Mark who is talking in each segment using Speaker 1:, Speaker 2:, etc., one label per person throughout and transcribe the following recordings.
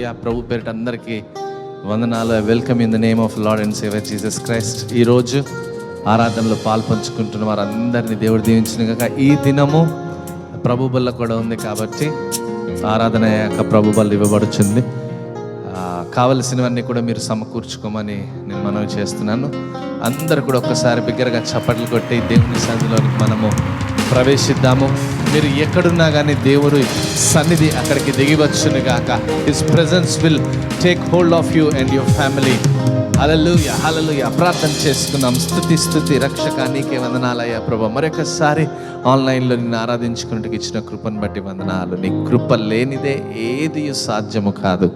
Speaker 1: హల్లెలూయా. ప్రభు పేరిట అందరికీ వందనాలు. Welcome in the name of lord and saviour Jesus Christ. ఈరోజు ఆరాధనలో పాల్పంచుకుంటున్న వారందరినీ దేవుడు దీవించిన గాక. ఈ దినము ప్రభు బల్ల కూడా ఉంది కాబట్టి ఆరాధన యొక్క ప్రభు బల్ల ఇవ్వబడుతుంది. కావలసినవన్నీ కూడా మీరు సమకూర్చుకోమని నేను మనవి చేస్తున్నాను. అందరు కూడా ఒక్కసారి బిగ్గరగా చప్పట్లు కొట్టి దేవుని సన్నిధిలోకి మనము ప్రవేశిద్దాము. మీరు ఎక్కడున్నా కానీ దేవుడు సన్నిధి అక్కడికి దిగివచ్చును గాక. His presence will take hold of you and your family. హల్లెలూయా హల్లెలూయా. ప్రార్థన చేసుకుందాం. స్తుతి రక్షక నీకే వందనాలయ్యా ప్రభా. మరొకసారి ఆన్లైన్లో నిన్ను ఆరాధించుకున్నట్టుకు ఇచ్చిన కృపను బట్టి వందనాలు. నీ కృప లేనిదే ఏది సాధ్యము కాదు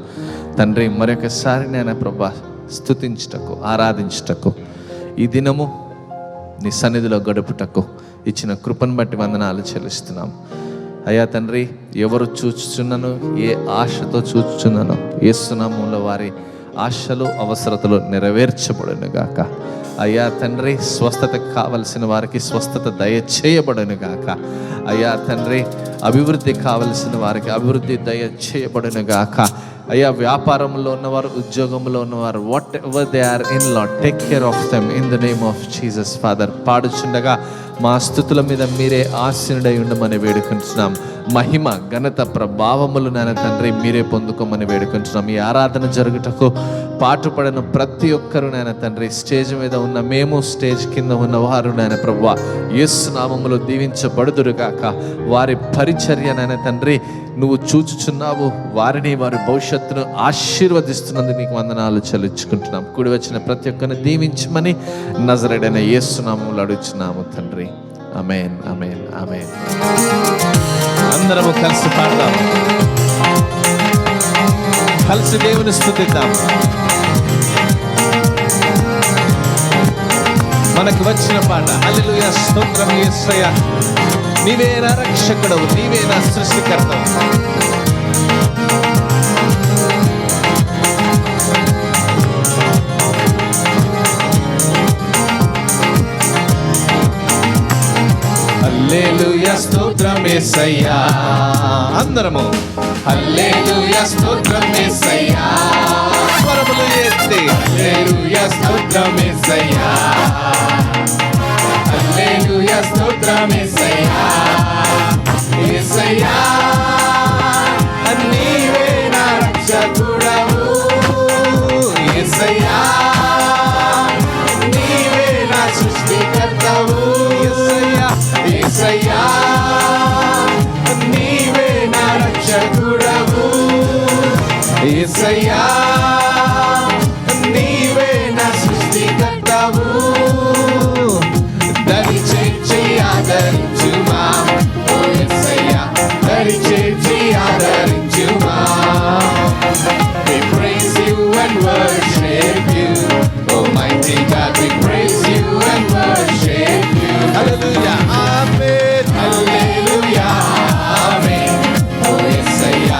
Speaker 1: తండ్రి. మరొకసారి నేను ప్రభా స్తుతించుటకు ఆరాధించుటకు ఈ దినము నీ సన్నిధిలో గడుపుటకు ఇచ్చిన కృపను బట్టి వందనాలు చెల్లిస్తున్నాం అయ్యా తండ్రి. ఎవరు చూచుచున్నాను, ఏ ఆశతో చూచుచున్నానో యేసునామములో వారి ఆశలు అవసరతలు నెరవేర్చబడును గాక. అయ్యా తండ్రి, స్వస్థత కావలసిన వారికి స్వస్థత దయచేయబడును గాక. అయ్యా తండ్రి, అభివృద్ధి కావలసిన వారికి అభివృద్ధి దయచేయబడును గాక. అయ్యా వ్యాపారంలో ఉన్నవారు, ఉద్యోగంలో ఉన్నవారు, whatever they are in Lord, take care of them in the name of Jesus Father. పాడుచుండగా మా స్తుతుల మీద మీరే ఆసీనుడై ఉండమని వేడుకుంటున్నాం. మహిమ ఘనత ప్రభావములు నాయన తండ్రి మీరే పొందుకోమని వేడుకుంటున్నాం. ఈ ఆరాధన జరుగుటకు పాటుపడిన ప్రతి ఒక్కరు నాయన తండ్రి, స్టేజ్ మీద ఉన్న మేము, స్టేజ్ కింద ఉన్నవారు నాయన ప్రభువా యేసు నామములో దీవించబడుదురుగాక. వారి పరిచర్య నాయన తండ్రి నువ్వు చూచుచున్నావు. వారిని వారి భవిష్యత్తును ఆశీర్వదిస్తున్నందుకు నీకు వందనాలు చెల్లించుకుంటున్నాం. కూడి వచ్చిన ప్రతి ఒక్కరిని దీవించమని నజరేయుడైన యేసు నామములో అడుగుచున్నాము తండ్రి. ఆమేన్ ఆమేన్ ఆమేన్. అందరము కలిసి పాడదాం, కలిసి దేవుని స్తుతిద్దాం. మనకు వచ్చిన పాట హల్లెలూయా స్తోత్రం యేసయ్యా. నీవే నా రక్షకుడవు, నీవే నా సృష్టికర్తవు. హల్లెలూయా స్తోత్రం యేసయ్యా. అందరము హల్లెలూయా స్తోత్రం యేసయ్యా. స్వరములు ఎత్తి హల్లెలూయా స్తోత్రం యేసయ్యా. హల్లెలూయా స్తోత్రం యేసయ్యా. యేసయ్యా నీవే నా రక్షకుడవు. యేసయ్యా నీవే నా సృష్టికర్తవు. యేసయ్యా యేసయ్యా నీవే నా రక్షకుడవు. యేసయ్యా నీవే నా సృష్టికర్తవు. దరి చేర్చి ఆదరించుమా ఓ యేసయ్యా, దరి చేర్చి ఆదరించుమా. We praise you and worship you, Almighty God. We praise you and worship you. Hallelujah, amen. Hallelujah, amen. Oh Yesayya,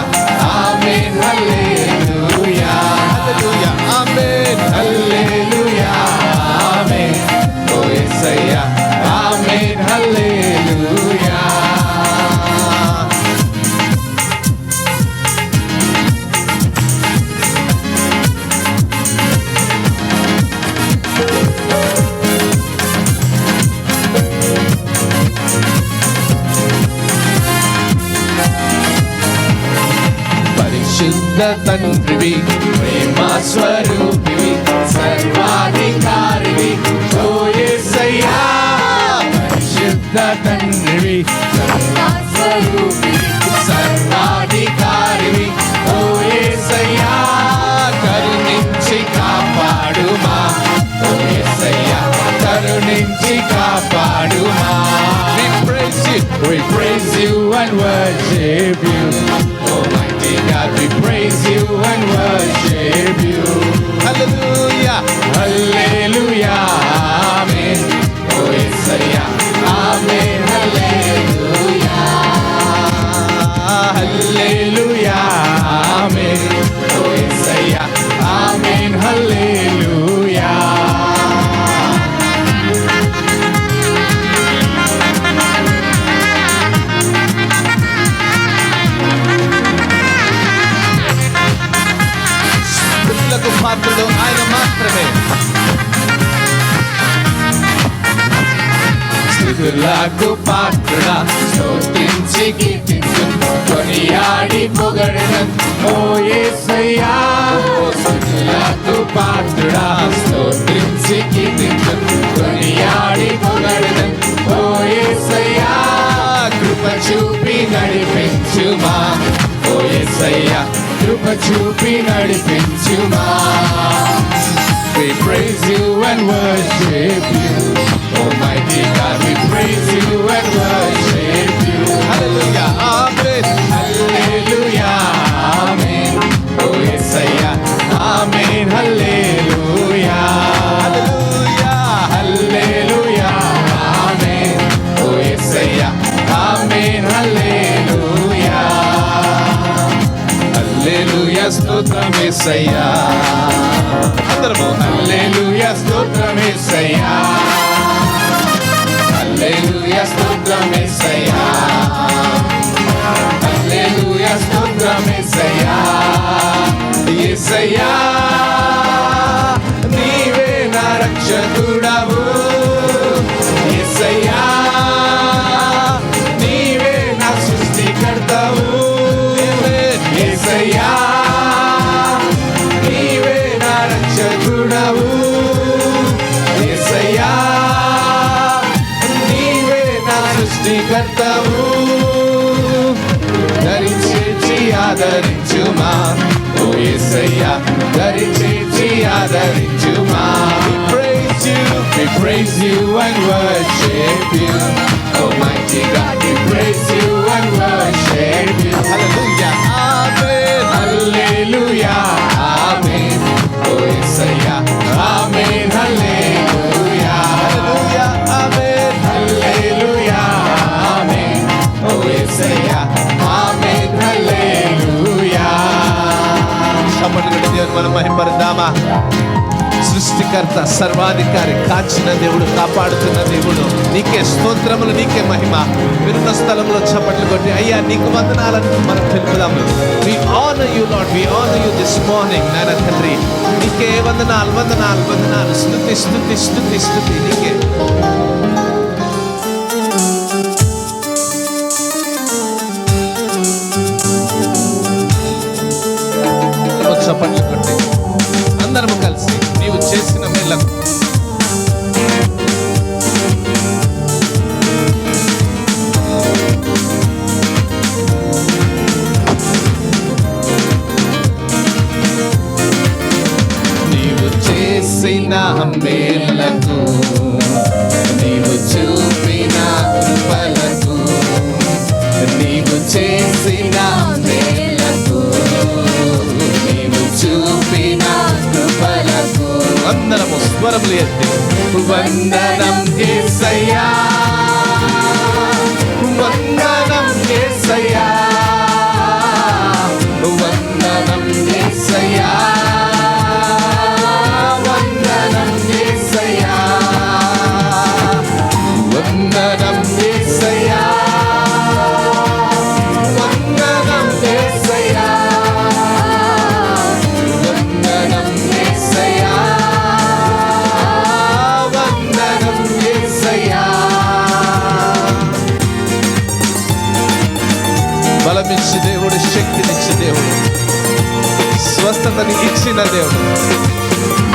Speaker 1: amen. Hallelujah, hallelujah, amen. Hallelujah, amen. Oh Yesayya, amen. Hallelujah. పరిశుద్ధ తండ్రివి, ప్రేమ స్వరూపివి, సర్వాధికారివి ఓ యేసయ్యా. పరిశుద్ధ తండ్రివి, ప్రేమ స్వరూపివి, సర్వాధికారివి ఓ యేసయ్యా. కరుణించి కాపాడుమా ఓ యేసయ్యా, కరుణించి కాపాడుమా. We praise you and worship you, Almighty God. We praise you and worship you. Hallelujah, hallelujah, amen. Oh Yesayya, amen. Hallelujah, hallelujah, amen. Oh Yesayya, amen. Hallelujah. స్తుతులకు పాత్రుడా స్తుతించి కీర్తించు కొనియాడి పొగడెదన్ ఓ యేసయ్యా స్తుతులకు పాత్రుడా స్తుతించి కీర్తించు కొనియాడి పొగడెదన్ ఓ యేసయ్యా కృప చూపి నడిపించుమా ఓ యేసయ్యా కృప చూపి నడిపించుమా. We praise you and worship you, Almighty God. We praise you and worship you. Hallelujah, Amen. Hallelujah, Amen. Oh Yesaya, Amen. Hallelujah, Hallelujah, Hallelujah, Amen. Oh Yesaya, Amen. Hallelujah, Hallelujah. స్తోత్రం యేసయ్యా. అందరము హల్లెలూయా స్తోత్రం యేసయ్యా. హల్లెలూయా స్తోత్రం యేసయ్యా. హల్లెలూయా స్తోత్రం యేసయ్యా. యేసయ్యా నీవే నా రక్షకుడవు. యేసయ్యా నీవే నా సృష్టికర్తవు. యేసయ్యా నీవే నా రక్షకుడవు. యేసయ్యా నీవే నా సృష్టికర్తవు. దరిచేర్చి ఆదరించుమా ఓ యేసయ్యా దరిచేర్చి ఆదరించుమా. We praise you and worship you, Almighty God. We praise you and worship you. Hallelujah, Amen. Hallelujah, Amen. Oh Yesaya, Amen. Hallelujah, Hallelujah, Amen. Hallelujah, Amen. Oh Yesaya, Amen. Hallelujah. చప్పట్లు మనం మహిమపడదామా. సృష్టికర్త సర్వాధికారి కాచిన దేవుడు కాపాడుతున్న దేవుడు నీకే స్తోత్రములు నీకే మహిమ. విరున్న స్థలంలో చప్పట్లు కొట్టి అయ్యా నీకు వందనాలను మనం తెలుపుదాము. We honor you Lord, we honor you this morning నాయన తండ్రి. నీకే వందనాలు వందనాలు వందనాలు. స్తుతి స్తుతి స్తుతి స్తుతి నీకే. చప్పట్లు కొట్టి అందరము కలిసి నీవు చేసిన మేలకు నీవు చేసిన మేలకు నీవు చూపిన కృపలకు నీవు చేసిన మేలకు నీవు చూపిన కృపలకు అందరము స్వరములు ఎత్తి వందనం యేసయ్యా వందనం యేసయ్యా వందనం యేసయ్యా వందనం యేసయ్యా వందనం యేసయ్యా వందనం యేసయ్యా వందనం యేసయ్యా వందనం యేసయ్యా. బలమిచ్చి దేవుడు, శక్తినిచ్చి దేవుడు, స్వస్థతని ఇచ్చిన దేవుడు,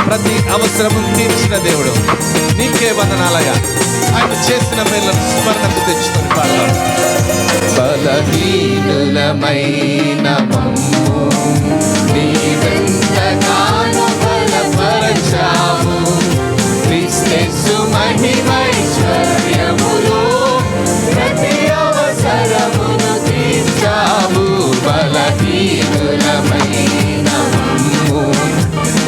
Speaker 1: ప్రతి అవసరము తీర్చిన దేవుడు నీకే వందనాలయ్యా. ఆయన చేసిన మేలను స్మరణకు తెచ్చుకొని పాడతాడు. బలహీనులమైన మమ్ము నీవెంతగానో బలపరచావు. క్రీస్తు మహిమైశ్వర్యములో ప్రతి అవసరమును తీర్చావు. బలహీనులమైన మమ్ము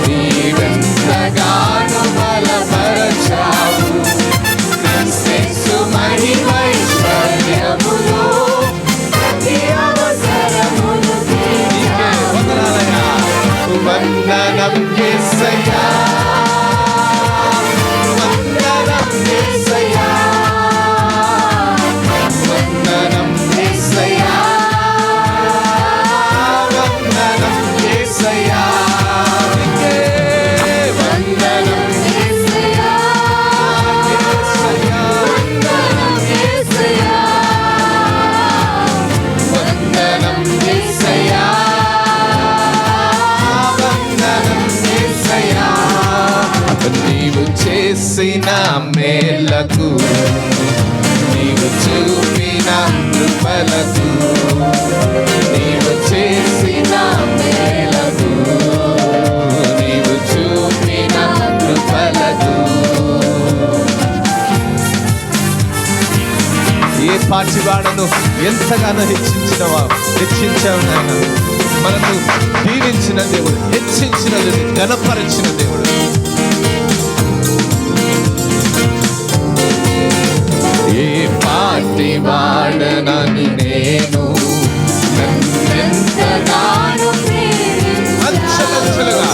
Speaker 1: నీవెంతగానో బలపరచావు. క్రీస్తు మహిమైశ్వర్యములో ప్రతి అవసరమును తీర్చావు. వందనం యేసయ్యా వందనం యేసయ్యా కృపలకు నీవు చేసిన మేలకు నీవు చూపిన కృపలకు. ఏ పాటి వాడను ఎంతగానో హెచ్చించావు నాయన. మనకు దీవించిన దేవుడు, హెచ్చించిన దేవుడు, ఘనపరిచిన దేవుడు. ఏ పాటి వాడనని నేను నన్నెంతగానో అంచెలంచెలుగా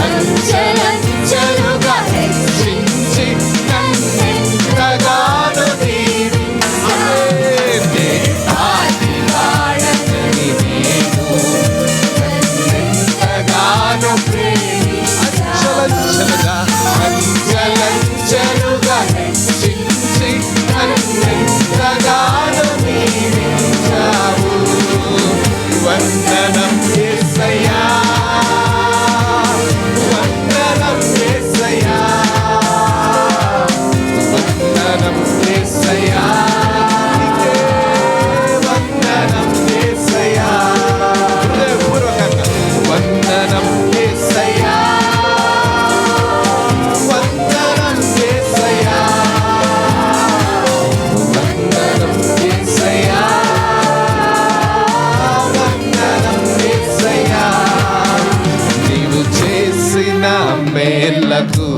Speaker 1: అంచెలంచెలుగా హెచ్చించి నన్నెంతగానో అంచెలంచెలుగా అంచెలంచెలుగా హెచ్చించి నన్నెంతగానో దీవించావు. వందనం యేసయ్యా, వందనం యేసయ్యా, వందనం యేసయ్యా, వందనం యేసయ్యా. హృదయపూర్వకంగా వందనం యేసయ్యా, వందనం యేసయ్యా, వందనం యేసయ్యా, వందనం యేసయ్యా. నీవు చేసిన మేలకు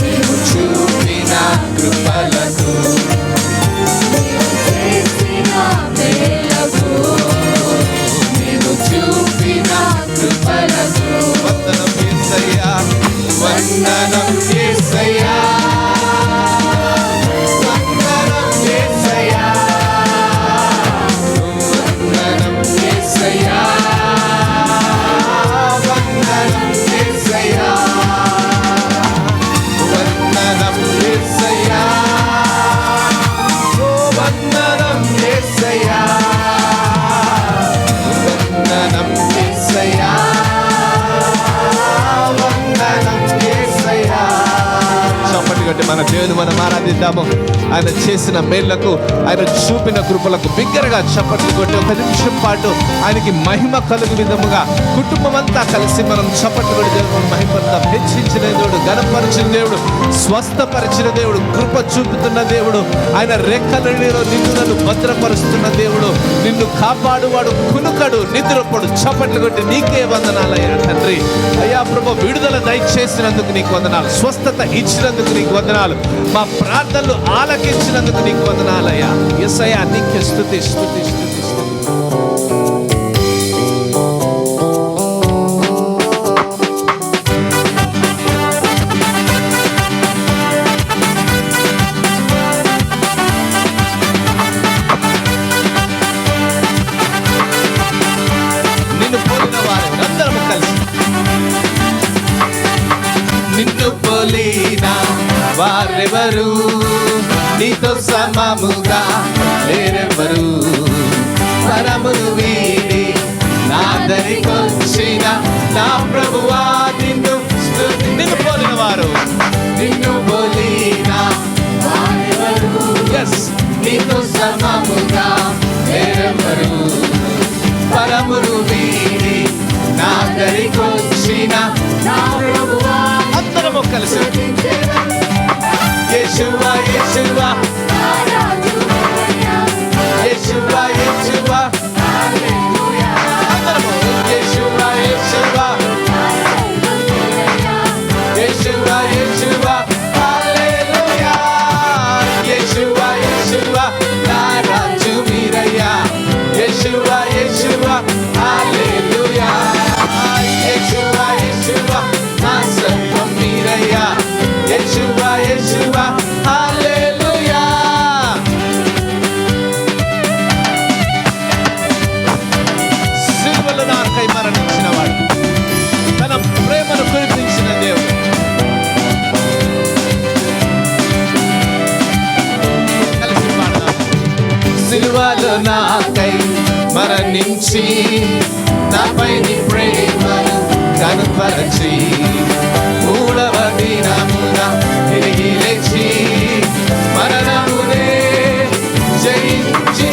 Speaker 1: నీవు చూపిన కృపలకు నీవు చూపిన కృపలకు వందనం యేసయ్యా, వందనం యేసయ్యా, వందనం యేసయ్యా, వందనం యేసయ్యా, వందనం యేసయ్యా, వందనం యేసయ్యా, ఓ వందనం యేసయ్యా, వందనం యేసయ్యా, వందనం యేసయ్యా. చప్పటి కొట్టి మన దేవుని మనం ఆరాధిద్దాము. ఆయన చేసిన మేళ్లకు, ఆయన చూపిన కృపలకు బిగ్గరగా చప్పట్లు కొట్టి 1 నిమిషం పాటు ఆయనకి మహిమ కలుగు విధముగా కుటుంబం అంతా కలిసి మనం చప్పట్లు కొట్టి దేవుడు మహిమపడతాం. హెచ్చించిన దేవుడు, ఘనపరిచిన దేవుడు, స్వస్థపరిచిన దేవుడు, కృప చూపుతున్న దేవుడు, ఆయన రెక్కలలో నిన్ను నన్ను భద్రపరుస్తున్న దేవుడు, నిన్ను కాపాడువాడు, కునుకడు, నిద్రపడు. చప్పట్లు కొట్టి నీకే వందనాలయ్యా తండ్రి. అయ్యా ప్రభు, విడుదల దయచేసినందుకు నీకు వందనాలు, స్వస్థత ఇచ్చినందుకు నీకు వందనాలు, మా ప్రార్థనలు ఆలకించినందుకు నీకు వందనాలయ్యా. యేసయ్యా నీకే స్తుతి స్తుతి స్తుతి స్తుతి. నిన్ను పోలిన వారు అందరము కలిసి, నిన్ను పోలిన వారెవరు, నీతో సమముగా లేరెవరు. పరమును వీడి నా దరికొచ్చిన నా ప్రభువా నిన్ను స్తుతి. నిన్ను పోలిన వారు, నిన్ను పోలిన వారెవరు, నీతో సమముగా లేరెవరు. పరమును వీడి నా దరికొచ్చిన నా ప్రభువా. అందరము కలిసి యేషువా యేషువా యేషువా యేషువా అందరము యేషువా యేషువా యేషువా యేషువా హల్లెలూయా. యేషువా యేషువా నా రాజు మీరయ్యా. యేషువా యేషువా హల్లెలూయా. యేషువా యేషువా నా సర్వం మీరయ్యా. యేషువా యేషువా హల్లెలూయా. సిలువలో నాకై మరణించిన వాడు, తన ప్రేమను కురిపించిన దేవుడు. కలిసి పాడదాం. సిలువలో నాకై మరణించి నాపై నీ ప్రేమను కనుపరచి మూడవ దినమున తిరిగి లేచి మరణమునే జయించి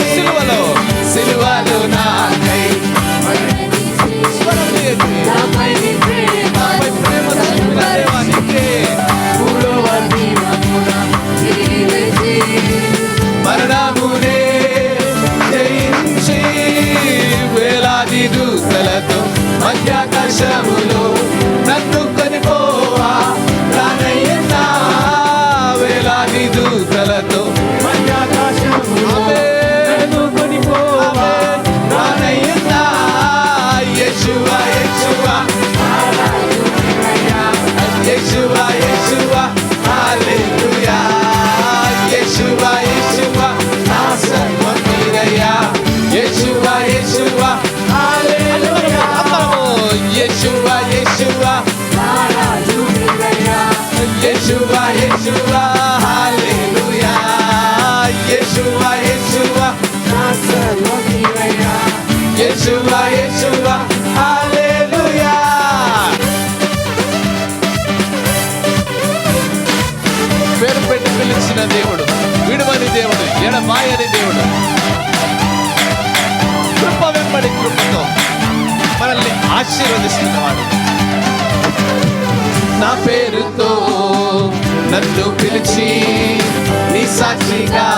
Speaker 1: యేషువా యేషువా హల్లెలూయా. పేరు పెట్టి పిలిచిన దేవుడు, విడువని దేవుడు, ఎడబాయని దేవుడు, కృప వెంబడి కృపతో మనల్ని ఆశీర్వదిస్తున్నవాడు. నా పేరుతో నన్ను పిలిచి నీ సాక్షిగా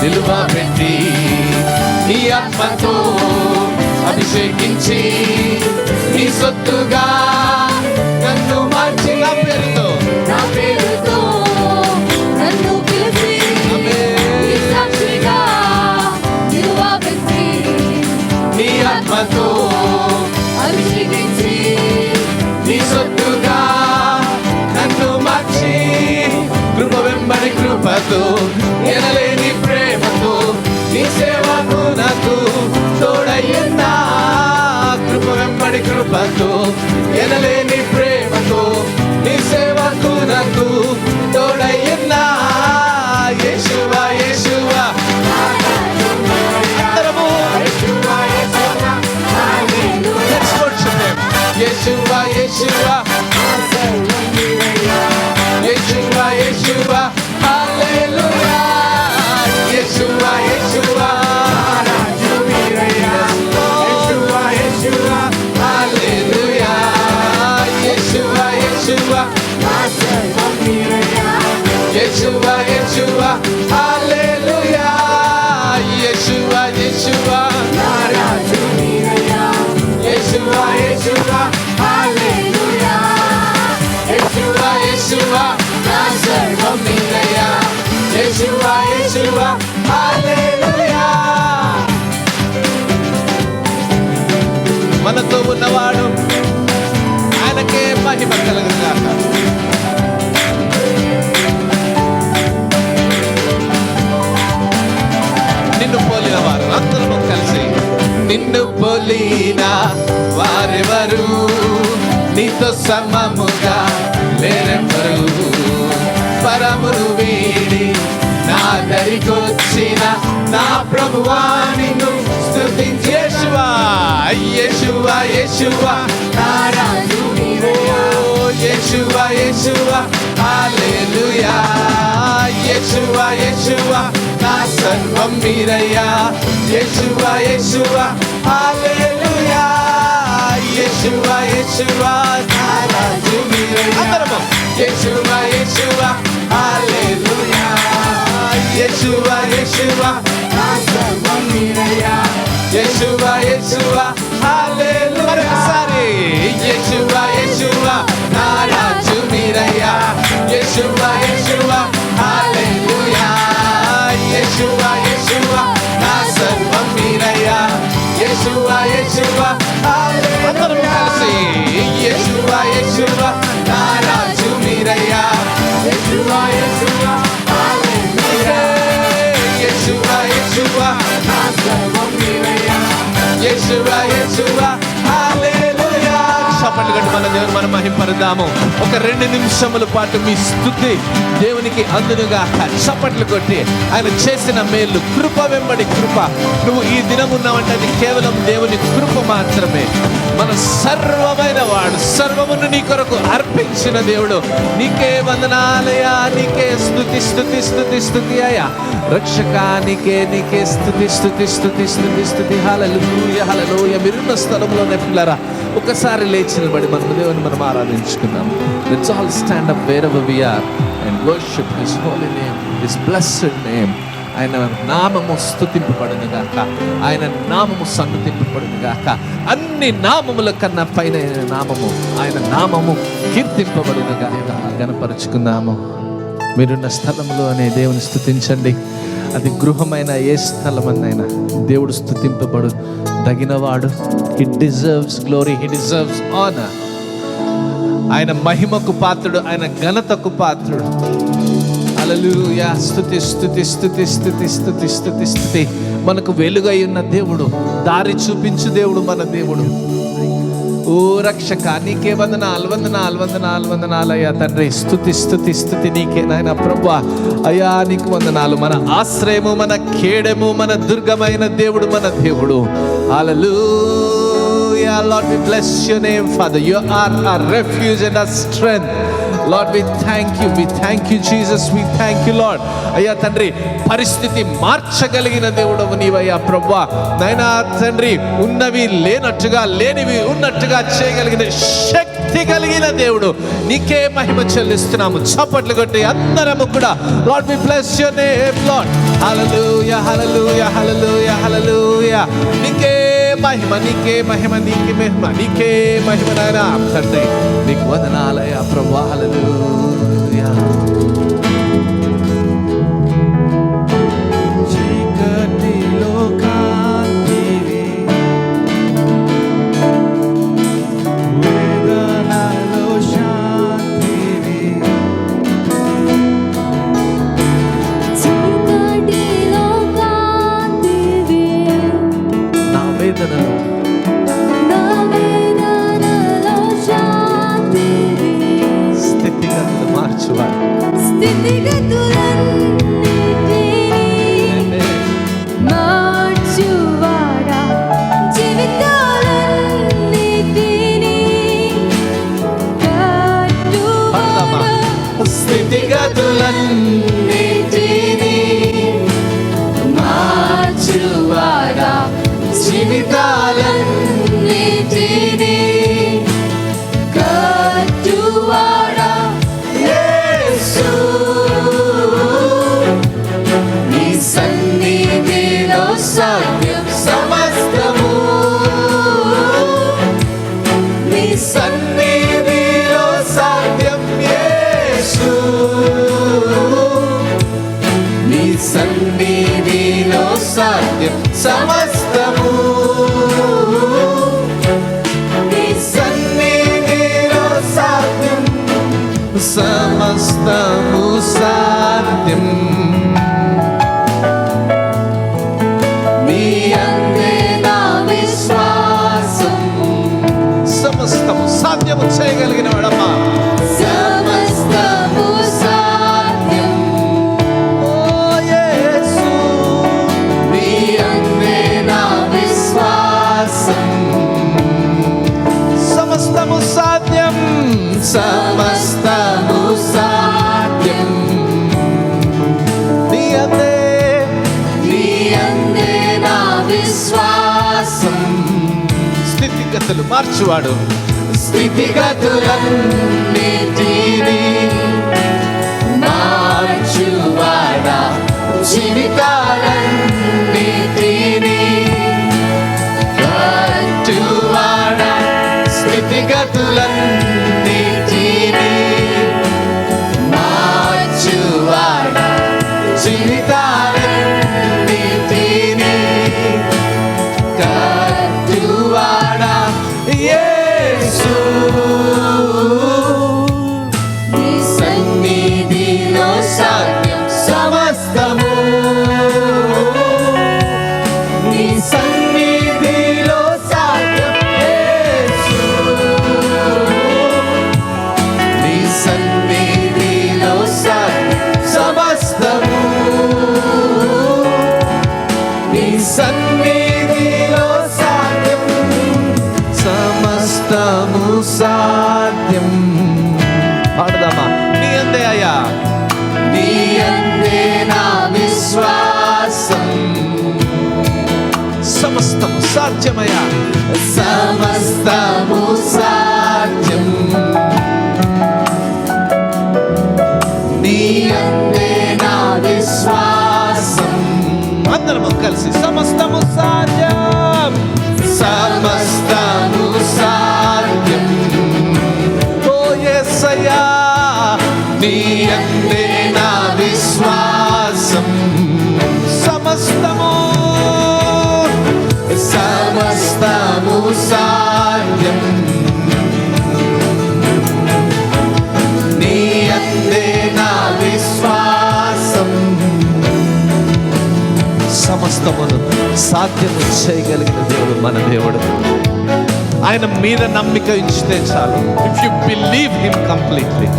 Speaker 1: నిలువబెట్టి నీ ఆత్మతో అభిషేకించి నీ సొత్తుగా నన్ను మార్చి. నా పేరుతో
Speaker 2: నన్ను పిలిచి నీ సాక్షిగా నిలువబెట్టి
Speaker 1: నీ ఆత్మతో
Speaker 2: అభిషేకించి
Speaker 1: నీ సొత్తుగా నన్ను మార్చి. కృప వెంబడి కృపతో ఎనలేని ప్రేమతో నీ సేవకు నాకు తోడయ్యున్నా. కృప వెంబడి కృపతో ఎనలేని ప్రేమతో నీ సేవకు నాకు తోడయ్యున్నా. యేషువా యేషువా అందరము Let's worship him. Yeshua Yeshua Yeshua Yeshua హల్లెలూయా. యేషువా యేషువా హల్లెలూయా. యేషువా యేషువా యేషువా యేషువా హల్లెలూయా. యేషువా యేషువా యేషువా యేషువా హల్లెలూయా. యేషువా యేషువా నా సర్వం నీవయ్యా. యేషువా యేషువా హల్లెలూయా. మనతో ఉన్నవాడు ఆయనకే మహిమ కలుగుగాక. నిన్ను పోలిన వారు అందరూ కలిసి నిన్ను పోలిన వారెవరు, నీతో సమముగా లేరెవరు. పరమును వీడి నా దరికొచ్చిన నా ప్రభువా నిన్ను స్తుతించి. యేషువా యేషువా యేషువా నా రాజు నీవయ్యా. యేషువా యేషువా హల్లెలూయా. యేషువా యేషువా నా సర్వం మీరయ్యా. యేషువా యేషువా హల్లెలూయా. యేషువా యేషువా నా రాజు మీరయ్యా. యేషువా యేషువా హల్లెలూయా. యేషువా యేషువా నా సర్వం మీరయ్యా. యేషువా యేషువా హల్లెలూయా. మరొకసారి యేషువా యేషువా నా రాజు మీరయ్యా. యేషువా యేషువా హల్లెలూయా. యేషువా యేషువా నా సర్వం మీరయ్యా. యేషువా యేషువా హల్లెలూయా. అందరూ కలిసి యేషువా యేషువా నా రాజు మీరయ్యా. యేషువా యేషువా హల్లెలూయా. యేషువా యేషువా నా సర్వం మీరయ్యా. యేషువా యేషువా హల్లెలూయా. చప్పట్లు కొట్టి మన దేవుని మనం మహింపరుద్దాము. ఒక 2 నిమిషముల పాటు మీ స్తుతి దేవునికి అందునుగా చప్పట్లు కొట్టి ఆయన చేసిన మేలు, కృప వెంబడి కృప. నువ్వు ఈ దినం ఉన్నావంటే అది కేవలం దేవుని కృప మాత్రమే. మన సర్వమైన వాడు, సర్వమును నీ కొరకు అర్పించిన దేవుడు. నీకే వందనాలయా, నీకే స్తుతి స్తుతి స్తుతి స్తుతి అయ్యా. రక్షకా నీకే నీకే స్తుతి స్తుతి స్తుతి స్తుతి స్తుతి. హల్లెలూయా హల్లెలూయా. మీరున్న స్థలంలోనే పిల్లరా ఒకసారి లేచి నిలబడి మన దేవుని మనం ఆరాధించుకుందాం. Let's all stand up wherever we are and worship his holy name, his blessed name. ఆయన నామము స్తుతింపబడును గాక, ఆయన నామము సన్నుతింపబడును గాక. అన్ని నామముల కన్నా పైన నామము, ఆయన నామము కీర్తింపబడును గాక. గణపరుచుకుందాము. మీరున్న స్థలంలో అనే దేవుని స్తుతించండి. అది గృహమైన ఏ స్థలమన్నైనా దేవుడు స్తుతింపబడు తగినవాడు. హి డిజర్వ్స్ గ్లోరీ, హి డిజర్వ్స్ ఆనర్. ఆయన మహిమకు పాత్రుడు, ఆయన ఘనతకు పాత్రుడు. హల్లెలూయా. స్తుతి స్తుతి స్తుతి స్తుతి స్తుతి స్తుతి స్తుతి. మనకు వెలుగై ఉన్న దేవుడు, దారి చూపించు దేవుడు మన దేవుడు. ఓ రక్షక నీకే వందనాలు అయ్యా తండ్రి. స్తుతి నీకే నాయన ప్రభువా. అయ్యా నీకు వందనాలు. మన ఆశ్రయము, మన కేడము, మన దుర్గమైన దేవుడు, మన దేవుడు. హల్లెలూయా. Lord, we bless your name, Father. You are our refuge and our strength. Lord, we thank you Jesus, we thank you Lord. అయ్యా తండ్రి, పరిస్థితి మార్చగలిగిన దేవుడవు నీవయ్యా ప్రభువా. నాయనా తండ్రి, ఉన్నవి లేనట్టుగా, లేనివి ఉన్నట్టుగా చేయగలిగిన శక్తి కలిగిన దేవుడు. నీకే మహిమ చెల్లిస్తున్నాము. చప్పట్లు కొట్టి అందరము కూడా Lord, we bless your name Lord. Hallelujah, hallelujah, hallelujah, hallelujah. నీకే మహిమ, నీకే మహిమ, నీకే మహిమ, నీకే మహిమ నాయనా తండ్రి. నీకు వందనాలయ్యా ప్రభువా. హల్లెలూయా. చీకటిలో కాంతివి, వేదనలో శాంతివి,
Speaker 2: చీకటిలో కాంతివి,
Speaker 1: నా వేదనలో
Speaker 2: శాంతివి,
Speaker 1: స్థితిగతులు మార్చువాడు.
Speaker 2: స్థితిగతులన్నిటినీ మార్చువాడా, జీవితాలన్నిటినీ కట్టువాడా,
Speaker 1: స్థితిగతులన్నిటినీ
Speaker 2: మార్చువాడా, జీవితాలన్నిటినీ కట్టువాడా. యేసు, నీ సన్నిధిలో సాధ్యం సమస్తము,
Speaker 1: నీ సన్నిధిలో సాధ్యం యేసు, నీ సన్నిధిలో సాధ్యం సమస్తము, నీ సన్నిధిలో సాధ్యం సమస్తము సాధ్యం.
Speaker 2: నీ అందే నా విశ్వాసం,
Speaker 1: సమస్తము సాధ్యము చేయగలిగిన వాడమ్మా.
Speaker 2: సమస్తము సాధ్యం.
Speaker 1: ఓ యేసు,
Speaker 2: నీ అందే నా విశ్వాసం,
Speaker 1: సమస్తము సాధ్యం, సమస్తము సాధ్యం. నీ అందే,
Speaker 2: నీ అందే నా విశ్వాసం,
Speaker 1: స్థితిగతులు మార్చువాడు.
Speaker 2: స్థితిగతులన్నిటినీ మార్చువాడా, జీవితాలన్నిటినీ కట్టువాడా,
Speaker 1: స్థితిగతులన్నిటినీ
Speaker 2: మార్చువాడా,
Speaker 1: జీవితాలన్నిటినీ కట్టువాడా. యేసు,
Speaker 2: నీ సన్నిధిలో సాధ్యం సమస్తము,
Speaker 1: నీ సన్నిధిలో సాధ్యం యేసు, నీ సన్నిధిలో సాధ్యం సమస్తము, నీ సన్నిధిలో సాధ్యం సమస్తము సాధ్యం. పాడదామా? నీ అందే అయ్యా,
Speaker 2: నీ అందే నా విశ్వాసం,
Speaker 1: సమస్తము సాధ్యమయ్యా,
Speaker 2: సమస్తము సాధ్యం. నీ అందే నా విశ్వాసం,
Speaker 1: అందరము కలిసి సమస్తము సాధ్యం, సమస్తము సాధ్యం. ఓ యేసయ్యా, నీ అందే నా విశ్వాసం, సమస్తము సమస్తము సాధ్యం. నీ అందే నా విశ్వాసం, సమస్తమును సాధ్యము చేయగలిగిన దేవుడు మన దేవుడు. ఆయన మీద నమ్మిక ఉంచితే చాలు. If you believe him completely,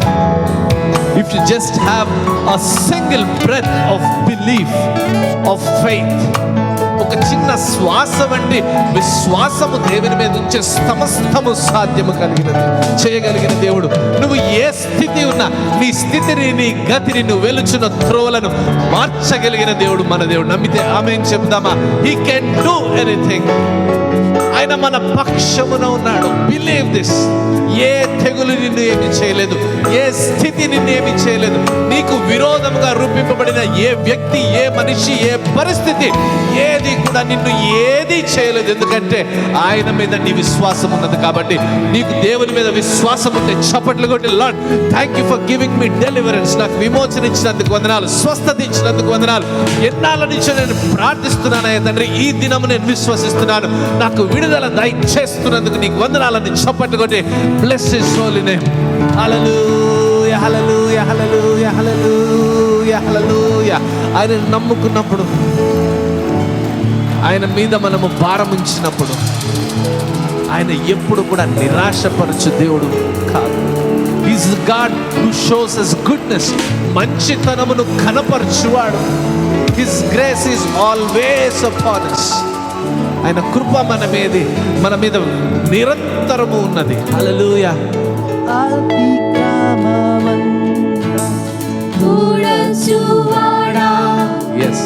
Speaker 1: if you just have a single breath of belief, of faith, ఒక చిన్న శ్వాస వంటి విశ్వాసము దేవుని మీద ఉంచే సమస్తము సాధ్యము చేయగలిగిన దేవుడు. నువ్వు ఏ స్థితి ఉన్నా నీ స్థితిని, నీ గతిని, నువ్వు వెలుచున్న త్రోవలను మార్చగలిగిన దేవుడు మన దేవుడు. నమ్మితే ఆమేన్ చెప్దామా? He can do anything. ఆయన మన పక్షమున ఉన్నాడు. Believe this. ఏ తెగులు నిన్ను ఏమి చేయలేదు, ఏ స్థితి నిన్ను ఏమి చేయలేదు. నీకు విరోధంగా రూపింపబడిన ఏ వ్యక్తి, ఏ మనిషి, ఏ పరిస్థితి, ఏది కూడా నిన్ను ఏది చేయలేదు. ఎందుకంటే ఆయన మీద నీ విశ్వాసం ఉన్నది. కాబట్టి నీకు దేవుని మీద విశ్వాసం ఉంటే చప్పట్లు కొట్టి, lord thank you for giving me deliverance. నాకు విమోచన ఇచ్చినందుకు వందనాలు, స్వస్థత ఇచ్చినందుకు వందనాలు. ఎన్నాళ్ళ నుంచి నేను ప్రార్థిస్తున్నానయ్యా తండ్రి, ఈ దినము నేను విశ్వసిస్తున్నాను. నాకు విడుదల దయచేస్తున్నందుకు నీకు వందనాలని చప్పట్లు కొట్టి, బ్లెస్ హిస్ హోలీ నేమ్. హల్లెలూయా, హల్లెలూయా, హల్లెలూయా, హల్లెలూయా, హల్లెలూయా. ఆయన నమ్ముకున్నప్పుడు, ఆయన మీద మనము భారం ఉంచినప్పుడు, ఆయన ఎప్పుడు కూడా నిరాశపరచు దేవుడు కాదు. He's the God who shows us goodness. మంచితనమును కనపరచువాడు. His grace is always upon us. ఆయన కృప మన మీద నిరంతరము ఉన్నది. హల్లెలూయా. Yes.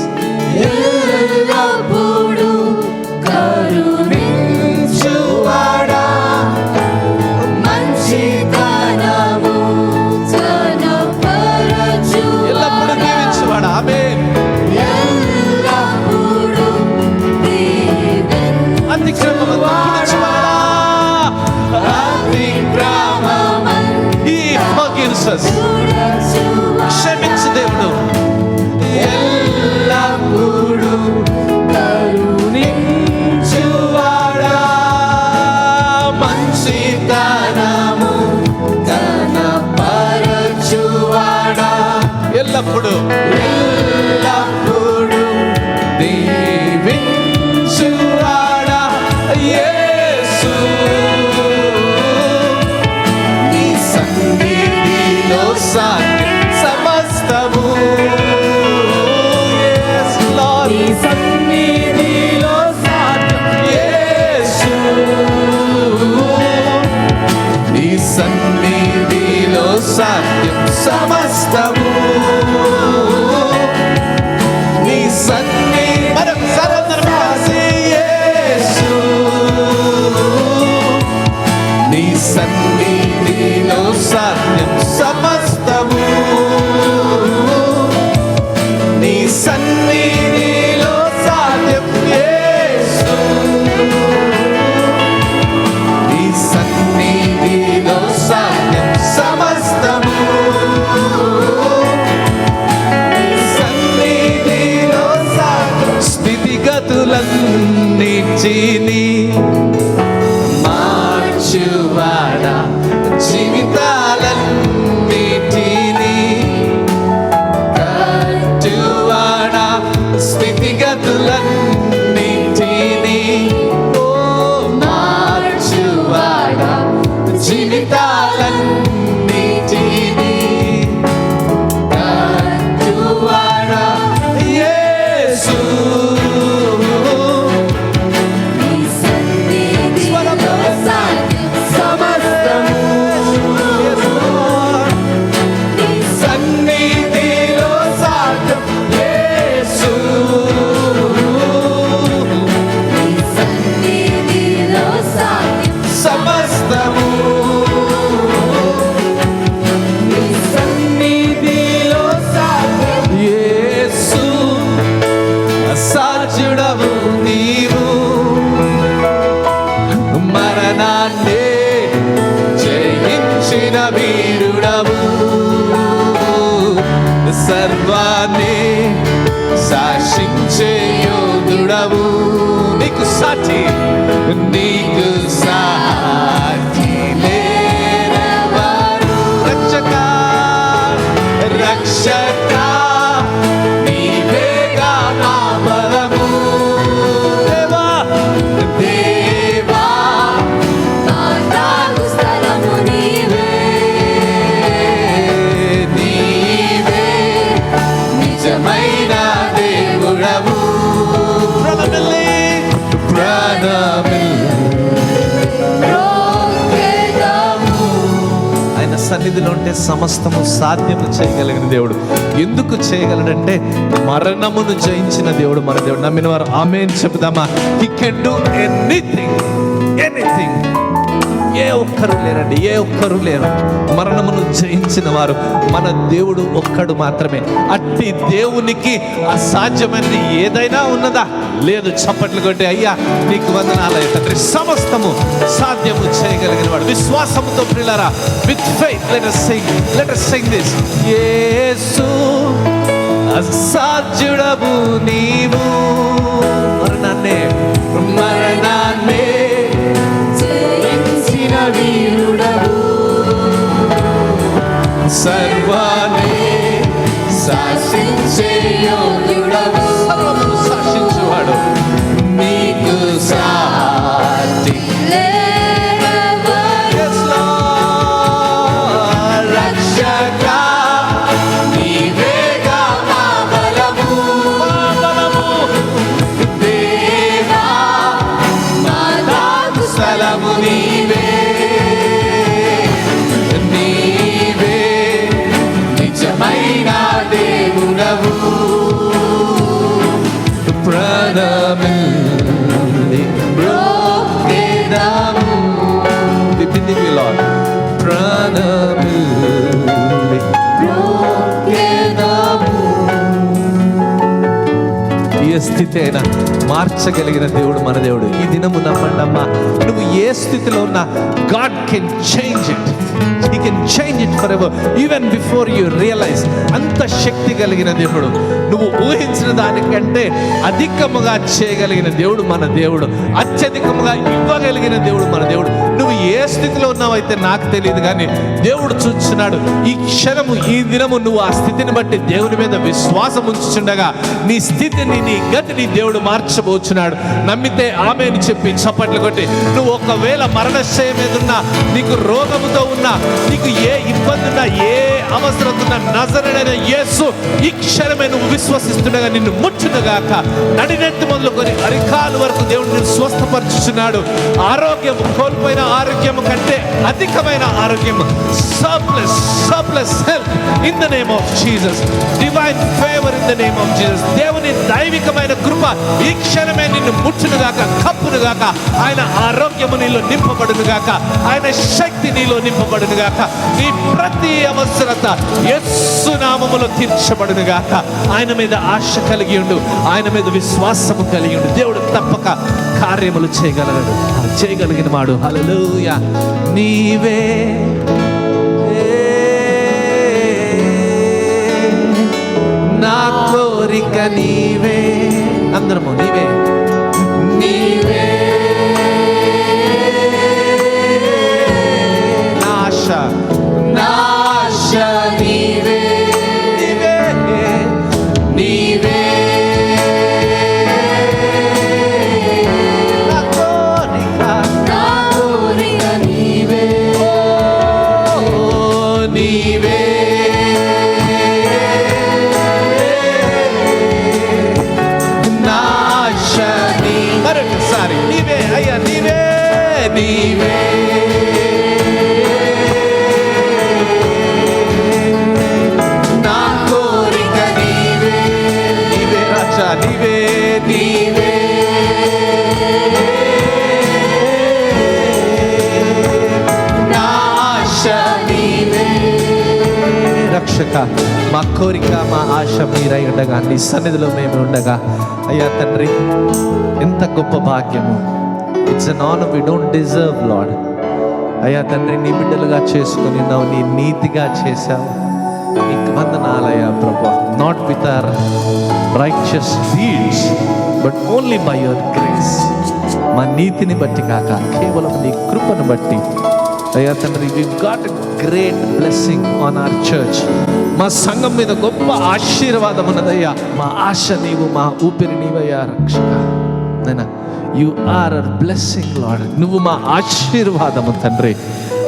Speaker 2: ఎల్లప్పుడూ కరుణించువాడా, మంచితనము కనపరచు,
Speaker 1: ఎల్లప్పుడూ దీవించువాడా. ఆమేన్.
Speaker 2: ఎల్లప్పుడూ
Speaker 1: అతిక్రమమందుకునిచువాడా, He forgives us. క్షమించు దేవుడు. ఎల్లప్పుడూ కరుణించువాడా, మంచితనము కనపరచువాడా, ఎల్లప్పుడూ ఎల్లప్పుడూ దీవించువాడా. యేసు నీ సన్నిధిలో సాధ్యం సమస్తము. Yes, Lord. నీ సన్నిధిలో సాధ్యం యేసు, నీ సన్నిధిలో సాధ్యం సమస్తము. నీ సన్నిధి మరొకసారి అందరం కలిసి, యేసు నీ సన్నిధిలో సాధ్యం సమస్తము. నీ సన్నిధిలో సాధ్యం యేసు, నీ సన్నిధిలో సాధ్యం సమస్తము. నీ సన్నిధిలో సాధ్యం. స్థితిగతులన్నిటినీ మార్చువాడా, జీవితాలన్నిటినీ కట్టువాడా, స్థితిగతులన్నిటినీ మార్చువాడా, జీవితాలన్నిటినీ కట్టువాడా. యేసు
Speaker 2: నీ సన్నిధిలో సాధ్యం సమస్తము.
Speaker 1: నీ సన్నిధిలో సాధ్యం యేసు,
Speaker 2: నీ సన్నిధిలో సాధ్యం
Speaker 1: సమస్తము. నీ సన్నిధిలో సాధ్యం యేసు, అసాధ్యుడవు నీవు, మరణాన్నే జయించిన వీరుడవు, సర్వాన్ని శాసించే యోధుడవు. నీకు సాటి, నీకు సాటి లేరెవరు. రక్షక, రక్షక నీవేగా నా బలము. దేవా, దేవా ఆయన సన్నిధిలో ఉంటే సమస్తము సాధ్యము చేయగలిగిన దేవుడు. ఎందుకు చేయగలడంటే మరణమును జయించిన దేవుడు మన దేవుడు. నమ్మిన వారు ఆమేన్ చెప్దామా? He can do anything, anything. ఏ ఒక్కరు లేరండి, ఏ ఒక్కరు లేరు మరణమును జయించిన వారు మన దేవుడు ఒక్కడు మాత్రమే. అట్టి దేవునికి అసాధ్యమైనది ఏదైనా ఉన్నదా? లేదు. చప్పట్లు కొట్టి అయ్యా నీకు వందనాలయ్య తండ్రి, సమస్తము సాధ్యము చేయగలిగిన వాడు. విశ్వాసముతో ప్రియులారా, with faith let us sing this. యేసు అసాధ్యుడవు నీవు, మరణాన్నే
Speaker 2: జయించిన వీరుడవు,
Speaker 1: సర్వాన్ని
Speaker 2: శాసించే యోగ్యుడవు,
Speaker 1: సర్వమును శాసించువాడు.
Speaker 2: నీకు సాటి లేరెవరు.
Speaker 1: Yes, Lord.
Speaker 2: రక్షకా నీవేగా మా బలము, దేవా మా దాగు స్థలము నీవే, నీవే నిజమైన దేవుడవు,
Speaker 1: ప్రణమిల్లి
Speaker 2: బ్రోకెదము.
Speaker 1: We believe you, Lord. ప్రణమిల్లి ఏ స్థితి అయినా మార్చగలిగిన దేవుడు మన దేవుడు. ఈ దినము నమ్మండి అమ్మా, నువ్వు ఏ స్థితిలో ఉన్నా God can change it. He can change it forever, even before you realize. అంత శక్తి కలిగిన దేవుడు, నువ్వు ఊహించిన దానికంటే అధికముగా చేయగలిగిన దేవుడు మన దేవుడు. అత్యధికముగా ఇవ్వగలిగిన దేవుడు మన దేవుడు. నువ్వు ఏ స్థితిలో ఉన్నావైతే నాకు తెలియదు, కానీ దేవుడు చూస్తున్నాడు. ఈ క్షణము, ఈ దినము నువ్వు ఆ స్థితిని బట్టి దేవుని మీద విశ్వాసం ఉంచుచుండగా నీ స్థితిని, నీ గతిని దేవుడు మార్చబోచున్నాడు. నమ్మితే ఆమేన్ చెప్పి చప్పట్లు కొట్టి, నువ్వు ఒకవేళ మరణశయ మీద ఉన్నా, నీకు రోగముతో ఉన్నా, నీకు ఏ ఇబ్బంది ఉన్నా, ఏ అవసరం ఉన్నా, నజరేయుడైన యేసు ఈ క్షణమే నువ్వు విశ్వసిస్తుండగా నిన్ను ముచ్చునుగాక. నడినెత్తి మొదలుకొని అరికాలు వరకు దేవుడు నిన్ను స్వస్థపరచుచున్నాడు. ఆరోగ్యం, కోల్పోయిన ఆరోగ్యం కంటే అధికమైన ఆరోగ్యం, surplus health in the name of Jesus. Divine favour in the name of Jesus. దేవుని దైవికమైన కృప ఈ క్షణమే నిన్ను ముచ్చునుగాక, కప్పునుగాక. ఆయన ఆరోగ్యము నీలో నింపబడునుగాక, ఆయన శక్తి నీలో నింపబడునుగాక. నీ ప్రతి అవసరత యేసు నామములో తీర్చబడునుగాక. ఆయన మీద ఆశ కలిగి ఉండు, ఆయన మీద విశ్వాసము కలిగి ఉండు. దేవుడు తప్పక కార్యములు చేయగలిగిన వాడు. హల్లెలూయా. నీవే నా కోరిక, నీవే. అందరము నీవే,
Speaker 2: నీవే
Speaker 1: నా ఆశ,
Speaker 2: నా ఆశ, నీవే
Speaker 1: నీవే,
Speaker 2: నీవే
Speaker 1: నా కోరిక,
Speaker 2: నా కోరిక, నీవే
Speaker 1: ఓ నీవే. నా ఆశ మరొకసారి నీవే అయ్యా, నీవే, నీవే.
Speaker 2: నా కోరిక, నీవే
Speaker 1: నీవే రాజా, నీవే, నీవే.
Speaker 2: నా ఆశ, నీవే
Speaker 1: రక్షక, మా కోరిక, మా ఆశ మీరై ఉండగా, నీ సన్నిధిలో మేము ఉండగా, అయ్యా తండ్రి, ఎంత గొప్ప భాగ్యము. It's an honour we don't deserve Lord. అయ్యా తండ్రి, నీ బిడ్డలుగా చేసుకొని ఉన్నావు, నీ నీతిగా చేశావు. నీకు వందనాలయ్యా ప్రభా. Not with our righteous deeds but only by your grace. మా నీతిని బట్టి కాక, కేవలం నీ కృపను బట్టి. అయ్యా తండ్రి, we got great blessing on our church. మా సంఘం మీద గొప్ప ఆశీర్వాదం ఉన్నదయ్యా. మా ఆశ నీవు, మా ఊపిరి నీవయ్యా రక్షక. నైనా you are our blessing Lord. నువ్వు మా ఆశీర్వాదము తండ్రి.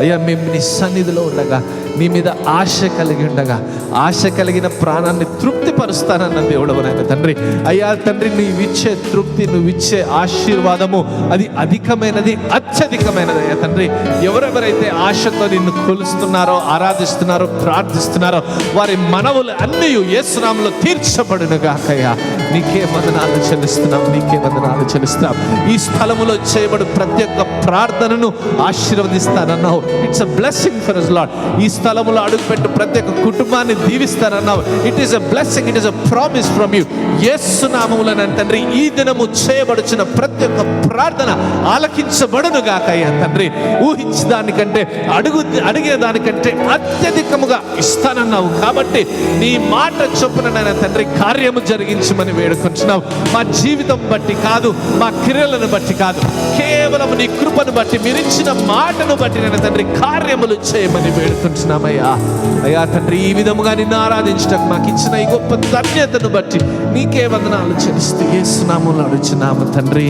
Speaker 1: అయ్యా మేము నీ సన్నిధిలో ఉండగా, నీ మీద ఆశ కలిగి ఉండగా, ఆశ కలిగిన ప్రాణాన్ని తృప్తిపరుస్తానన్న దేవుడవు నాయన తండ్రి. అయ్యా తండ్రి, నువ్విచ్చే తృప్తి, నువ్విచ్చే ఆశీర్వాదము అది అధికమైనది, అత్యధికమైనది అయ్యా తండ్రి. ఎవరెవరైతే ఆశతో నిన్ను కొలుస్తున్నారో, ఆరాధిస్తున్నారో, ప్రార్థిస్తున్నారో వారి మనవులు అన్నీ యేసునామములో తీర్చబడును గాకయ్యా. నీకే వందనాలు చెల్లిస్తున్నాం, నీకే వందనాలు చెల్లిస్తున్నాం. ఈ స్థలములో చేయబడు ప్రతి ఒక్క ప్రార్థనను ఆశీర్వదిస్తానన్నావు. It's a blessing for us Lord. ఈ స్థలములో అడుగుపెట్టు ప్రతి ఒక్క కుటుంబాన్ని దీవిస్తానన్నావు. It is a blessing, it is a promise from you. యేసు నామమున తండ్రి ఈ దినము చేయబడుచున్న ప్రతి ఒక్క ప్రార్థన ఆలకించబడును గాకయ్యా తండ్రి. ఊహించే దానికంటే, అడిగే దానికంటే అత్యధికముగా ఇస్తానన్నావు కాబట్టి నీ మాట చొప్పున నాయన తండ్రి కార్యము జరిగించమని వేడుకుంటున్నావు. మా జీవితం బట్టి కాదు, మా క్రియలను బట్టి కాదు, కేవలం నీ కృపను బట్టి, మీరిచ్చిన మాటను బట్టి నాయన తండ్రి కార్యములు చేయమని వేడుకుంటున్నామయ్యా. అయ్యా తండ్రి, ఈ విధముగా నిన్ను ఆరాధించటం మాకు ఇచ్చిన ఈ గొప్ప ధన్యతను బట్టి నీకే వందనాలు చెల్లిస్తూ యేసు నామములో అడుగుచున్నాము తండ్రి.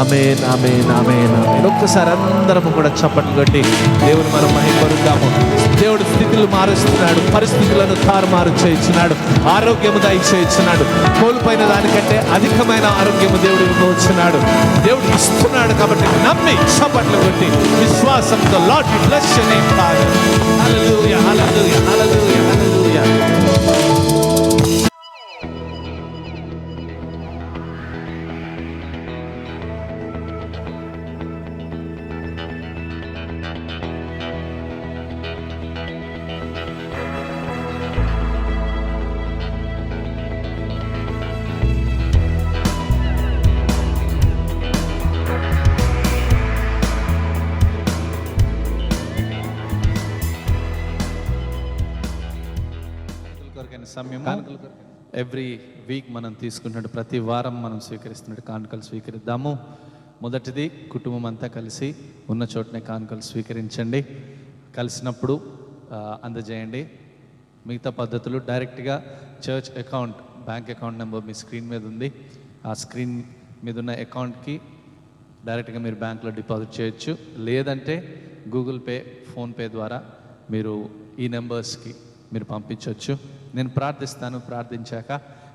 Speaker 1: ఆమేన్, ఆమేన్, ఆమేన్, ఆమేన్. ఒక్కసారి అందరము కూడా చప్పట్లు కొట్టి దేవుని మనం మహిమపరుద్దాము. దేవుడు స్థితులు మారుస్తున్నాడు, పరిస్థితులను తారుమారు చేయించున్నాడు, ఆరోగ్యము దయచేయించున్నాడు. కోల్పోయిన దానికంటే అధికమైన ఆరోగ్యము దేవుడు ఇవ్వవచ్చున్నాడు. దేవుడు ఇస్తున్నాడు కాబట్టి నమ్మి చప్పట్లు కొట్టి విశ్వాసంతో Lord we bless your name Father. హల్లెలూయా, హల్లెలూయా, హల్లెలూయా, హల్లెలూయా. సమయం ఎవ్రీ వీక్ మనం తీసుకున్నట్టు, ప్రతి వారం మనం స్వీకరిస్తున్నట్టు కానుకలు స్వీకరిద్దాము. మొదటిది, కుటుంబం అంతా కలిసి ఉన్న చోటనే కానుకలు స్వీకరించండి. కలిసినప్పుడు అందజేయండి. మిగతా పద్ధతులు డైరెక్ట్గా church account, bank account number మీ స్క్రీన్ మీద ఉంది. ఆ స్క్రీన్ మీద ఉన్న అకౌంట్కి డైరెక్ట్గా మీరు బ్యాంక్లో డిపాజిట్ చేయొచ్చు. లేదంటే గూగుల్ పే, ఫోన్పే ద్వారా మీరు ఈ నెంబర్స్కి మీరు పంపించవచ్చు. నేను ప్రార్థిస్తాను, ప్రార్థించాక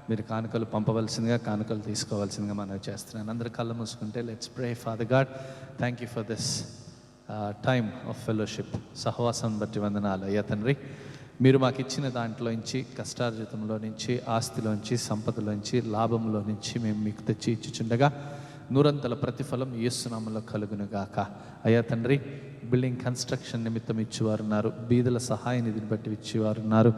Speaker 1: మీరు కానుకలు పంపవలసిందిగా, కానుకలు తీసుకోవాల్సిందిగా మనం చేస్తున్నాను. అందరు కళ్ళు మూసుకుంటే let's pray. Father God, thank you for this time of fellowship. సహవాసం బట్టి వందనాలు అయ్యా తండ్రి. మీరు మాకు ఇచ్చిన దాంట్లో నుంచి, కష్టార్జితంలో నుంచి, ఆస్తిలోంచి, సంపదలోంచి, లాభంలో నుంచి మేము మీకు తెచ్చి ఇచ్చుచుండగా నూరంతల ప్రతిఫలం యేసు నామములో కలుగును గాక. అయ్యా తండ్రి, బిల్డింగ్ కన్స్ట్రక్షన్ నిమిత్తం ఇచ్చేవారు ఉన్నారు, బీదల సహాయ నిధిని బట్టి ఇచ్చేవారు ఉన్నారు,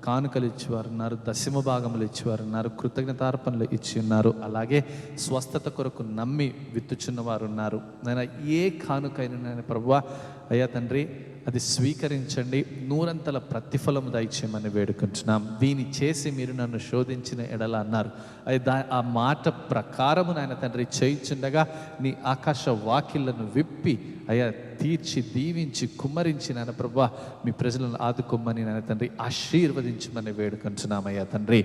Speaker 1: కానుకలు ఇచ్చేవారు ఉన్నారు, దశమ భాగములు ఇచ్చేవారు ఉన్నారు, కృతజ్ఞతార్పణలు ఇచ్చి ఉన్నారు. అలాగే స్వస్థత కొరకు నమ్మి విత్తుచున్నవారు ఉన్నారు. నేను ఏ కానుకైనా నేను ప్రభువా అయ్యా తండ్రి అది స్వీకరించండి, నూరంతల ప్రతిఫలము దయచేయమని వేడుకుంటున్నాం. దీన్ని చేసి మీరు నన్ను శోధించిన ఎడల అన్నారు. ఆ మాట ప్రకారము నాయన తండ్రి చేయించుండగా నీ ఆకాశ వాకిళ్లను విప్పి అయ్యా తీర్చి, దీవించి, కుమ్మరించి నాయన ప్రభువా మీ ప్రజలను ఆదుకోమని నాయన తండ్రి ఆశీర్వదించమని వేడుకుంటున్నామయ్యా తండ్రి.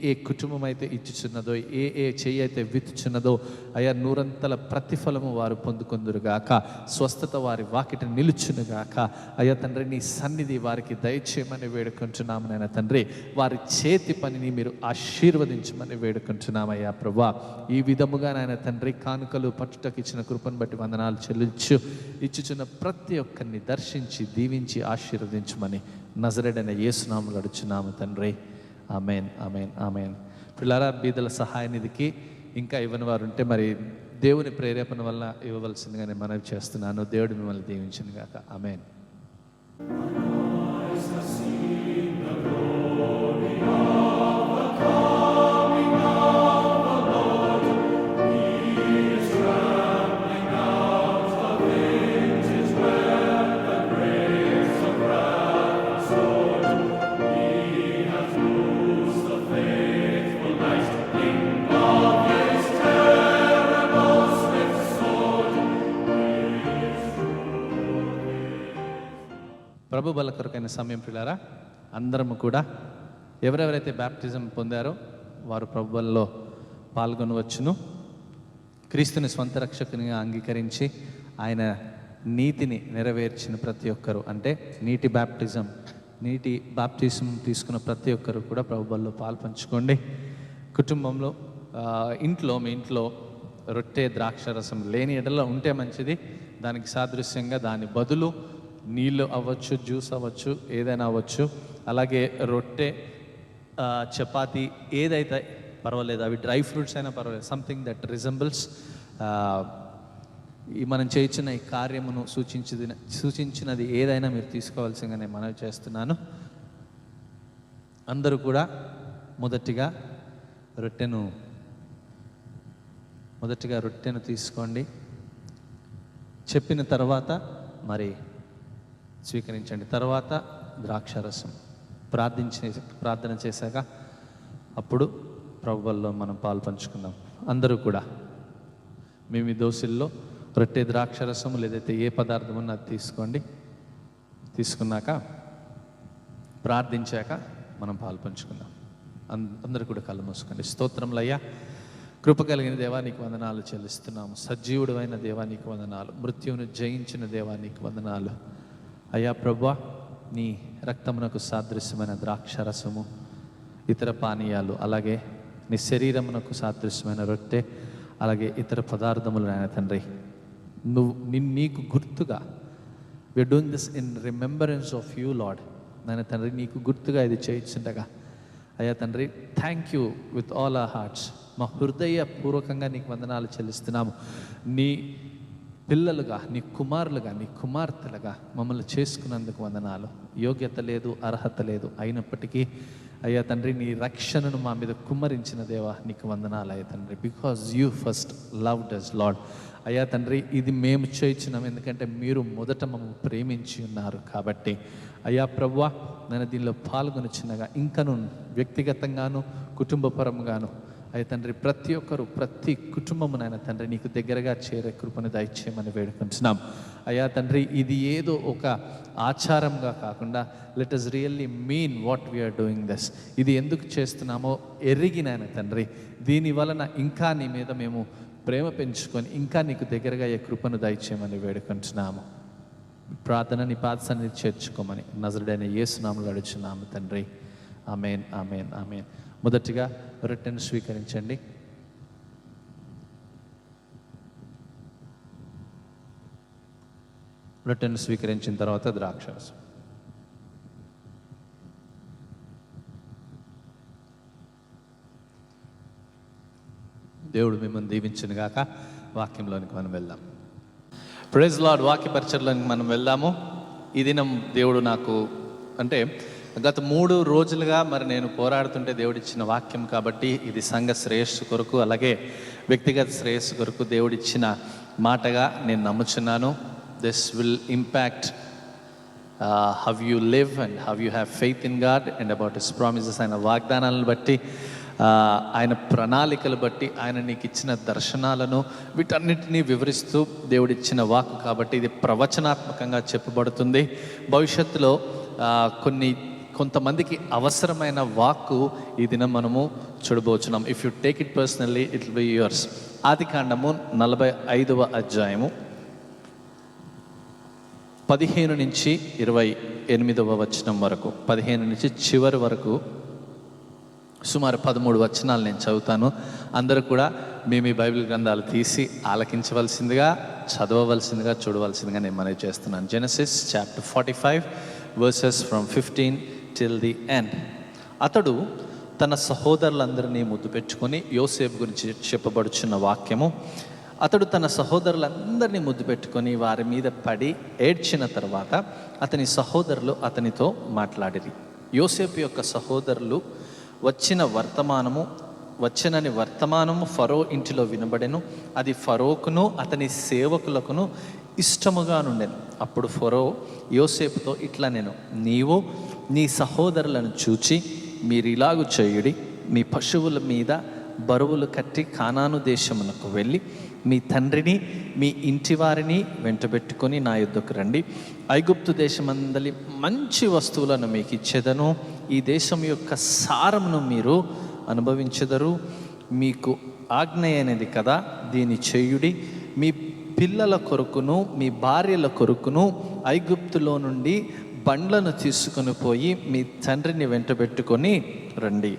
Speaker 1: ఏ కుటుంబం అయితే ఇచ్చుచున్నదో, ఏ చెయ్యి అయితే విత్తుచున్నదో అయ్యా నూరంతల ప్రతిఫలము వారు పొందుకొందురుగాక, స్వస్థత వారి వాకిట నిలుచునుగాక. అయ్యా తండ్రి, నీ సన్నిధి వారికి దయచేయమని వేడుకుంటున్నాము నాయన తండ్రి. వారి చేతి పనిని మీరు ఆశీర్వదించమని వేడుకుంటున్నామయ్యా ప్రభువా. ఈ విధముగా నాయన తండ్రి కానుకలు పట్టుటకు ఇచ్చిన కృపను బట్టి వందనాలు చెల్లించు. ఇచ్చుచున్న ప్రతి ఒక్కరిని దర్శించి, దీవించి, ఆశీర్వదించమని నజరేడైన యేసు నామములో అడుగుచున్నాము తండ్రి. ఆమేన్, ఆమేన్, ఆమేన్. పిల్లారా, బీదల సహాయ నిధికి ఇంకా ఇవ్వని వారు ఉంటే మరి దేవుని ప్రేరేపణ వల్ల ఇవ్వవలసిందిగా నేను మనవి చేస్తున్నాను. దేవుడు మిమ్మల్ని దీవించును గాక. ఆమేన్. ప్రభు బల కొరకైన సమయం పిల్లారా, అందరము కూడా ఎవరెవరైతే బ్యాప్టిజం పొందారో వారు ప్రభు బలలో పాల్గొనవచ్చును. క్రీస్తుని స్వంత రక్షకునిగా అంగీకరించి ఆయన నీతిని నెరవేర్చిన ప్రతి ఒక్కరు, అంటే నీటి బాప్టిజం తీసుకున్న ప్రతి ఒక్కరు కూడా ప్రభు బలిలో పాల్పంచుకోండి. కుటుంబంలో మీ ఇంట్లో రొట్టె ద్రాక్షరసం లేని ఎడల ఉంటే మంచిది. దానికి సాదృశ్యంగా దాని బదులు నీళ్ళు అవ్వచ్చు, జ్యూస్ అవ్వచ్చు, ఏదైనా అవ్వచ్చు. అలాగే రొట్టె, చపాతి ఏదైతే పర్వాలేదు, అవి డ్రై ఫ్రూట్స్ అయినా పర్వాలేదు, సంథింగ్ దట్ రిజంబుల్స్ ఈ మనం చేయించిన ఈ కార్యమును సూచించినది ఏదైనా మీరు తీసుకోవాల్సిందిగా నేను మనవి చేస్తున్నాను. అందరూ కూడా మొదటిగా రొట్టెను తీసుకోండి. చెప్పిన తర్వాత మరి స్వీకరించండి. తర్వాత ద్రాక్షారసం ప్రార్థన చేశాక అప్పుడు ప్రభువుల్లో మనం పాల్పంచుకుందాం. అందరూ కూడా మీ దోశల్లో రొట్టె ద్రాక్షరసము లేదైతే ఏ పదార్థం ఉన్నా అది తీసుకోండి. తీసుకున్నాక ప్రార్థించాక మనం పాల్పంచుకుందాం. అందరూ కూడా కళ్ళు మూసుకోండి. స్తోత్రములయ్యా, కృప కలిగిన దేవానికి వందనాలు చెల్లిస్తున్నాము. సజీవుడైన దేవానికి వందనాలు, మృత్యువును జయించిన దేవానికి వందనాలు. అయ్యా ప్రభువా, నీ రక్తమునకు సాదృశ్యమైన ద్రాక్షరసము, ఇతర పానీయాలు, అలాగే నీ శరీరమునకు సాదృశ్యమైన రొట్టె, అలాగే ఇతర పదార్థములు నాయన తండ్రి, నీకు గుర్తుగా we are doing this in remembrance of you Lord. నాయన తండ్రి, నీకు గుర్తుగా ఇది చేయించుండగా అయ్యా తండ్రి, thank you with all our hearts. మా హృదయపూర్వకంగా నీకు వందనాలు చెల్లిస్తున్నాము. నీ పిల్లలుగా, నీ కుమారులుగా, నీ కుమార్తెలుగా మమ్మల్ని చేసుకున్నందుకు వందనాలు. యోగ్యత లేదు, అర్హత లేదు, అయినప్పటికీ అయ్యా తండ్రి, నీ రక్షణను మా మీద కుమ్మరించిన దేవా నీకు వందనాలు అయ్యా తండ్రి. Because you first loved us lord. అయ్యా తండ్రి, ఇది మేము చేయించినాం ఎందుకంటే మీరు మొదట మమ్మల్ని ప్రేమించి ఉన్నారు కాబట్టి. అయ్యా ప్రభువా, నేను దీనిలో పాల్గొనిచ్చినగా ఇంకను వ్యక్తిగతంగాను కుటుంబపరంగాను అయ్యా తండ్రి ప్రతి కుటుంబము నాయన తండ్రి నీకు దగ్గరగా చేరే కృపను దయచేయమని వేడుకుంటున్నాం. అయ్యా తండ్రి, ఇది ఏదో ఒక ఆచారంగా కాకుండా let us really mean what we are doing this. ఇది ఎందుకు చేస్తున్నామో ఎరిగి నాయన తండ్రి, దీని వలన ఇంకా నీ మీద మేము ప్రేమ పెంచుకొని ఇంకా నీకు దగ్గరగా ఏ కృపను దయచేయమని వేడుకుంటున్నాము. ప్రార్థన నీ పాద సన్నిధికి చేర్చుకోమని నజరుడైన యేసు నామములో అడుగుచున్నాము తండ్రి. ఆమేన్, ఆమేన్, ఆమేన్. మొదటిగా రొట్టెను స్వీకరించండి. రొట్టెను స్వీకరించిన తర్వాత ద్రాక్షరసం. దేవుడు మిమ్మల్ని దీవించును గాక. వాక్యంలోనికి మనం వెళ్దాం. Praise Lord. వాక్య పరిచర్లోనికి మనం వెళ్దాము. ఈ దినం దేవుడు నాకు అంటే గత 3 రోజులుగా మరి నేను పోరాడుతుంటే దేవుడిచ్చిన వాక్యం కాబట్టి ఇది సంఘ శ్రేయస్సు కొరకు అలాగే వ్యక్తిగత శ్రేయస్సు కొరకు దేవుడిచ్చిన మాటగా నేను నమ్ముచున్నాను. This will impact how you live and how you have faith in God and about his promises. ఆయన వాగ్దానాలను బట్టి, ఆయన ప్రణాళికలు బట్టి, ఆయన నీకు ఇచ్చిన దర్శనాలను వీటన్నిటినీ వివరిస్తూ దేవుడిచ్చిన వాక్కు కాబట్టి ఇది ప్రవచనాత్మకంగా చెప్పబడుతుంది. భవిష్యత్తులో కొంతమందికి అవసరమైన వాక్కు ఈ దినం మనము చూడబోచున్నాం. If you take it personally it will be yours. ఆదికాండము 45వ అధ్యాయము 15 నుంచి 28వ వచనం వరకు, 15 నుంచి చివరి వరకు సుమారు 13 వచనాలు నేను చదువుతాను. అందరూ కూడా మీ బైబిల్ గ్రంథాలు తీసి ఆలకించవలసిందిగా, చదవవలసిందిగా, చూడవలసిందిగా నేను మనవి చేస్తున్నాను. Genesis chapter 45 versus from 15 till the end. అతడు తన సహోదరులందరినీ ముద్దు పెట్టుకొని, యోసేపు గురించి చెప్పబడుచున్న వాక్యము, అతడు తన సహోదరులందరినీ ముద్దు పెట్టుకొని వారి మీద పడి ఏడ్చిన తర్వాత అతని సహోదరులు అతనితో మాట్లాడిరి. యోసేపు యొక్క సహోదరులు వచ్చినని వర్తమానము ఫరో ఇంటిలో వినబడెను. అది ఫరోకును అతని సేవకులకును ఇష్టముగా నుండెను. అప్పుడు ఫరో యోసేపుతో ఇట్లా, నేను నీవు నీ సహోదరులను చూచి మీరిలాగు చేయుడి, మీ పశువుల మీద బరువులు కట్టి కానాను దేశమునకు వెళ్ళి మీ తండ్రిని మీ ఇంటి వారిని వెంటబెట్టుకొని నా యుద్ధకు రండి. ఐగుప్తు దేశమందలి మంచి వస్తువులను మీకు ఇచ్చేదను. ఈ దేశం యొక్క సారమును మీరు అనుభవించెదరు. మీకు ఆజ్ఞ అనేది కదా, దీని చేయుడి. మీ పిల్లల కొరకును మీ భార్యల కొరకును ఐగుప్తులో నుండి బండ్లను తీసుకొని పోయి మీ తండ్రిని వెంటబెట్టుకొని రండి.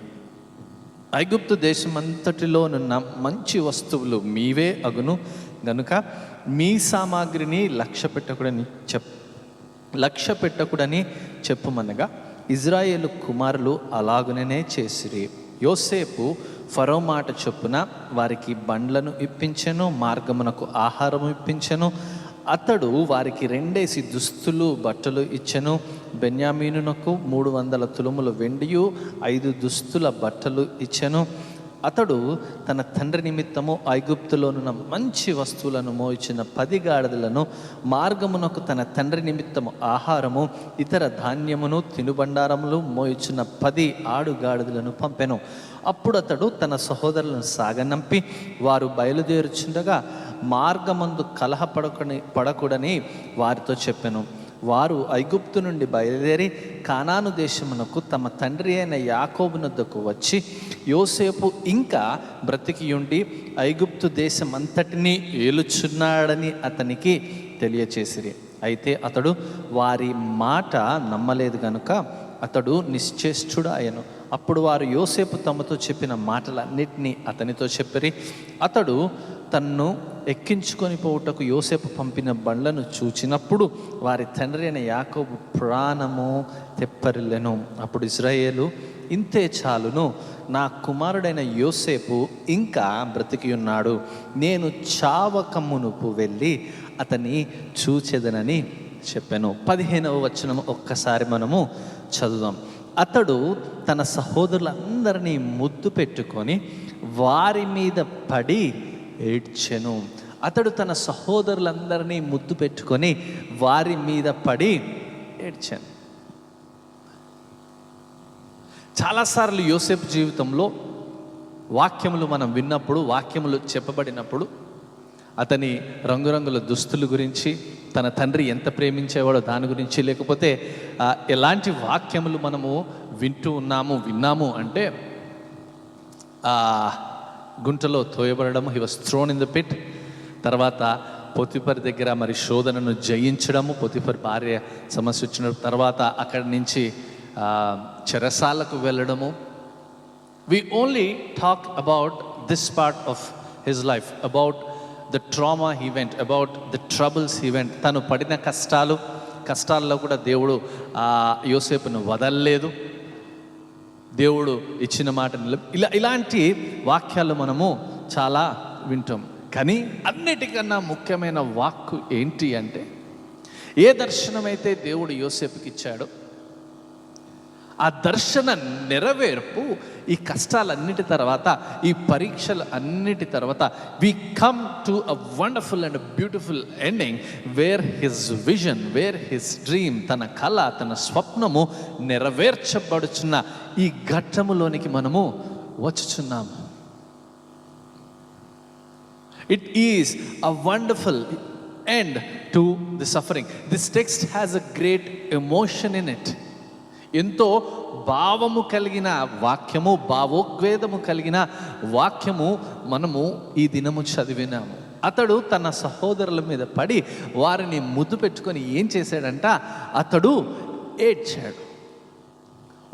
Speaker 1: ఐగుప్తు దేశమంతటిలోనున్న మంచి వస్తువులు మీవే అగును గనుక మీ సామాగ్రిని లక్ష్య పెట్టకుడని చెప్పుమనగా ఇజ్రాయేలు కుమారులు అలాగుననే చేసిరి. యోసేపు ఫరో మాట చొప్పున వారికి బండ్లను ఇప్పించెను, మార్గమునకు ఆహారము ఇప్పించెను. అతడు వారికి 2 దుస్తులు బట్టలు ఇచ్చెను. బెన్యామీనునకు 300 తులముల వెండియు 5 దుస్తుల బట్టలు ఇచ్చెను. అతడు తన తండ్రి నిమిత్తము ఐగుప్తులోనున్న మంచి వస్తువులను మోయించిన 10 గాడిదలను, మార్గమునకు తన తండ్రి నిమిత్తము ఆహారము, ఇతర ధాన్యమును, తినుబండారములు మోయించిన 10 ఆడుగాడిదలను పంపెను. అప్పుడు అతడు తన సహోదరులను సాగనంపి వారు బయలుదేరుచుండగా మార్గమందు పడకూడని వారితో చెప్పెను. వారు ఐగుప్తు నుండి బయలుదేరి కానాను దేశమునకు తమ తండ్రి అయిన యాకోబునొద్దకు వచ్చి యోసేపు ఇంకా బ్రతికియుండి ఐగుప్తు దేశం అంతటినీ ఏలుచున్నాడని అతనికి తెలియచేసిరి. అయితే అతడు వారి మాట నమ్మలేదు గనుక అతడు నిశ్చేష్టుడాయను. అప్పుడు వారు యోసేపు తమతో చెప్పిన మాటలన్నిటినీ అతనితో చెప్పిరి. అతడు తన్ను ఎక్కించుకొని పోవుటకు యోసేపు పంపిన బండ్లను చూచినప్పుడు వారి తండ్రి అయిన యాకోబు ప్రాణము తెప్పరిల్లెను. అప్పుడు ఇశ్రాయేలు, ఇంతే చాలును, నా కుమారుడైన యోసేపు ఇంకా బ్రతికి ఉన్నాడు, నేను చావక మునుపు వెళ్ళి అతని చూచెదనని చెప్పాను. 15వ వచనం ఒక్కసారి మనము చదువుదాం. అతడు తన సహోదరులందరినీ ముద్దు పెట్టుకొని వారి మీద పడి ఏడ్చెను. అతడు తన సహోదరులందరినీ ముద్దు పెట్టుకొని వారి మీద పడి ఏడ్చాను. చాలాసార్లు యోసేపు జీవితంలో వాక్యములు మనం విన్నప్పుడు, వాక్యములు చెప్పబడినప్పుడు అతని రంగురంగుల దుస్తుల గురించి, తన తండ్రి ఎంత ప్రేమించేవాడో దాని గురించి, లేకపోతే ఎలాంటి వాక్యములు మనము విన్నాము అంటే గుంటలో తోయబడము, he was thrown in the pit. తర్వాత పొతిఫర్ దగ్గర మరి శోధనను జయించడము, పొతిఫర్ భార్య సమస్య వచ్చిన తర్వాత అక్కడి నుంచి చెరసాలకు వెళ్ళడము. We only talk about this part of his life, about the trauma he went, about the troubles he went. తను పడిన కష్టాల్లో కూడా దేవుడు యోసేపును వదలలేదు, దేవుడు ఇచ్చిన మాట ఇలాంటి వాక్యాలు మనము చాలా వింటాం. కానీ అన్నిటికన్నా ముఖ్యమైన వాక్కు ఏంటి అంటే, ఏ దర్శనమైతే దేవుడు యోసేపుకి ఇచ్చాడో ఆ దర్శన నెరవేర్పు ఈ కష్టాలన్నిటి తర్వాత, ఈ పరీక్షలు అన్నిటి తర్వాత we come to a wonderful and beautiful ending where his vision, where his dream, తన కళ, తన స్వప్నము నెరవేర్చబడుచున్న ఈ ఘట్టములోనికి మనము వచ్చుచున్నాము. It is a wonderful end to the suffering. This text has a great emotion in it. ఎంతో భావము కలిగిన వాక్యము, భావోద్వేదము కలిగిన వాక్యము మనము ఈ దినము చదివినాము. అతడు తన సహోదరుల మీద పడి వారిని ముద్దు పెట్టుకొని ఏం చేశాడంట, అతడు ఏడ్చాడు.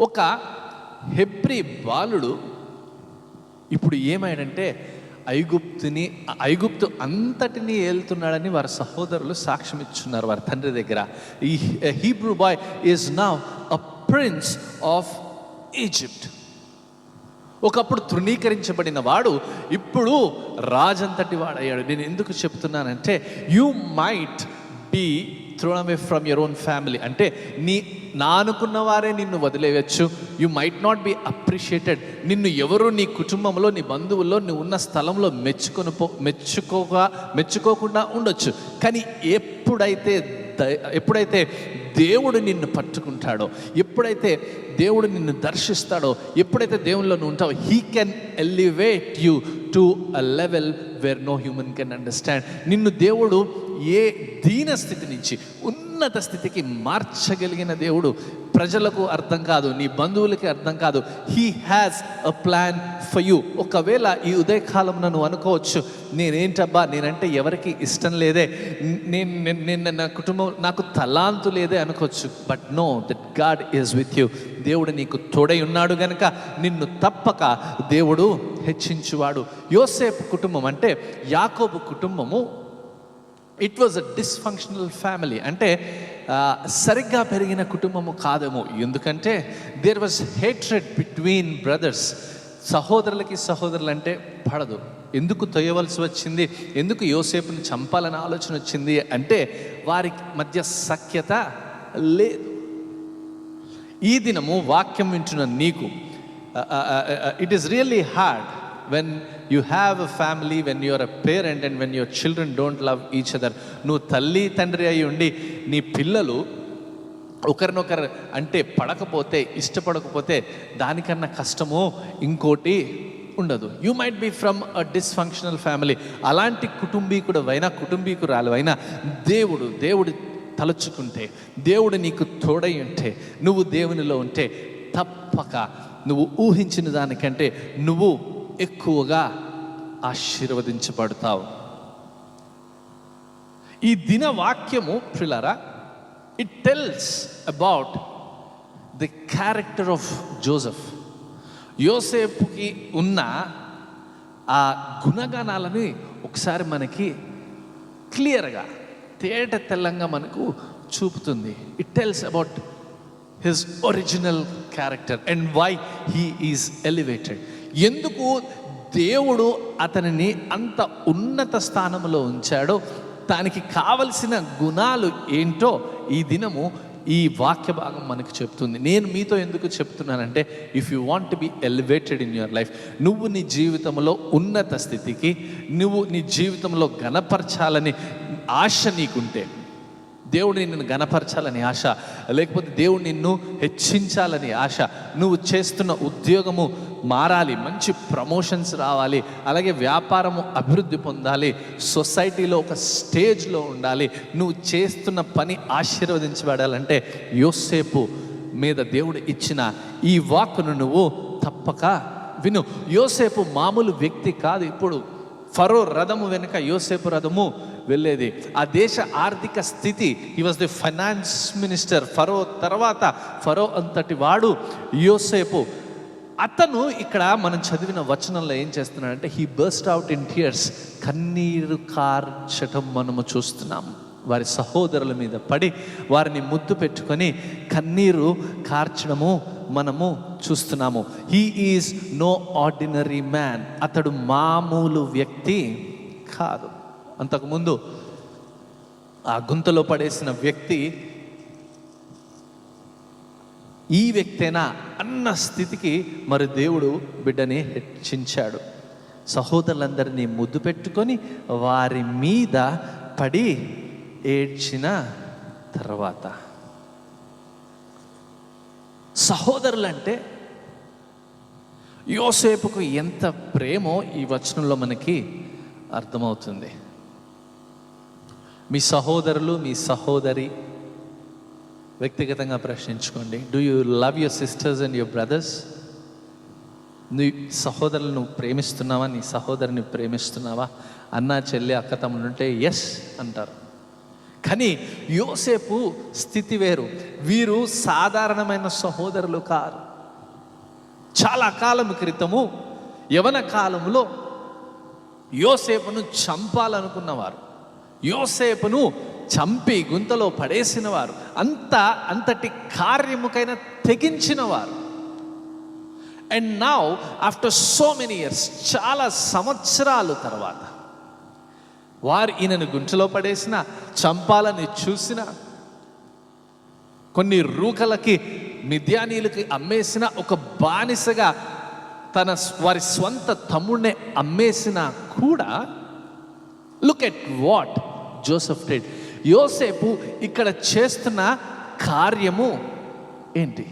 Speaker 1: ఒక హెబ్రీ బాలుడు ఇప్పుడు ఏమైందంటే ఐగుప్తు అంతటినీ ఏలుతున్నాడని వారి సహోదరులు సాక్ష్యం ఇచ్చున్నారు వారి తండ్రి దగ్గర. ఈ Hebrew boy is now a prince of Egypt. ఒకప్పుడు తృణీకరించబడిన వాడు ఇప్పుడు రాజంతటి వాడయ్యాడు. నేను ఎందుకు చెప్తున్నానంటే, you might be thrown away from your own family. అంటే నా అనుకున్న వారే నిన్ను వదిలేయచ్చు. You might not be appreciated. నిన్ను ఎవరు నీ కుటుంబంలో, నీ బంధువుల్లో, నువ్వు ఉన్న స్థలంలో మెచ్చుకోకుండా ఉండొచ్చు. కానీ ఎప్పుడైతే దేవుడు నిన్ను పట్టుకుంటాడో, ఎప్పుడైతే దేవుడు నిన్ను దర్శిస్తాడో, ఎప్పుడైతే దేవునిలో నువ్వు ఉంటావో, he can elevate you to a level where no human can understand. నిన్ను దేవుడు ఏ దీన స్థితి నుంచి ఉన్నత స్థితికి మార్చగలిగిన దేవుడు. ప్రజలకు అర్థం కాదు, నీ బంధువులకి అర్థం కాదు. He has a plan for you. ఒకవేళ ఈ ఉదయకాలం నువ్వు అనుకోవచ్చు, నేనేంటబ్బా, నేనంటే ఎవరికి ఇష్టం లేదే, నేను నా కుటుంబం, నాకు తలాంతు లేదే అనుకోవచ్చు. But no, that God is with you. దేవుడు నీకు తోడై ఉన్నాడు గనుక నిన్ను తప్పక దేవుడు హెచ్చించువాడు. యోసేపు కుటుంబం అంటే యాకోబు కుటుంబము, it was a dysfunctional family. అంటే సరిగ్గా పెరిగిన కుటుంబము కాదేమో. ఎందుకంటే there was hatred between brothers. సహోదరులకి సహోదరులు అంటే పడదు. ఎందుకు తొయ్యవలసి వచ్చింది, ఎందుకు యోసేపుని చంపాలని ఆలోచన వచ్చింది అంటే వారి మధ్య సఖ్యత లేదు. ఈ దినము వాక్యం వింటున్న నీకు, it is really hard when you have a family, when you are a parent and when your children don't love each other. నువ్వు తల్లి తండ్రి అయి ఉండి నీ పిల్లలు ఒకరినొకరు అంటే పడకపోతే, ఇష్టపడకపోతే దానికన్నా కష్టము ఇంకోటి ఉండదు. You might be from a dysfunctional family. అలాంటి కుటుంబీకురాలైనా దేవుడు తలుచుకుంటే, దేవుడు నీకు తోడై ఉంటే, నువ్వు దేవునిలో ఉంటే తప్పక నువ్వు ఊహించిన దానికంటే నువ్వు ఎక్కువగా ఆశీర్వదించబడతావు. ఈ దిన వాక్యము ప్రియులారా, it tells about the character of Joseph. యోసేపుకి ఉన్న ఆ గుణగణాలని ఒకసారి మనకి క్లియర్గా తేట తెల్లంగా మనకు చూపుతుంది. It tells about his original character and why he is elevated. ఎందుకు దేవుడు అతనిని అంత ఉన్నత స్థానంలో ఉంచాడో, దానికి కావలసిన గుణాలు ఏంటో ఈ దినము ఈ వాక్య భాగం మనకు చెప్తుంది. నేను మీతో ఎందుకు చెప్తున్నానంటే, if you want to be elevated in your life, నువ్వు నీ జీవితంలో ఉన్నత స్థితికి, నువ్వు నీ జీవితంలో ఘనపరచాలని ఆశ నీకుంటే, దేవుడు నిన్ను గణపరచాలని ఆశ, లేకపోతే దేవుడు నిన్ను హెచ్చించాలని ఆశ, నువ్వు చేస్తున్న ఉద్యోగము మారాలి, మంచి ప్రమోషన్స్ రావాలి, అలాగే వ్యాపారము అభివృద్ధి పొందాలి, సొసైటీలో ఒక స్టేజ్లో ఉండాలి, నువ్వు చేస్తున్న పని ఆశీర్వదించబడాలంటే యోసేపు మీద దేవుడు ఇచ్చిన ఈ వాక్కును నువ్వు తప్పక విను. యోసేపు మామూలు వ్యక్తి కాదు. ఇప్పుడు ఫరో రథము వెనుక యోసేపు రథము వెళ్ళేది. ఆ దేశ ఆర్థిక స్థితి, he was the finance minister. Pharaoh తర్వాత ఫరో అంతటి వాడు యోసేపు. అతను ఇక్కడ మనం చదివిన వచనంలో ఏం చేస్తున్నాడంటే, he burst out in tears. కన్నీరు కార్చటం మనము చూస్తున్నాం. వారి సహోదరుల మీద పడి వారిని ముద్దు పెట్టుకొని కన్నీరు కార్చడము మనము చూస్తున్నాము. He is no ordinary man. అతడు మామూలు వ్యక్తి కాదు. అంతకుముందు ఆ గుంతలో పడేసిన వ్యక్తి ఈ వ్యక్తేనా అన్న స్థితికి మరి దేవుడు బిడ్డని హెచ్చించాడు. సహోదరులందరినీ ముద్దు పెట్టుకొని వారి మీద పడి ఏడ్చిన తర్వాత, సహోదరులంటే యోసేపుకు ఎంత ప్రేమో ఈ వచనంలో మనకి అర్థమవుతుంది. మీ సహోదరులు, మీ సహోదరి వ్యక్తిగతంగా ప్రశ్నించుకోండి. Do you love your sisters and your brothers? నీ సహోదరులను ప్రేమిస్తున్నావా? నీ సహోదరిని ప్రేమిస్తున్నావా? అన్న, చెల్లి, అక్క, తమ్ముడు ఉంటే ఎస్ అంటారు. కానీ యోసేపు స్థితి వేరు. వీరు సాధారణమైన సహోదరులు కారు. చాలా కాలం క్రితము, యవన కాలంలో యోసేపును చంపాలనుకున్నవారు, యోసేపును చంపి గుంతలో పడేసిన వారు, అంతటి కార్యముకైనా తెగించిన వారు. And now after so many years, చాలా సంవత్సరాల తర్వాత వారు ఈయనను గుంటలో పడేసిన, చంపాలని చూసిన, కొన్ని రూకలకి మిద్యానీయులకి అమ్మేసిన, ఒక బానిసగా వారి స్వంత తమ్ముడినే అమ్మేసిన కూడా, look at what Joseph did. యోసేపు ఇక్కడ చేస్తున్న కార్యము ఏంటి?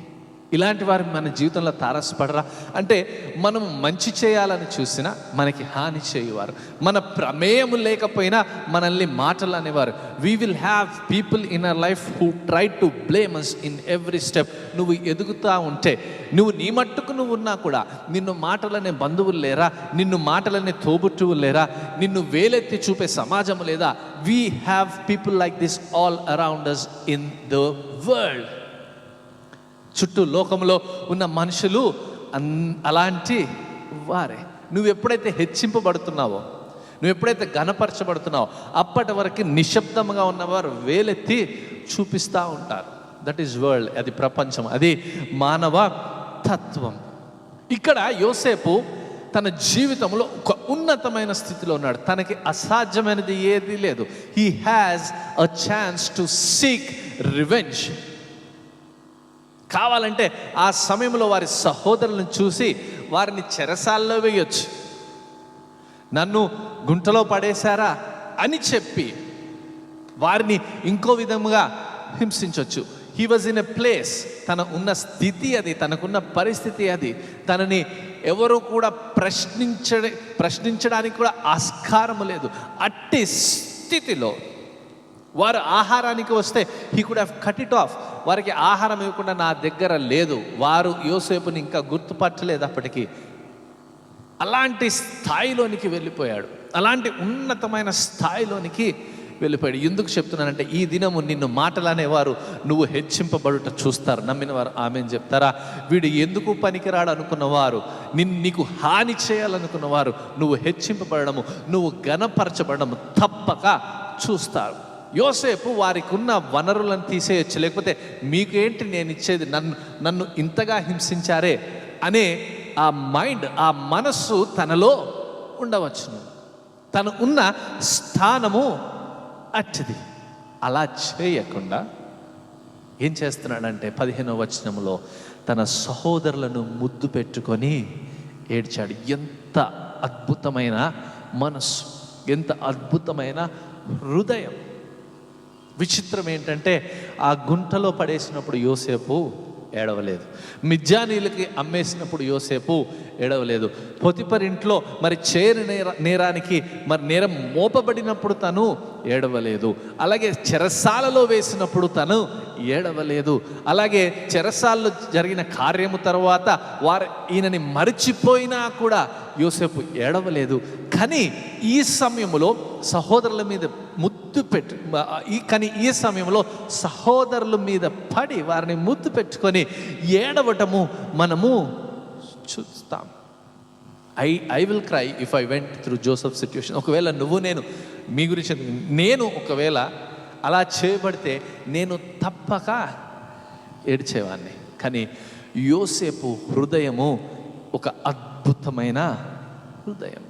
Speaker 1: ఇలాంటి వారు మన జీవితంలో తారసపడరా? అంటే మనం మంచి చేయాలని చూసినా మనకి హాని చేయువారు, మన ప్రమేయము లేకపోయినా మనల్ని మాటలు అనేవారు. We will have people in our life who try to blame us in every step. నువ్వు ఎదుగుతూ ఉంటే, నువ్వు నీ మట్టుకు నువ్వు ఉన్నా కూడా నిన్ను మాటలనే బంధువులు లేరా, నిన్ను మాటలనే తోబుట్టువులు లేరా, నిన్ను వేలెత్తి చూపే సమాజం లేదా? We have people like this all around us in the world. చుట్టూ లోకంలో ఉన్న మనుషులు అలాంటి వారే. నువ్వు ఎప్పుడైతే హెచ్చింపబడుతున్నావో, నువ్వు ఎప్పుడైతే ఘనపరచబడుతున్నావో, అప్పటి వరకు నిశ్శబ్దంగా ఉన్నవారు వేలెత్తి చూపిస్తూ ఉంటారు. That is world. అది ప్రపంచం, అది మానవ తత్వం. ఇక్కడ యోసేపు తన జీవితంలో ఒక ఉన్నతమైన స్థితిలో ఉన్నాడు. తనకి అసాధ్యమైనది ఏదీ లేదు. He has a chance to seek revenge. కావాలంటే ఆ సమయంలో వారి సహోదరులను చూసి వారిని చెరసాల్లో వేయొచ్చు. నన్ను గుంటలో పడేశారా అని చెప్పి వారిని ఇంకో విధముగా హింసించవచ్చు. He was in a place, తన ఉన్న స్థితి అది, తనకున్న పరిస్థితి అది. తనని ఎవరు కూడా ప్రశ్నించడానికి కూడా ఆస్కారం లేదు. అట్టి స్థితిలో వారు ఆహారానికి వస్తే he could have cut it of. వారికి ఆహారం ఇవ్వకుండా నా దగ్గర లేదు. వారు యోసేపుని ఇంకా గుర్తుపట్టలేదు అప్పటికి. అలాంటి స్థాయిలోనికి వెళ్ళిపోయాడు, అలాంటి ఉన్నతమైన స్థాయిలోనికి వెళ్ళిపోయాడు. ఎందుకు చెప్తున్నానంటే, ఈ దినము నిన్ను మాటలనేవారు నువ్వు హెచ్చింపబడుట చూస్తారు. నమ్మిన వారు ఆమెను చెప్తారా? వీడు ఎందుకు పనికిరాడు అనుకున్నవారు, నీకు హాని చేయాలనుకున్నవారు నువ్వు హెచ్చింపబడము, నువ్వు ఘనపరచబడము తప్పక చూస్తారు. యోసేపు వారికి ఉన్న వనరులను తీసేయచ్చు, లేకపోతే మీకేంటి నేను ఇచ్చేది, నన్ను ఇంతగా హింసించారే అనే ఆ మైండ్, ఆ మనస్సు తనలో ఉండవచ్చును. తను ఉన్న స్థానము అట్టిది. అలా చేయకుండా ఏం చేస్తున్నాడంటే 15వ వచనంలో తన సహోదరులను ముద్దు పెట్టుకొని ఏడ్చాడు. ఎంత అద్భుతమైన మనస్సు, ఎంత అద్భుతమైన హృదయం. విచిత్రం ఏంటంటే, ఆ గుంటలో పడేసినప్పుడు యోసేపు ఏడవలేదు. మిద్యానీయులకి అమ్మేసినప్పుడు యోసేపు ఏడవలేదు. పొతిఫరింట్లో మరి నేరానికి మరి నేరం మోపబడినప్పుడు తను ఏడవలేదు. అలాగే చెరసాలలో వేసినప్పుడు తను ఏడవలేదు. అలాగే చెరసాలలో జరిగిన కార్యము తర్వాత వారు ఈయనని మరిచిపోయినా కూడా యోసేపు ఏడవలేదు. కానీ ఈ సమయంలో సహోదరుల మీద ముద్దు పెట్టు కానీ ఈ సమయంలో సహోదరుల మీద పడి వారిని ముద్దు పెట్టుకొని ఏడవటము మనము చూస్తాం. I will cry if I went through Joseph situation. ఒకవేళ నువ్వు మీ గురించి నేను ఒకవేళ అలా చేయబడితే నేను తప్పక ఏడ్చేవాడిని. కానీ యోసేపు హృదయము ఒక అద్భుతమైన హృదయం.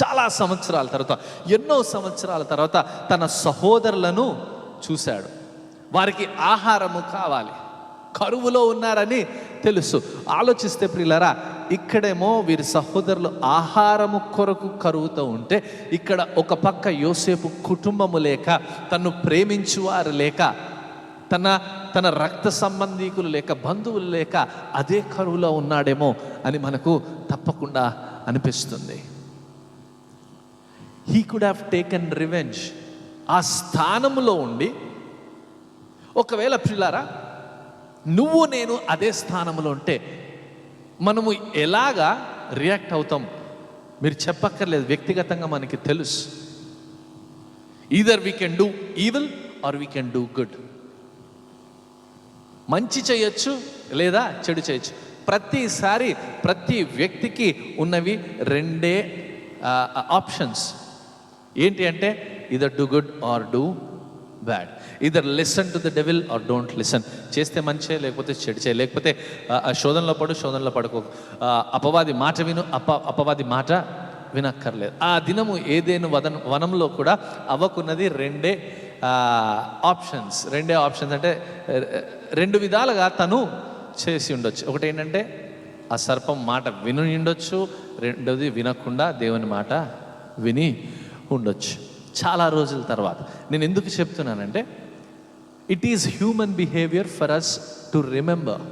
Speaker 1: చాలా సంవత్సరాల తర్వాత, ఎన్నో సంవత్సరాల తర్వాత తన సహోదరులను చూశాడు. వారికి ఆహారము కావాలి, కరువులో ఉన్నారని తెలుసు. ఆలోచిస్తే ప్రియులారా, ఇక్కడేమో వీరి సహోదరులు ఆహారము కొరకు కరువుతో ఉంటే, ఇక్కడ ఒక పక్క యోసేపు కుటుంబము లేక, తను ప్రేమించువారు లేక, తన రక్త సంబంధీకులు లేక, బంధువులు లేక అదే కరువులో ఉన్నాడేమో అని మనకు తప్పకుండా అనిపిస్తుంది. He could have taken revenge. ఆ స్థానములో ఉండి, ఒకవేళ ప్రియులారా నువ్వు నేను అదే స్థానంలో ఉంటే మనము ఎలాగా రియాక్ట్ అవుతాం మీరు చెప్పక్కర్లేదు. వ్యక్తిగతంగా మనకి తెలుసు. Either we can do evil or we can do good. మంచి చేయొచ్చు లేదా చెడు చేయొచ్చు. ప్రతిసారి ప్రతి వ్యక్తికి ఉన్నవి రెండే ఆప్షన్స్. ఏంటి అంటే, either do good or do bad. Either listen to the devil or don't listen. చేస్తే మంచి, లేకపోతే చెడు చేయి. లేకపోతే శోధనలో పడుకో. అపవాది మాట విను, అపవాది మాట వినక్కర్లేదు. ఆ దినము ఏదేను వనంలో కూడా అవ్వకున్నది రెండే ఆప్షన్స్ అంటే రెండు విధాలుగా తను చేసి ఉండొచ్చు. ఒకటి ఏంటంటే, ఆ సర్పం మాట విని ఉండొచ్చు. రెండవది వినకుండా దేవుని మాట విని ఉండొచ్చు. చాలా రోజుల తర్వాత. నేను ఎందుకు చెప్తున్నానంటే, it is human behaviour for us to remember.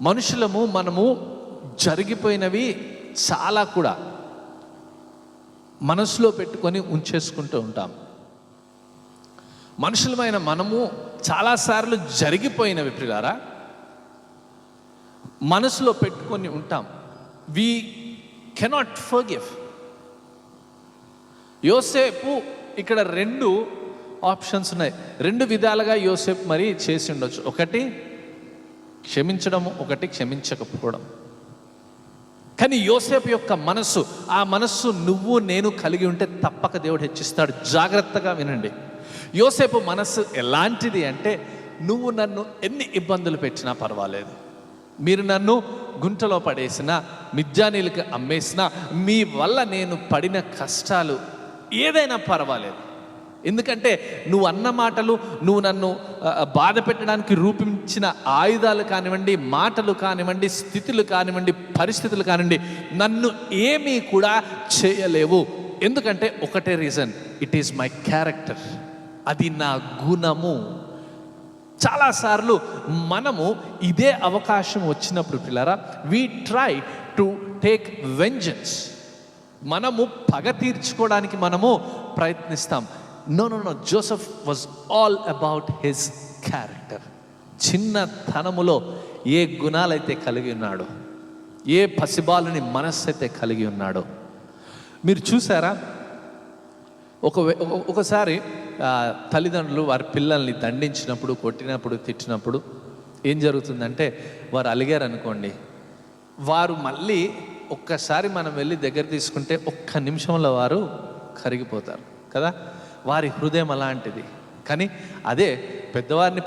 Speaker 1: మనుషులము మనము జరిగిపోయినవి చాలా కూడా మనసులో పెట్టుకొని ఉంచేసుకుంటూ ఉంటాం. మనుషులమైన మనము చాలాసార్లు జరిగిపోయినవి ప్రియులారా మనసులో పెట్టుకొని ఉంటాం. We cannot forgive. యోసేపు ఇక్కడ 2 ఆప్షన్స్ ఉన్నాయి. 2 విధాలుగా యోసేపు మరి చేసి ఉండొచ్చు. ఒకటి క్షమించడము, ఒకటి క్షమించకపోవడం. కానీ యోసేపు యొక్క మనస్సు, ఆ మనస్సు నువ్వు నేను కలిగి ఉంటే తప్పక దేవుడు హెచ్చిస్తాడు. జాగ్రత్తగా వినండి. యోసేపు మనస్సు ఎలాంటిది అంటే, నువ్వు నన్ను ఎన్ని ఇబ్బందులు పెట్టినా పర్వాలేదు, మీరు నన్ను గుంటలో పడేసినా, మిజ్జానీలకు అమ్మేసినా, మీ వల్ల నేను పడిన కష్టాలు ఏదైనా పర్వాలేదు. ఎందుకంటే నువ్వు అన్న మాటలు, నువ్వు నన్ను బాధ పెట్టడానికి రూపించిన ఆయుధాలు కానివ్వండి, మాటలు కానివ్వండి, స్థితులు కానివ్వండి, పరిస్థితులు కానివ్వండి, నన్ను ఏమీ కూడా చేయలేవు. ఎందుకంటే ఒకటే reason, it is my character, అది నా గుణము. చాలాసార్లు మనము ఇదే అవకాశం వచ్చినప్పుడు పిల్లరా, we try to take vengeance. మనము పగ తీర్చుకోవడానికి మనము ప్రయత్నిస్తాం. No, Joseph was all about his character. చిన్నతనములో ఏ గుణాలైతే కలిగి ఉన్నాడో, ఏ పసిబాలుని మనస్సు అయితే కలిగి ఉన్నాడో మీరు చూసారా? ఒకసారి తల్లిదండ్రులు వారి పిల్లల్ని దండించినప్పుడు, కొట్టినప్పుడు, తిట్టినప్పుడు ఏం జరుగుతుందంటే, వారు అలిగారు అనుకోండి, వారు మళ్ళీ ఒక్కసారి మనం వెళ్ళి దగ్గర తీసుకుంటే ఒక్క నిమిషంలో వారు కరిగిపోతారు కదా. వారి హృదయం అలాంటిది. కానీ అదే పెద్దవారిని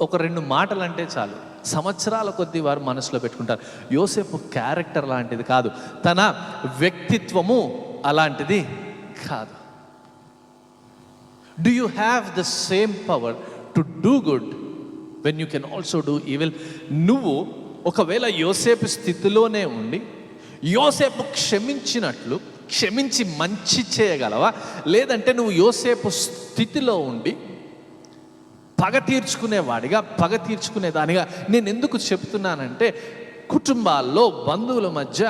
Speaker 1: ఒక రెండు మాటలు అంటే చాలు, సంవత్సరాల కొద్దీ వారు మనసులో పెట్టుకుంటారు. యోసేపు క్యారెక్టర్ లాంటిది కాదు, తన వ్యక్తిత్వము అలాంటిది కాదు. Do you have the same power to do good when you can also do evil? నువ్వు ఒకవేళ యోసేపు స్థితిలోనే ఉండి యోసేపు క్షమించినట్లు క్షమించి మంచి చేయగలవా? లేదంటే నువ్వు యోసేపు స్థితిలో ఉండి పగ తీర్చుకునేవాడిగా, పగ తీర్చుకునేదానిగా? నేను ఎందుకు చెప్తున్నానంటే, కుటుంబాల్లో బంధువుల మధ్య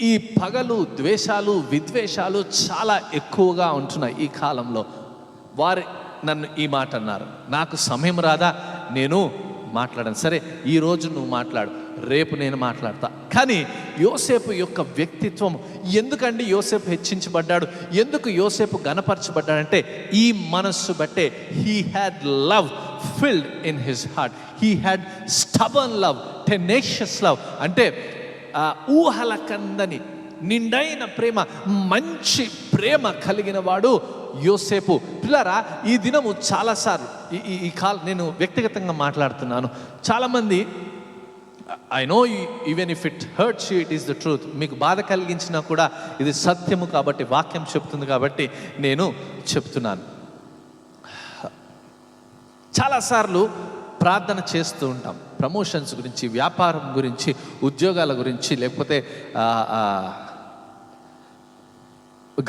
Speaker 1: ఈ పగలు, ద్వేషాలు, విద్వేషాలు చాలా ఎక్కువగా ఉంటున్నాయి ఈ కాలంలో. వారు నన్ను ఈ మాట అన్నారు, నాకు సమయం రాదా, నేను మాట్లాడాను. సరే, ఈరోజు నువ్వు మాట్లాడు, రేపు నేను మాట్లాడతా. కానీ యోసేపు యొక్క వ్యక్తిత్వం, ఎందుకండి యోసేపు హెచ్చించబడ్డాడు, ఎందుకు యోసేపు గణపరచబడ్డాడంటే, ఈ మనస్సు బట్టే. He had love filled in his heart. He had stubborn love, tenacious love. అంటే ఊహల కందని నిండైన ప్రేమ, మంచి ప్రేమ కలిగిన వాడు యోసేపు. పిల్లరా, ఈ దినము చాలాసార్లు ఈ నేను వ్యక్తిగతంగా మాట్లాడుతున్నాను. చాలామంది, I know even if it hurts you, it is the truth. మీకు బాధ కలిగించినా కూడా ఇది సత్యము కాబట్టి, వాక్యం చెప్తుంది కాబట్టి నేను చెప్తున్నాను. చాలాసార్లు ప్రార్థన చేస్తూ ఉంటాం, ప్రమోషన్స్ గురించి, వ్యాపారం గురించి, ఉద్యోగాల గురించి, లేకపోతే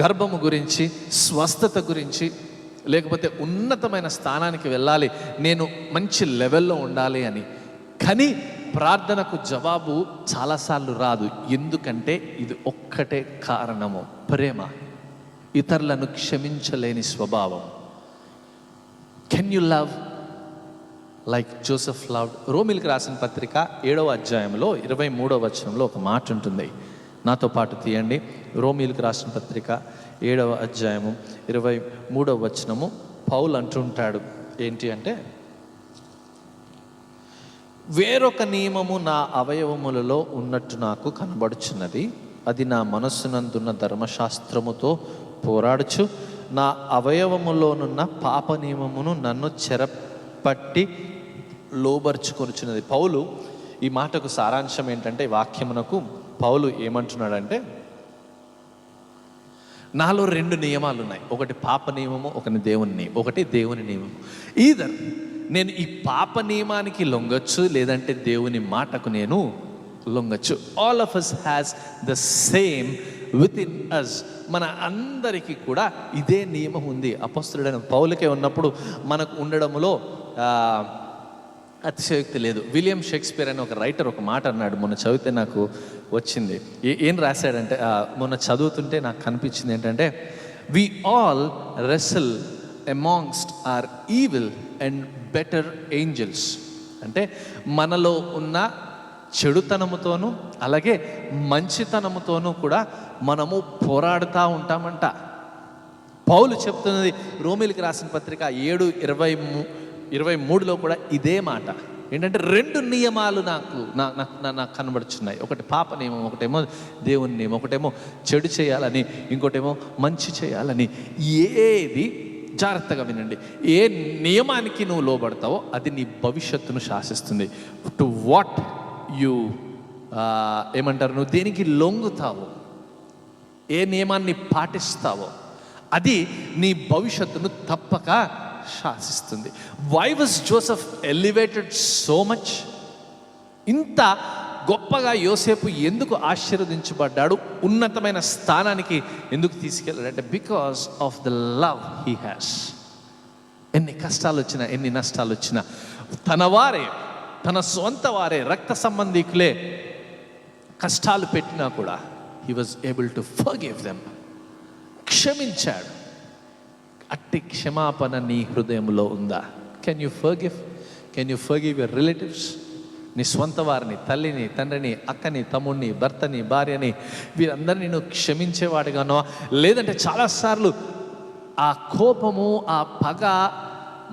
Speaker 1: గర్భము గురించి, స్వస్థత గురించి, లేకపోతే ఉన్నతమైన స్థానానికి వెళ్ళాలి, నేను మంచి లెవెల్లో ఉండాలి అని. కానీ ప్రార్థనకు జవాబు చాలాసార్లు రాదు. ఎందుకంటే ఇది ఒక్కటే కారణము, ప్రేమ, ఇతరులను క్షమించలేని స్వభావం. Can you love like Joseph loved? రోమిలికి రాసిన పత్రిక 7వ అధ్యాయంలో 23వ వచనంలో ఒక మాట ఉంటుంది. నాతో పాటు తీయండి. రోమిలికి రాసిన పత్రిక 7వ అధ్యాయము 23వ వచనము. పౌలు అంటుంటాడు ఏంటి అంటే, వేరొక నియమము నా అవయవములలో ఉన్నట్టు నాకు కనబడుచున్నది, అది నా మనస్సునందున్న ధర్మశాస్త్రముతో పోరాడుచు నా అవయవములోనున్న పాప నియమమును నన్ను చెరపట్టి లోబర్చుకొనుచున్నది. పౌలు ఈ మాటకు సారాంశం ఏంటంటే, ఈ వాక్యమునకు పౌలు ఏమంటున్నాడంటే, నాలో 2 నియమాలు ఉన్నాయి. ఒకటి పాప నియమము, ఒకటి దేవుని నియమము. ఈదర్ నేను ఈ పాప నియమానికి లొంగొచ్చు, లేదంటే దేవుని మాటకు నేను లొంగొచ్చు. All of us has the same within us. మన అందరికీ కూడా ఇదే నియమం ఉంది. అపొస్తలుడైన పౌలుకే ఉన్నప్పుడు మనకు ఉండడంలో అతిశయోక్తి లేదు. విలియం షేక్స్పియర్ అని ఒక రైటర్ ఒక మాట అన్నాడు, మొన్న చదివితే నాకు వచ్చింది. ఏం రాశాడంటే, మొన్న చదువుతుంటే నాకు కనిపించింది ఏంటంటే, we all wrestle amongst our evil and better angels. అంటే మనలో ఉన్న చెడుతనముతోనూ అలాగే మంచితనముతోనూ కూడా మనము పోరాడుతూ ఉంటామంట. పౌలు చెప్తున్నది రోమీలకు రాసిన పత్రిక 7:23 కూడా ఇదే మాట. ఏంటంటే 2 నియమాలు నాకు కనబడుచున్నాయి. ఒకటి పాప నియమం, ఒకటేమో దేవుని నియమం, ఒకటేమో చెడు చేయాలని, ఇంకోటేమో మంచి చేయాలని. ఏది, జాగ్రత్తగా వినండి, ఏ నియమానికి నువ్వు లోబడతావో అది నీ భవిష్యత్తును శాసిస్తుంది. టు వాట్ యు ఏమంటారు, నువ్వు దేనికి లొంగుతావో, ఏ నియమాన్ని పాటిస్తావో అది నీ భవిష్యత్తును తప్పక శాసిస్తుంది. Why was Joseph elevated so much? ఇంత గొప్పగా యోసేపు ఎందుకు ఆశీర్వదించబడ్డాడు, ఉన్నతమైన స్థానానికి ఎందుకు తీసుకెళ్ళాడంటే because of the love he has. ఎన్ని కష్టాలు వచ్చినా, ఎన్ని నష్టాలు వచ్చినా, తన వారే, తన సొంత వారే, రక్త సంబంధికులే కష్టాలు పెట్టినా కూడా he was able to forgive them. క్షమించాడు. అట్టి క్షమాపణ నీ హృదయంలో ఉందా? Can you forgive? Can you forgive your relatives? నీ స్వంత వారిని, తల్లిని, తండ్రిని, అక్కని, తమ్ముడిని, భర్తని, భార్యని, వీరందరినీ నువ్వు క్షమించేవాడిగానో, లేదంటే చాలాసార్లు ఆ కోపము, ఆ పగ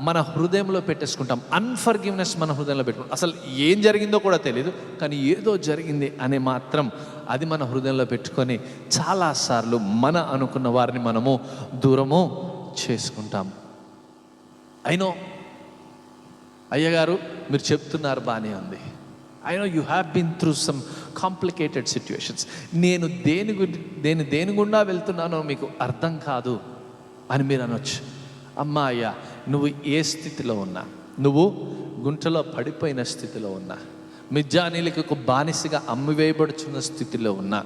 Speaker 1: మన హృదయంలో పెట్టేసుకుంటాం. అన్ఫర్గివ్నెస్ మన హృదయంలో పెట్టుకుంటాం. అసలు ఏం జరిగిందో కూడా తెలియదు, కానీ ఏదో జరిగింది అని మాత్రం అది మన హృదయంలో పెట్టుకొని చాలాసార్లు మన అనుకున్న వారిని మనము దూరము చేసుకుంటాం. అయినో అయ్యగారు మీరు చెప్తున్నారు, బాగానే ఉంది. I know you have been through some complicated situations. నేను దేని గుండా వెళ్తున్నానో మీకు అర్థం కాదు అని మీరు అనొచ్చు. అమ్మా అయ్యా, నువ్వు ఏ స్థితిలో ఉన్నా, నువ్వు గుంటలో పడిపోయిన స్థితిలో ఉన్నా, మిజ్జానీలకు బానిసగా అమ్మివేయబడుచున్న స్థితిలో ఉన్నా,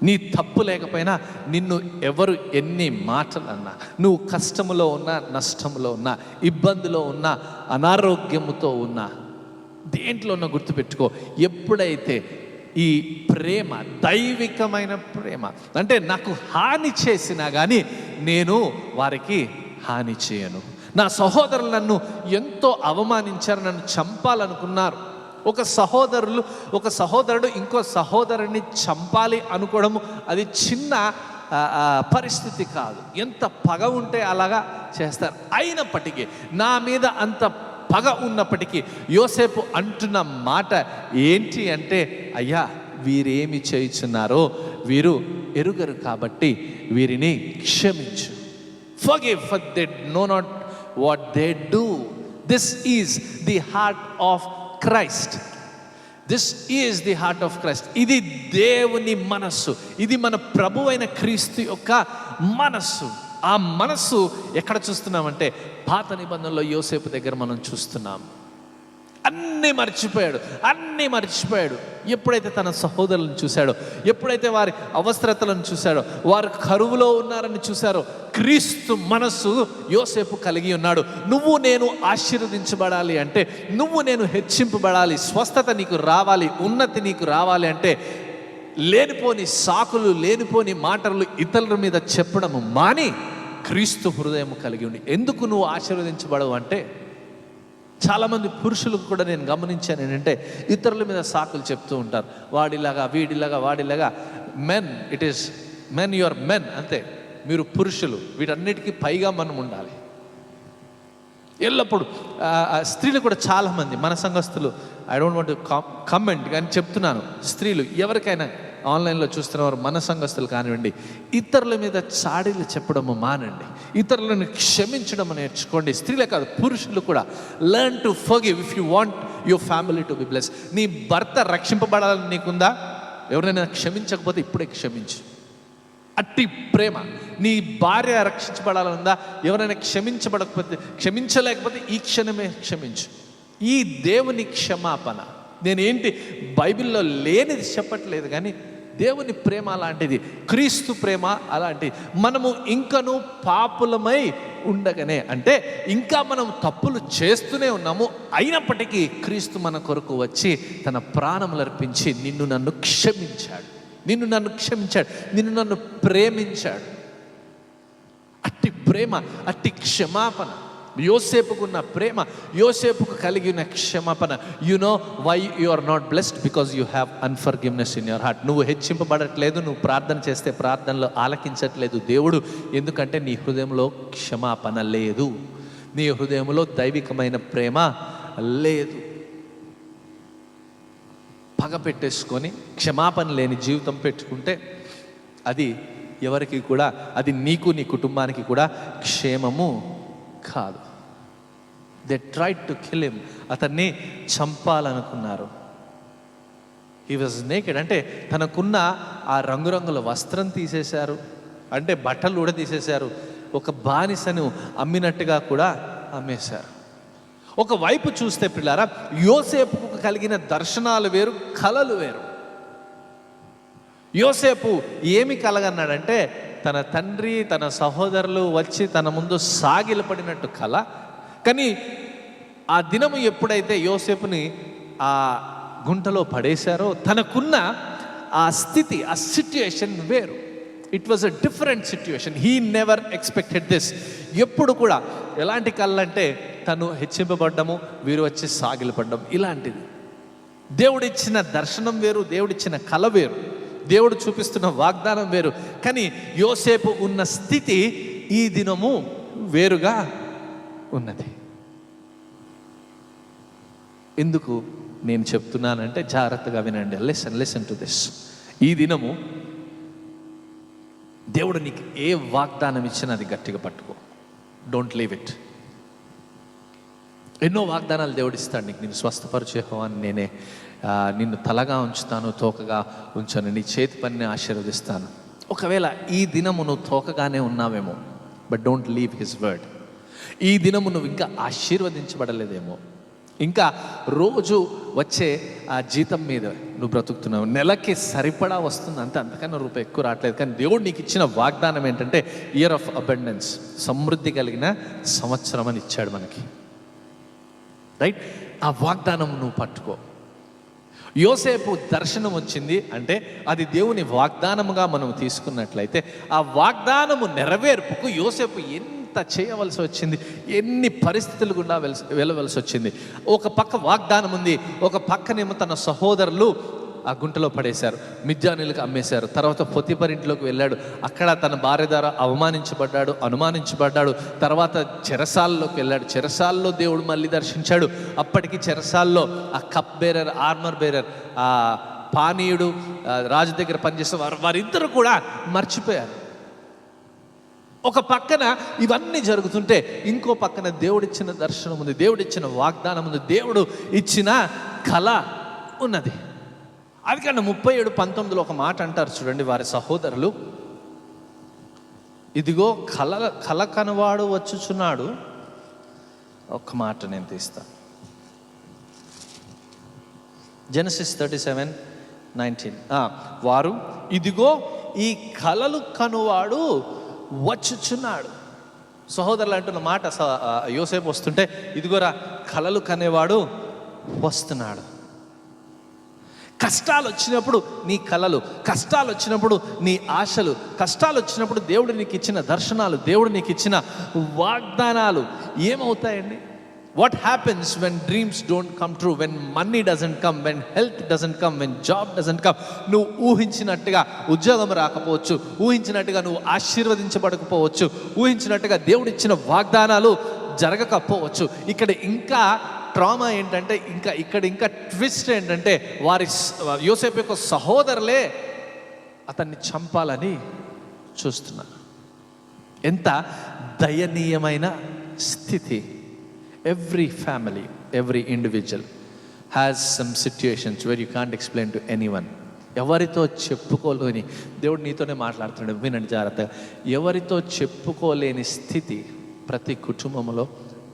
Speaker 1: నీ తప్పు లేకపోయినా నిన్ను ఎవరు ఎన్ని మాటలు అన్నా, నువ్వు కష్టములో ఉన్నా, నష్టంలో ఉన్నా, ఇబ్బందిలో ఉన్నా, అనారోగ్యముతో ఉన్నా, దేంట్లో ఉన్నా గుర్తుపెట్టుకో, ఎప్పుడైతే ఈ ప్రేమ, దైవికమైన ప్రేమ, అంటే నాకు హాని చేసినా కానీ నేను వారికి హాని చేయను. నా సహోదరులు నన్ను ఎంతో అవమానించారు, నన్ను చంపాలనుకున్నారు. ఒక సహోదరుడు ఇంకో సహోదరుని చంపాలి అనుకోవడము అది చిన్న పరిస్థితి కాదు. ఎంత పగ ఉంటే అలాగా చేస్తారు. అయినప్పటికీ నా మీద అంత పగ ఉన్నప్పటికీ యోసేపు అంటున్న మాట ఏంటి అంటే, అయ్యా వీరేమి చేయుచున్నారో వీరు ఎరుగరు కాబట్టి వీరిని క్షమించు. Forgive, for they know not what they do. This is the heart of Christ. This is the heart of Christ. ఇది దేవుని మనస్సు, ఇది మన ప్రభు అయిన క్రీస్తు యొక్క మనస్సు. ఆ మనస్సు ఎక్కడ చూస్తున్నామంటే పాత నిబంధనలో యోసేపు దగ్గర మనం చూస్తున్నాం. అన్నీ మర్చిపోయాడు. ఎప్పుడైతే తన సహోదరులను చూశాడో, ఎప్పుడైతే వారి అవసరతలను చూశాడో, వారు కరువులో ఉన్నారని చూశారో, క్రీస్తు మనస్సు యోసేపు కలిగి ఉన్నాడు. నువ్వు నేను ఆశీర్వదించబడాలి అంటే, నువ్వు నేను హెచ్చింపబడాలి, స్వస్థత నీకు రావాలి, ఉన్నతి నీకు రావాలి అంటే లేనిపోని సాకులు, లేనిపోని మాటలు ఇతరుల మీద చెప్పడము మాని క్రీస్తు హృదయం కలిగి ఉండి. ఎందుకు నువ్వు ఆశీర్వదించబడవు అంటే, చాలామంది పురుషులకు కూడా నేను గమనించాను ఏంటంటే, ఇతరుల మీద సాకులు చెప్తూ ఉంటారు. వాడిలాగా, వాడిలాగా. మెన్, యువర్ మెన్, అంతే, మీరు పురుషులు. వీటన్నిటికీ పైగా మనం ఉండాలి. ఎల్లప్పుడు స్త్రీలు కూడా చాలామంది మన సంఘస్థులు, I don't want to comment కానీ చెప్తున్నాను, స్త్రీలు ఎవరికైనా ఆన్లైన్లో చూస్తున్నవారు మన సంఘస్థులు కానివ్వండి, ఇతరుల మీద చాడీలు చెప్పడము మానండి, ఇతరులను క్షమించడం నేర్చుకోండి. స్త్రీలే కాదు, పురుషులు కూడా. Learn to forgive if you want your family to be blessed. నీ భర్త రక్షింపబడాలని నీకుందా? ఎవరైనా క్షమించకపోతే ఇప్పుడే క్షమించు. అట్టి ప్రేమ. నీ భార్య రక్షించబడాలనుందా? ఎవరైనా క్షమించలేకపోతే ఈ క్షణమే క్షమించు. ఈ దేవుని క్షమాపణ నేనేంటి బైబిల్లో లేనిది చెప్పట్లేదు, కానీ దేవుని ప్రేమ అలాంటిది, క్రీస్తు ప్రేమ అలాంటిది. మనము ఇంకనూ పాపులమై ఉండగానే, అంటే ఇంకా మనం తప్పులు చేస్తూనే ఉన్నాము, అయినప్పటికీ క్రీస్తు మన కొరకు వచ్చి తన ప్రాణములు అర్పించి నిన్ను నన్ను క్షమించాడు, నిన్ను నన్ను ప్రేమించాడు. అట్టి ప్రేమ, అట్టి క్షమాపణ, యోసేపుకున్న ప్రేమ, యోసేపుకు కలిగిన క్షమాపణ. You know why you are not blessed? Because you have unforgiveness in your heart. నువ్వు హెచ్చింపబడట్లేదు, నువ్వు ప్రార్థన చేస్తే ప్రార్థనలో ఆలకించట్లేదు దేవుడు, ఎందుకంటే నీ హృదయంలో క్షమాపణ లేదు, నీ హృదయంలో దైవికమైన ప్రేమ లేదు. పగ పెట్టేసుకొని క్షమాపణ లేని జీవితం పెట్టుకుంటే అది ఎవరికి కూడా, అది నీకు నీ కుటుంబానికి కూడా క్షేమము కాదు. They tried to kill him, అతన్ని చంపాలనుకున్నారు. హీ వాజ్ నేకెడ్, అంటే తనకున్న ఆ రంగురంగుల వస్త్రం తీసేశారు, అంటే బట్టలు కూడా తీసేశారు, ఒక బానిసను అమ్మినట్టుగా కూడా అమ్మేశారు. ఒకవైపు చూస్తే పిల్లారా, యోసేపుకు కలిగిన దర్శనాలు వేరు, కలలు వేరు. యోసేపు ఏమి కలగన్నాడంటే తన తండ్రి తన సహోదరులు వచ్చి తన ముందు సాగిలపడినట్టు కల. కానీ ఆ దినము ఎప్పుడైతే యోసేపుని ఆ గుంటలో పడేశారో తనకున్న ఆ స్థితి, ఆ సిట్యుయేషన్ వేరు. It was a different situation. He never expected this. ఎప్పుడు కూడా ఎలాంటి కళ్ళంటే తను హెచ్చింపబడ్డము, వీరు వచ్చి సాగిలపడ్డం, ఇలాంటిది. దేవుడిచ్చిన దర్శనం వేరు, దేవుడిచ్చిన కళ వేరు, దేవుడు చూపిస్తున్న వాగ్దానం వేరు. కానీ యోసేపు ఉన్న స్థితి ఈ దినము వేరుగా ఉన్నది. ఎందుకు నేను చెప్తున్నానంటే జాగ్రత్తగా వినండి. Listen to this. ఈ దినము దేవుడు నీకు ఏ వాగ్దానం ఇచ్చినా అది గట్టిగా పట్టుకో. Don't leave it. ఎన్నో వాగ్దానాలు దేవుడు ఇస్తాడు నీకు. నేను స్వస్థపరిచేహోవాని నేనే, నిన్ను తలగా ఉంచుతాను, తోకగా ఉంచాను, నీ చేతి పనిని ఆశీర్వదిస్తాను. ఒకవేళ ఈ దినము నువ్వు తోకగానే ఉన్నావేమో, but don't leave his word. ఈ దినము నువ్వు ఇంకా ఆశీర్వదించబడలేదేమో, ఇంకా రోజు వచ్చే ఆ జీతం మీద నువ్వు బ్రతుకుతున్నావు, నెలకి సరిపడా వస్తుంది అంతే, అంతకన్నా రూపాయి ఎక్కువ రావట్లేదు. కానీ దేవుడు నీకు ఇచ్చిన వాగ్దానం ఏంటంటే ఇయర్ ఆఫ్ అబండెన్స్, సమృద్ధి కలిగిన సంవత్సరం అని ఇచ్చాడు మనకి. రైట్? ఆ వాగ్దానం నువ్వు పట్టుకో. యోసేపు దర్శనం వచ్చింది అంటే అది దేవుని వాగ్దానముగా మనం తీసుకున్నట్లయితే ఆ వాగ్దానము నెరవేర్పుకు యోసేపు ఎంత చేయవలసి వచ్చింది, ఎన్ని పరిస్థితులు గుండా వెళ్ళవలసి వచ్చింది. ఒక పక్క వాగ్దానం ఉంది, ఒక పక్కనేమో తన సహోదరులు ఆ గుంటలో పడేశారు, మిద్యానీలకు అమ్మేశారు. తర్వాత పొతిఫర్ ఇంట్లోకి వెళ్ళాడు, అక్కడ తన భార్య ద్వారా అవమానించబడ్డాడు, అనుమానించబడ్డాడు. తర్వాత చెరసాల్లోకి వెళ్ళాడు, చెరసాల్లో దేవుడు మళ్ళీ దర్శించాడు. అప్పటికి చెరసాల్లో ఆ కప్ బేరర్, ఆర్మర్ బేరర్, ఆ పానీయుడు, రాజు దగ్గర పనిచేసే వారిద్దరూ కూడా మర్చిపోయారు. ఒక పక్కన ఇవన్నీ జరుగుతుంటే ఇంకో పక్కన దేవుడిచ్చిన దర్శనం ఉంది, దేవుడిచ్చిన వాగ్దానం ఉంది, దేవుడు ఇచ్చిన కళ ఉన్నది. అది కన్నా 37:19 ఒక మాట అంటారు చూడండి, వారి సహోదరులు, ఇదిగో కల కనవాడు వచ్చుచున్నాడు. ఒక్క మాట నేను తీస్తాను. జెనసిస్ 37:19. వారు ఇదిగో ఈ కలలు కనువాడు వచ్చుచున్నాడు. సహోదరులు అంటున్న మాట యోసేపు వస్తుంటే ఇదిగోరా కలలు కనేవాడు వస్తున్నాడు. కష్టాలు వచ్చినప్పుడు నీ కలలు, కష్టాలు వచ్చినప్పుడు నీ ఆశలు, కష్టాలు వచ్చినప్పుడు దేవుడు నీకు ఇచ్చిన దర్శనాలు, దేవుడు నీకు ఇచ్చిన వాగ్దానాలు ఏమవుతాయండి? What happens when dreams don't come true, when money doesn't come, when health doesn't come, when job doesn't come? నువ్వు ఊహించినట్టుగా ఉద్యోగం రాకపోవచ్చు, ఊహించినట్టుగా నువ్వు ఆశీర్వదించబడకపోవచ్చు, ఊహించినట్టుగా దేవుడిచ్చిన వాగ్దానాలు జరగకపోవచ్చు. ఇక్కడ ఇంకా ట్రామా ఏంటంటే, ఇంకా ట్విస్ట్ ఏంటంటే వారి యోసేపు యొక్క సహోదరులే అతన్ని చంపాలని చూస్తున్నారు. ఎంత దయనీయమైన స్థితి. Every family, every individual has some situations where you can't explain to anyone. ఎవరితో చెప్పుకోలేని, దేవుడు నీతోనే మాట్లాడుతున్నాడు, వినండి జాగ్రత్తగా. ఎవరితో చెప్పుకోలేని స్థితి ప్రతి కుటుంబంలో,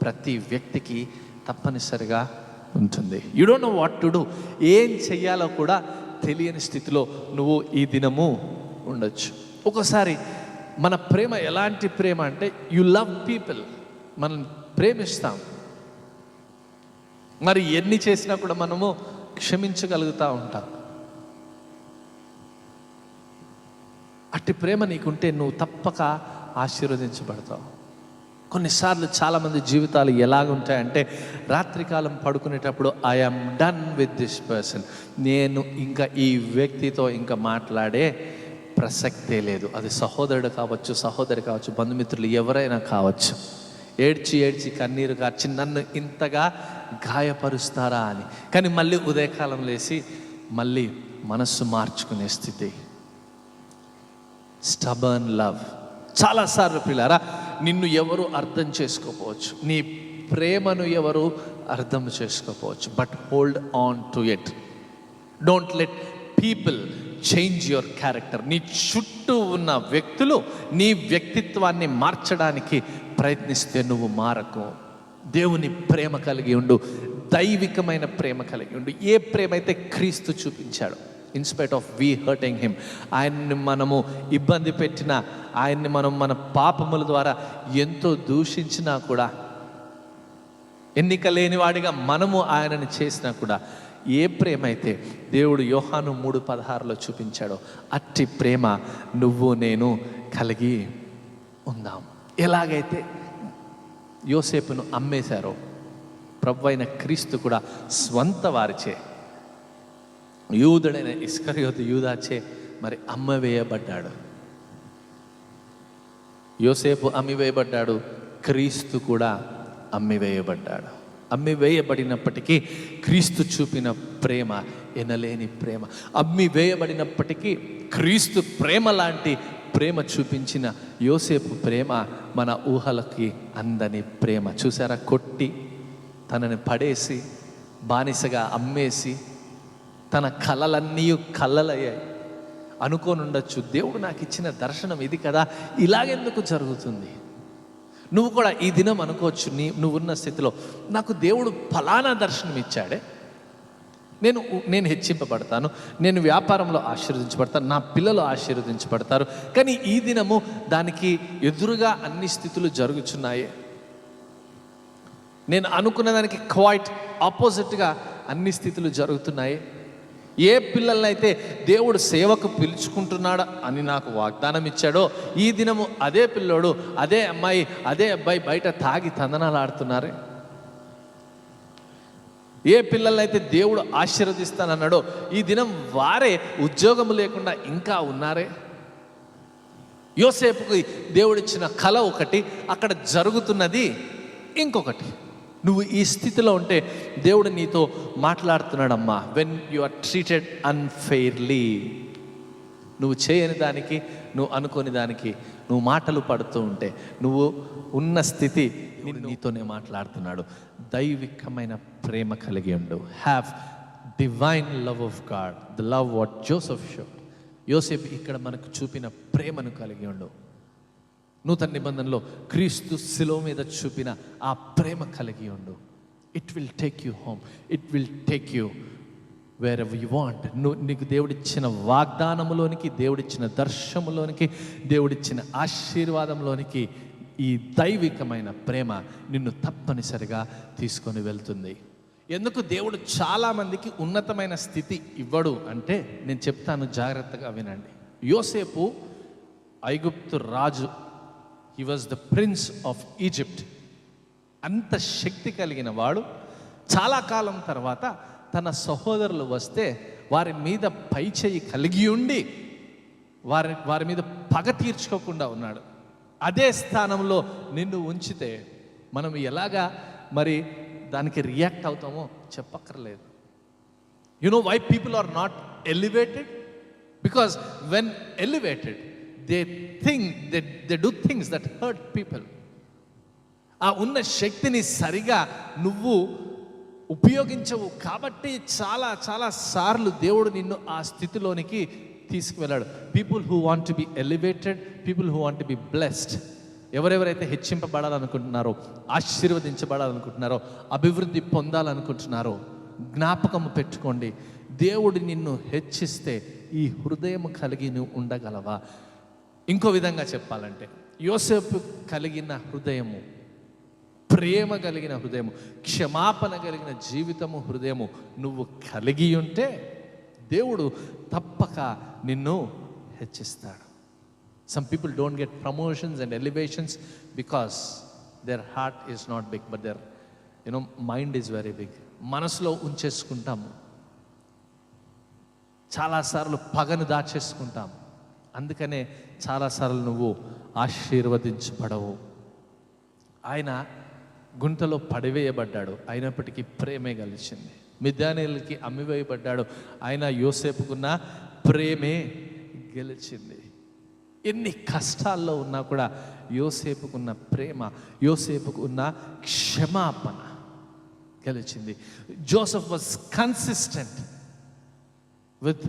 Speaker 1: ప్రతి వ్యక్తికి తప్పనిసరిగా ఉంటుంది. You don't know what to do. ఏం చెయ్యాలో కూడా తెలియని స్థితిలో నువ్వు ఈ దినము ఉండొచ్చు. ఒకసారి మన ప్రేమ ఎలాంటి ప్రేమ అంటే యు లవ్ పీపుల్, మనం ప్రేమిస్తాం. మరి ఎన్ని చేసినా కూడా మనము క్షమించగలుగుతూ ఉంటాం. అట్టి ప్రేమ నీకుంటే నువ్వు తప్పక ఆశీర్వదించబడతావు. కొన్నిసార్లు చాలామంది జీవితాలు ఎలాగుంటాయంటే రాత్రికాలం పడుకునేటప్పుడు I'm done with this person, నేను ఇంకా ఈ వ్యక్తితో ఇంకా మాట్లాడే ప్రసక్తే లేదు. అది సహోదరుడు కావచ్చు, సహోదరి కావచ్చు, బంధుమిత్రులు ఎవరైనా కావచ్చు. ఏడ్చి ఏడ్చి కన్నీరు కార్చి నన్ను ఇంతగా గాయపరుస్తారా అని. కానీ మళ్ళీ ఉదయకాలం లేచి మళ్ళీ మనస్సు మార్చుకునే స్థితి. Stubborn love. చాలాసార్లు పిల్లారా, నిన్ను ఎవరు అర్థం చేసుకోకపోవచ్చు, నీ ప్రేమను ఎవరు అర్థం చేసుకోకపోవచ్చు, but hold on to it. Don't let people change your character. నీ చుట్టూ ఉన్న వ్యక్తులు నీ వ్యక్తిత్వాన్ని మార్చడానికి ప్రయత్నిస్తే నువ్వు మారకు. దేవుని ప్రేమ కలిగి ఉండు, దైవికమైన ప్రేమ కలిగి ఉండు. ఏ ప్రేమ అయితే క్రీస్తు చూపించాడు. In spite of we hurting him, ఆయన్ని మనము ఇబ్బంది పెట్టినా, ఆయన్ని మనం మన పాపముల ద్వారా ఎంతో దూషించినా కూడా, ఎన్నిక లేనివాడిగా మనము ఆయనని చేసినా కూడా, ఏ ప్రేమ అయితే దేవుడు యోహాను 3:16 చూపించాడో అట్టి ప్రేమ నువ్వు నేను కలిగి ఉందాం. ఎలాగైతే యోసేపును అమ్మేశారో ప్రభువైన క్రీస్తు కూడా స్వంత వారిచే, యూదుడైన ఇస్కరియోతు యూదాచే మరి అమ్మవేయబడ్డాడు. యోసేపు అమ్మివేయబడ్డాడు, క్రీస్తు కూడా అమ్మివేయబడ్డాడు. అమ్మివేయబడినప్పటికీ క్రీస్తు చూపిన ప్రేమ ఎనలేని ప్రేమ. అమ్మివేయబడినప్పటికీ క్రీస్తు ప్రేమ లాంటి ప్రేమ చూపించిన యోసేపు ప్రేమ మన ఊహలకి అందని ప్రేమ. చూసారా, కొట్టి తనని పడేసి బానిసగా అమ్మేసి తన కలలన్నీ కళ్ళలయ్యాయి. అనుకోని ఉండొచ్చు, దేవుడు నాకు ఇచ్చిన దర్శనం ఇది కదా, ఇలాగెందుకు జరుగుతుంది? నువ్వు కూడా ఈ దినం అనుకోవచ్చు, నువ్వున్న స్థితిలో నాకు దేవుడు ఫలానా దర్శనం ఇచ్చాడే, నేను హెచ్చింపబడతాను, నేను వ్యాపారంలో ఆశీర్వదించబడతాను, నా పిల్లలు ఆశీర్వదించబడతారు. కానీ ఈ దినము దానికి ఎదురుగా అన్ని స్థితులు జరుగుతున్నాయి. నేను అనుకున్న దానికి క్వైట్ ఆపోజిట్గా అన్ని స్థితులు జరుగుతున్నాయి. ఏ పిల్లలనైతే దేవుడు సేవకు పిలుచుకుంటున్నాడు అని నాకు వాగ్దానం ఇచ్చాడో, ఈ దినము అదే పిల్లోడు, అదే అమ్మాయి, అదే అబ్బాయి బయట తాగి తందనాలు ఆడుతున్నారే. ఏ పిల్లలైతే దేవుడు ఆశీర్వదిస్తానన్నాడో, ఈ దినం వారే ఉద్యోగము లేకుండా ఇంకా ఉన్నారే. యోసేపుకి దేవుడిచ్చిన కళ ఒకటి, అక్కడ జరుగుతున్నది ఇంకొకటి. నువ్వు ఈ స్థితిలో ఉంటే దేవుడు నీతో మాట్లాడుతున్నాడమ్మా. వెన్ యు ఆర్ ట్రీటెడ్ అన్ఫెయిర్లీ, నువ్వు చేయని దానికి, నువ్వు అనుకోని దానికి నువ్వు మాటలు పడుతూ ఉంటే, నువ్వు ఉన్న స్థితి నీతోనే మాట్లాడుతున్నాడు. దైవికమైన ప్రేమ కలిగి ఉండు. Have divine love of God, the love what Joseph showed. యోసేపు ఇక్కడ మనకు చూపిన ప్రేమను కలిగి ఉండు. నూతన నిబంధనలో క్రీస్తు శిలువ మీద చూపిన ఆ ప్రేమ కలిగి ఉండు. It will take you home, it will take you wear ever you want. నీకు దేవుడిచ్చిన వాగ్దానములోనికి, దేవుడిచ్చిన దర్శనములోనికి, దేవుడిచ్చిన ఆశీర్వాదంలోనికి ఈ దైవికమైన ప్రేమ నిన్ను తప్పనిసరిగా తీసుకొని వెళ్తుంది. ఎందుకు దేవుడు చాలామందికి ఉన్నతమైన స్థితి ఇవ్వడు అంటే నేను చెప్తాను, జాగ్రత్తగా వినండి. యోసేపు ఐగుప్తు రాజు, he was the prince of Egypt. అంత శక్తి కలిగిన వాడు చాలా కాలం తర్వాత తన సహోదరులు వస్తే వారి మీద పైచేయి కలిగి ఉండి వారి మీద పగ తీర్చుకోకుండా ఉన్నాడు. అదే స్థానంలో నిన్ను ఉంచితే మనం ఎలాగా మరి దానికి రియాక్ట్ అవుతామో చెప్పక్కర్లేదు. You know why people are not elevated? Because when elevated they think they do things that hurt people. ఆ ఉన్న శక్తిని సరిగా నువ్వు ఉపయోగించవు కాబట్టి చాలా చాలా సార్లు దేవుడు నిన్ను ఆ స్థితిలోనికి తీసుకువెళ్ళాడు. People who want to be elevated, people who want to be blessed, ఎవరెవరైతే హెచ్చింపబడాలనుకుంటున్నారో, ఆశీర్వదించబడాలనుకుంటున్నారో, అభివృద్ధి పొందాలనుకుంటున్నారో, జ్ఞాపకం పెట్టుకోండి, దేవుడు నిన్ను హెచ్చిస్తే ఈ హృదయం కలిగి నువ్వు ఉండగలవా? ఇంకో విధంగా చెప్పాలంటే యోసేపు కలిగిన హృదయము, ప్రేమ కలిగిన హృదయము, క్షమాపణ కలిగిన జీవితము, హృదయము నువ్వు కలిగి ఉంటే దేవుడు తప్పక నిన్ను హెచ్చిస్తాడు. Some people don't get promotions and elevations because their heart is not big, but their mind is very big. మనసులో ఉంచేసుకుంటాము, చాలాసార్లు పగను దాచేసుకుంటాం. అందుకనే చాలాసార్లు నువ్వు ఆశీర్వదించబడవు. ఆయన గుంటలో పడివేయబడ్డాడు, అయినప్పటికీ ప్రేమే గెలిచింది. మిద్యానీయులకి అమ్మివేయబడ్డాడు, ఆయన యోసేపుకున్న ప్రేమే గెలిచింది. ఎన్ని కష్టాల్లో ఉన్నా కూడా యోసేపుకున్న ప్రేమ, యోసేపుకు ఉన్న క్షమాపణ గెలిచింది. Joseph was consistent with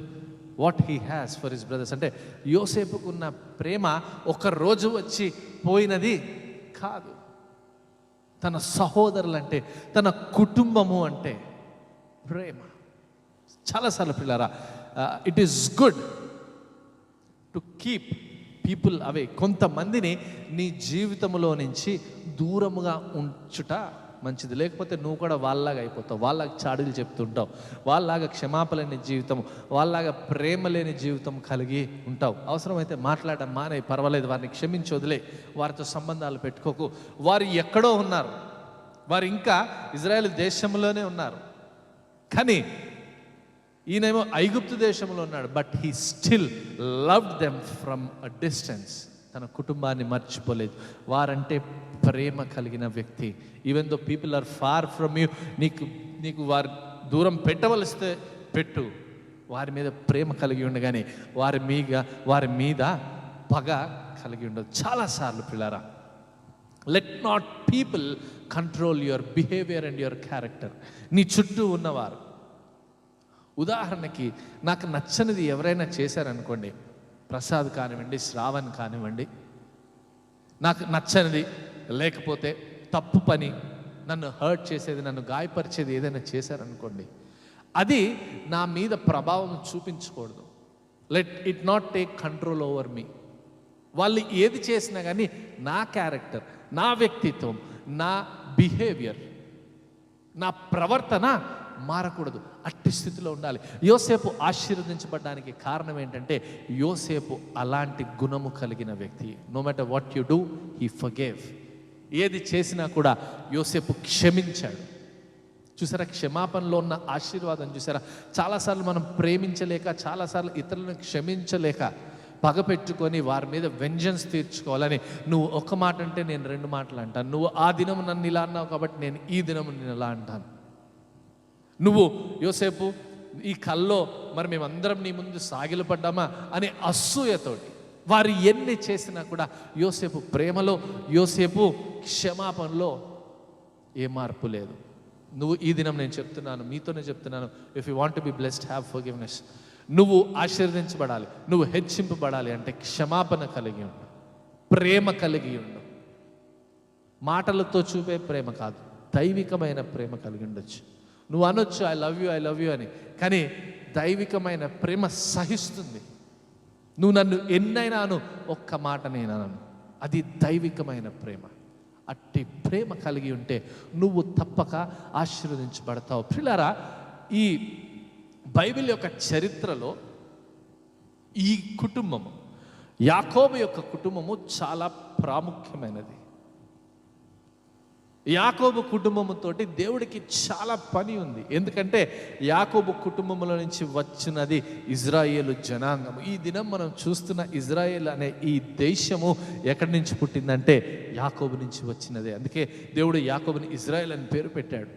Speaker 1: what he has for his brothers. అంటే యోసేపుకున్న ప్రేమ ఒక రోజు వచ్చి పోయినది కాదు. తన సహోదరులు అంటే, తన కుటుంబము అంటే ప్రేమ. చాలాసార్లు పిల్లారా, it is good to keep people అవే. కొంతమందిని నీ జీవితంలో నుంచి దూరముగా ఉంచుట మంచిది. లేకపోతే నువ్వు కూడా వాళ్ళలాగా అయిపోతావు, వాళ్ళలాగా చాడీలు చెప్తుంటావు, వాళ్ళలాగా క్షమాపణ లేని జీవితం, వాళ్ళలాగా ప్రేమ లేని జీవితం కలిగి ఉంటావు. అవసరమైతే మాట్లాడడం మానే, పర్వాలేదు, వారిని క్షమించి వదిలే, వారితో సంబంధాలు పెట్టుకోకు. వారు ఎక్కడో ఉన్నారు, వారు ఇంకా ఇజ్రాయెల్ దేశంలోనే ఉన్నారు, కానీ ఈయనేమో ఐగుప్తు దేశంలో ఉన్నాడు. But he still loved them from a distance. తన కుటుంబాన్ని మర్చిపోలేదు. వారంటే ప్రేమ కలిగిన వ్యక్తి. Even though people are far from you, నీకు వారు దూరం పెట్టవలస్తే పెట్టు, వారి మీద ప్రేమ కలిగి ఉండగానే వారి మీద పగ కలిగి ఉండదు. చాలాసార్లు పిల్లారా, let not people control your behaviour and your character. నీ చుట్టూ ఉన్నవారు, ఉదాహరణకి నాకు నచ్చనిది ఎవరైనా చేశారనుకోండి, ప్రసాద్ కానివ్వండి, శ్రావణ్ కానివ్వండి, నాకు నచ్చనిది లేకపోతే తప్పు పని, నన్ను హర్ట్ చేసేది, నన్ను గాయపరిచేది ఏదైనా చేశారనుకోండి, అది నా మీద ప్రభావం చూపించకూడదు. Let it not take control over me. వాళ్ళు ఏది చేసినా కానీ నా క్యారెక్టర్, నా వ్యక్తిత్వం, నా బిహేవియర్, నా ప్రవర్తన మారకూడదు. అట్టి స్థితిలో ఉండాలి. యోసేపు ఆశీర్వదించబడడానికి కారణం ఏంటంటే యోసేపు అలాంటి గుణము కలిగిన వ్యక్తి. No matter what you do, he forgave. ఏది చేసినా కూడా యోసేపు క్షమించాడు. చూసారా, క్షమాపణలో ఉన్న ఆశీర్వాదం చూసారా. చాలాసార్లు మనం ప్రేమించలేక, చాలాసార్లు ఇతరులను క్షమించలేక పగ పెట్టుకొని వారి మీద వెంజన్స్ తీర్చుకోవాలని, నువ్వు ఒక మాట అంటే నేను రెండు మాటలు అంటాను, నువ్వు ఆ దినము నన్ను ఇలా అన్నావు కాబట్టి నేను ఈ దినము నేను ఇలా అంటాను. నువ్వు యోసేపు ఈ కల్లో మరి మేమందరం నీ ముందు సాగిలపడ్డామా అనే అసూయతోటి వారు ఎన్ని చేసినా కూడా యోసేపు ప్రేమలో, యోసేపు క్షమాపణలో ఏ మార్పు లేదు. నువ్వు ఈ దినం నేను చెప్తున్నాను, మీతోనే చెప్తున్నాను, if you want to be blessed, have forgiveness. నువ్వు ఆశీర్వదించబడాలి, నువ్వు హెచ్చింపబడాలి అంటే క్షమాపణ కలిగి ఉండు, ప్రేమ కలిగి ఉండు. మాటలతో చూపే ప్రేమ కాదు, దైవికమైన ప్రేమ కలిగి ఉండొచ్చు. నువ్వు అనొచ్చు ఐ లవ్ యూ అని, కానీ దైవికమైన ప్రేమ సహిస్తుంది. నువ్వు నన్ను ఎన్నైనా అను, ఒక్క మాట నేను అనను, అది దైవికమైన ప్రేమ. అట్టి ప్రేమ కలిగి ఉంటే నువ్వు తప్పక ఆశీర్వదించబడతావు. ప్రియులారా, ఈ బైబిల్ యొక్క చరిత్రలో ఈ కుటుంబము, యాకోబు యొక్క కుటుంబము చాలా ప్రాముఖ్యమైనది. యాకోబు కుటుంబముతోటి దేవుడికి చాలా పని ఉంది. ఎందుకంటే యాకోబు కుటుంబంలో నుంచి వచ్చినది ఇజ్రాయేలు జనాంగము. ఈ దినం మనం చూస్తున్న ఇజ్రాయేల్ అనే ఈ దేశము ఎక్కడి నుంచి పుట్టిందంటే యాకోబు నుంచి వచ్చినదే. అందుకే దేవుడు యాకోబుని ఇజ్రాయేల్ అని పేరు పెట్టాడు.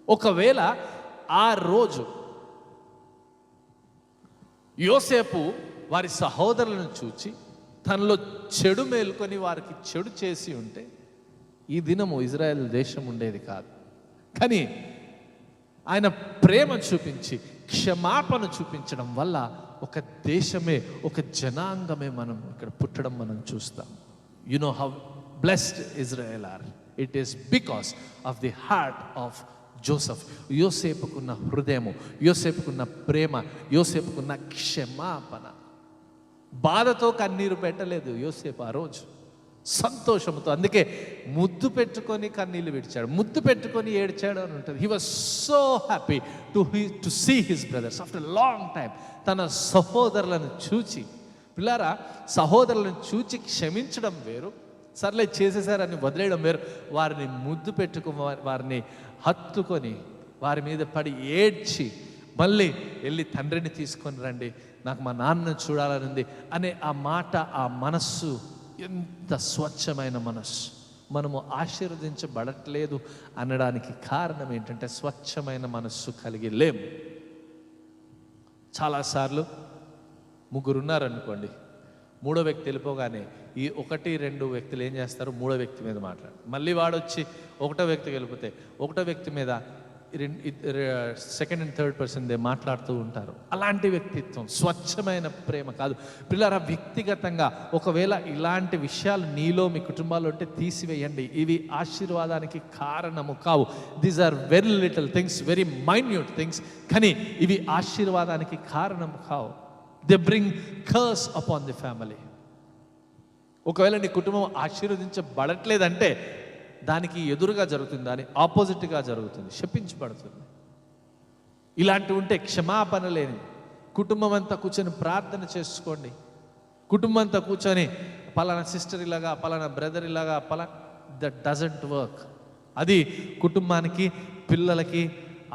Speaker 1: ఒకవేళ ఆ రోజు యోసేపు వారి సహోదరులను చూచి తనలో చెడు మేలుకొని వారికి చెడు చేసి ఉంటే ఈ దినము ఇజ్రాయెల్ దేశం ఉండేది కాదు. కానీ ఆయన ప్రేమ చూపించి క్షమాపణ చూపించడం వల్ల ఒక దేశమే, ఒక జనాంగమే మనం ఇక్కడ పుట్టడం మనం చూస్తాం. You know how blessed Israel are. It is because of the heart of Joseph. యోసేపుకున్న హృదయము, యోసేపుకున్న ప్రేమ, యోసేపుకున్న క్షమాపణ. బాధతో కన్నీరు పెట్టలేదు యోసేపు ఆ రోజు, సంతోషంతో. అందుకే ముద్దు పెట్టుకొని కన్నీళ్ళు విడిచాడు, ముద్దు పెట్టుకొని ఏడ్చాడు అని ఉంటుంది. He was so happy to see his brothers after long time. తన సహోదరులను చూచి, పిల్లారా, సహోదరులను చూచి క్షమించడం వేరు, సర్లే చేసేసారని వదిలేయడం వేరు. వారిని ముద్దు పెట్టుకుని, వారిని హత్తుకొని, వారి మీద పడి ఏడ్చి, మళ్ళీ వెళ్ళి తండ్రిని తీసుకొని రండి, నాకు మా నాన్నను చూడాలని ఉంది అనే ఆ మాట, ఆ మనస్సు ఎంత స్వచ్ఛమైన మనస్సు. మనము ఆశీర్వదించబడట్లేదు అనడానికి కారణం ఏంటంటే స్వచ్ఛమైన మనస్సు కలిగి లేము. చాలాసార్లు ముగ్గురు ఉన్నారనుకోండి, మూడో వ్యక్తి వెళ్ళిపోగానే ఈ 1-2 వ్యక్తులు ఏం చేస్తారు, మూడో వ్యక్తి మీద మాట్లాడు. మళ్ళీ వాడు వచ్చి ఒకటో వ్యక్తికి వెళ్ళిపోతే ఒకటో వ్యక్తి మీద సెకండ్ అండ్ థర్డ్ పర్సన్ మాట్లాడుతూ ఉంటారు. అలాంటి వ్యక్తిత్వం స్వచ్ఛమైన ప్రేమ కాదు. పిల్లరా, వ్యక్తిగతంగా ఒకవేళ ఇలాంటి విషయాలు నీలో, మీ కుటుంబాల్లో ఉంటే తీసివేయండి. ఇవి ఆశీర్వాదానికి కారణము కావు. These are very little things, very minute things, కానీ ఇవి ఆశీర్వాదానికి కారణము కావు. They bring curse upon the family. ఒకవేళ నీ కుటుంబం ఆశీర్వదించబడట్లేదంటే దానికి ఎదురుగా జరుగుతుంది, దాని ఆపోజిట్గా జరుగుతుంది, శపించబడుతుంది. ఇలాంటివి ఉంటే క్షమాపణ లేని కుటుంబం అంతా కూర్చొని ప్రార్థన చేసుకోండి. కుటుంబం అంతా కూర్చొని పలానా సిస్టర్ ఇలాగా, పలానా బ్రదర్ ఇలాగా, దట్ డజంట్ వర్క్. అది కుటుంబానికి, పిల్లలకి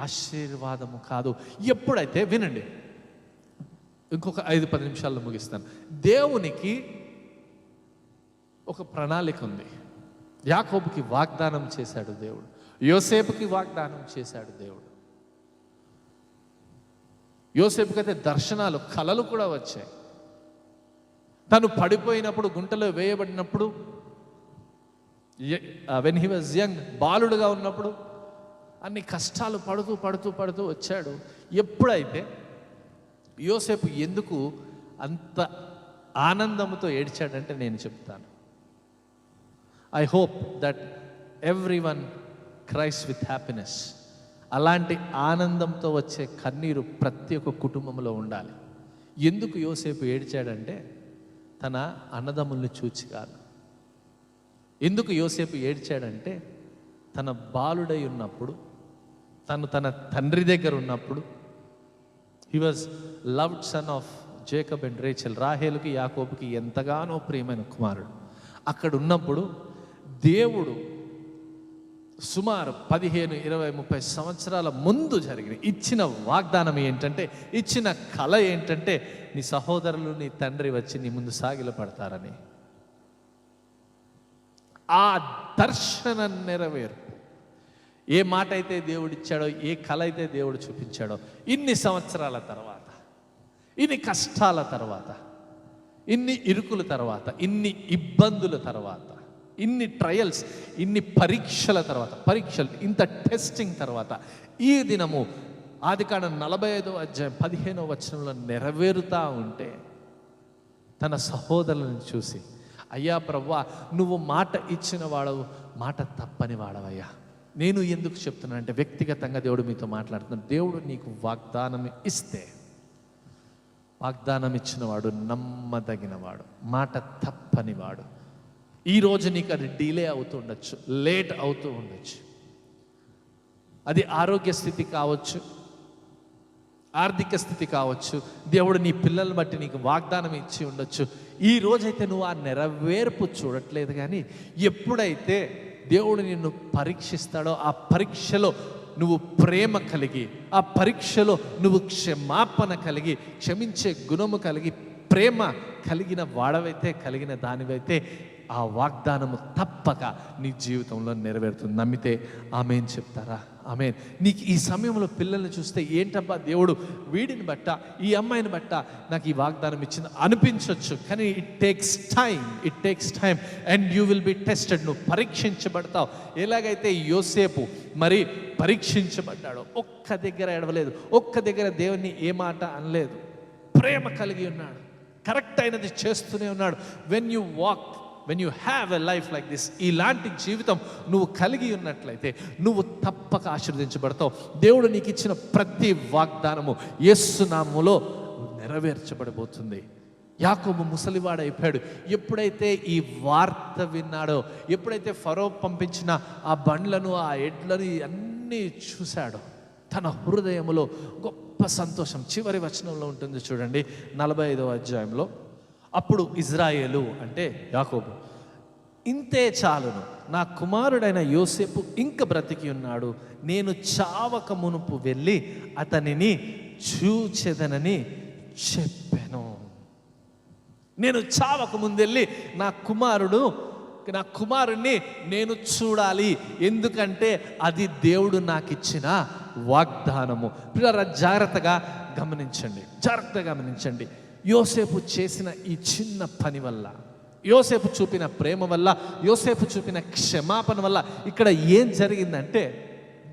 Speaker 1: ఆశీర్వాదము కాదు. ఎప్పుడైతే, వినండి, ఇంకొక 5-10 నిమిషాల్లో ముగిస్తాను. దేవునికి ఒక ప్రణాళిక ఉంది. యాకోబుకి వాగ్దానం చేశాడు దేవుడు, యోసేపుకి వాగ్దానం చేశాడు దేవుడు. యోసేపుకైతే దర్శనాలు, కలలు కూడా వచ్చాయి. తను పడిపోయినప్పుడు, గుంటలో వేయబడినప్పుడు, వెన్ హీ వాజ్ యంగ్, బాలుడుగా ఉన్నప్పుడు అన్ని కష్టాలు పడుతూ పడుతూ పడుతూ వచ్చాడు. ఎప్పుడైతే యోసేపు ఎందుకు అంత ఆనందంతో ఏడ్చాడంటే నేను చెప్తాను. I hope that every one cries with happiness. అలాంటి ఆనందంతో వచ్చే కన్నీరు ప్రతి ఒక్క కుటుంబంలో ఉండాలి. ఎందుకు యోసేపు ఏడ్చాడంటే తన అన్నదమ్ముల్ని చూచి కాదు. ఎందుకు యోసేపు ఏడ్చాడంటే తన బాలుడై ఉన్నప్పుడు, తన తండ్రి దగ్గర ఉన్నప్పుడు, he was loved son of Jacob and Rachel. రాహేలుకి యాకోబుకి ఎంతగానో ప్రియమైన కుమారుడు. అక్కడ ఉన్నప్పుడు దేవుడు సుమారు 15, 20, 30 సంవత్సరాల ముందు జరిగిన ఇచ్చిన వాగ్దానం ఏంటంటే, ఇచ్చిన కళ ఏంటంటే, నీ సహోదరులు, నీ తండ్రి వచ్చి నీ ముందు సాగిలపడతారని. ఆ దర్శన నెరవేరు. ఏ మాట అయితే దేవుడిచ్చాడో, ఏ కళ అయితే దేవుడు చూపించాడో, ఇన్ని సంవత్సరాల తర్వాత, ఇన్ని కష్టాల తర్వాత, ఇన్ని ఇరుకుల తర్వాత, ఇన్ని ఇబ్బందుల తర్వాత, ఇన్ని ట్రయల్స్, ఇన్ని పరీక్షల తర్వాత, ఇంత టెస్టింగ్ తర్వాత, ఈ దినము ఆదికాండం 45వ అధ్యాయం 15వ వచనంలో నెరవేరుతా ఉంటే తన సహోదరులను చూసి, అయ్యా ప్రభువా, నువ్వు మాట ఇచ్చిన వాడవు, మాట తప్పని వాడవయ్యా. నేను ఎందుకు చెప్తున్నాను అంటే, వ్యక్తిగతంగా దేవుడు మీతో మాట్లాడుతున్నాడు. దేవుడు నీకు వాగ్దానం ఇస్తే, వాగ్దానం ఇచ్చినవాడు నమ్మదగినవాడు, మాట తప్పనివాడు. ఈరోజు నీకు అది డిలే అవుతూ ఉండొచ్చు, లేట్ అవుతూ ఉండొచ్చు. అది ఆరోగ్య స్థితి కావచ్చు, ఆర్థిక స్థితి కావచ్చు, దేవుడు నీ పిల్లల్ని బట్టి నీకు వాగ్దానం ఇచ్చి ఉండొచ్చు. ఈ రోజైతే నువ్వు ఆ నెరవేర్పు చూడట్లేదు, కానీ ఎప్పుడైతే దేవుడు నిన్ను పరీక్షిస్తాడో, ఆ పరీక్షలో నువ్వు ప్రేమ కలిగి, ఆ పరీక్షలో నువ్వు క్షమాపణ కలిగి, క్షమించే గుణము కలిగి, ప్రేమ కలిగిన వాడవైతే, కలిగిన దానివైతే, ఆ వాగ్దానము తప్పక నీ జీవితంలో నెరవేరుతుంది. నమ్మితే ఆమేన్ చెప్తారా? ఆమేన్. నీకు ఈ సమయంలో పిల్లల్ని చూస్తే, ఏంటబ్బా దేవుడు వీడిని బట్ట, ఈ అమ్మాయిని బట్ట నాకు ఈ వాగ్దానం ఇచ్చింది అనిపించవచ్చు, కానీ it takes time and you will be tested. నువ్వు పరీక్షించబడతావు. ఎలాగైతే యోసేపు మరి పరీక్షించబడ్డాడో, ఒక్క దగ్గర ఎడవలేదు, ఒక్క దగ్గర దేవుని ఏ మాట అనలేదు, ప్రేమ కలిగి ఉన్నాడు, కరెక్ట్ అయినది చేస్తూనే ఉన్నాడు. when you have a life like this, ఇలాంటి జీవితం నువ్వు కలిగి ఉన్నట్లయితే నువ్వు తప్పక ఆశీర్వదించబడతావు. దేవుడు నీకు ఇచ్చిన ప్రతి వాగ్దానము యేసు నామములో నెరవేర్చబడబోతుంది. యాకోబు ముసలివాడైపోయాడు. ఎప్పుడైతే ఈ వార్త విన్నాడో, ఎప్పుడైతే ఫరో పంపించిన ఆ బండ్లను, ఆ ఎడ్లను అన్నీ చూశాడో, తన హృదయంలో గొప్ప సంతోషం. చివరి వచనంలో ఉంటుంది చూడండి, 45వ అధ్యాయంలో. అప్పుడు ఇజ్రాయేలు అంటే యాకోబు, ఇంతే చాలును, నా కుమారుడైన యోసేపు ఇంక బ్రతికి ఉన్నాడు, నేను చావక మునుపు వెళ్ళి అతనిని చూచెదనని చెప్పాను. నేను చావక ముందెళ్ళి నా కుమారుణ్ణి నేను చూడాలి, ఎందుకంటే అది దేవుడు నాకు ఇచ్చిన వాగ్దానము. పిల్లరా, జాగ్రత్తగా గమనించండి. యోసేపు చేసిన ఈ చిన్న పని వల్ల, యోసేపు చూపిన ప్రేమ వల్ల, యోసేపు చూపిన క్షమాపణ వల్ల ఇక్కడ ఏం జరిగిందంటే,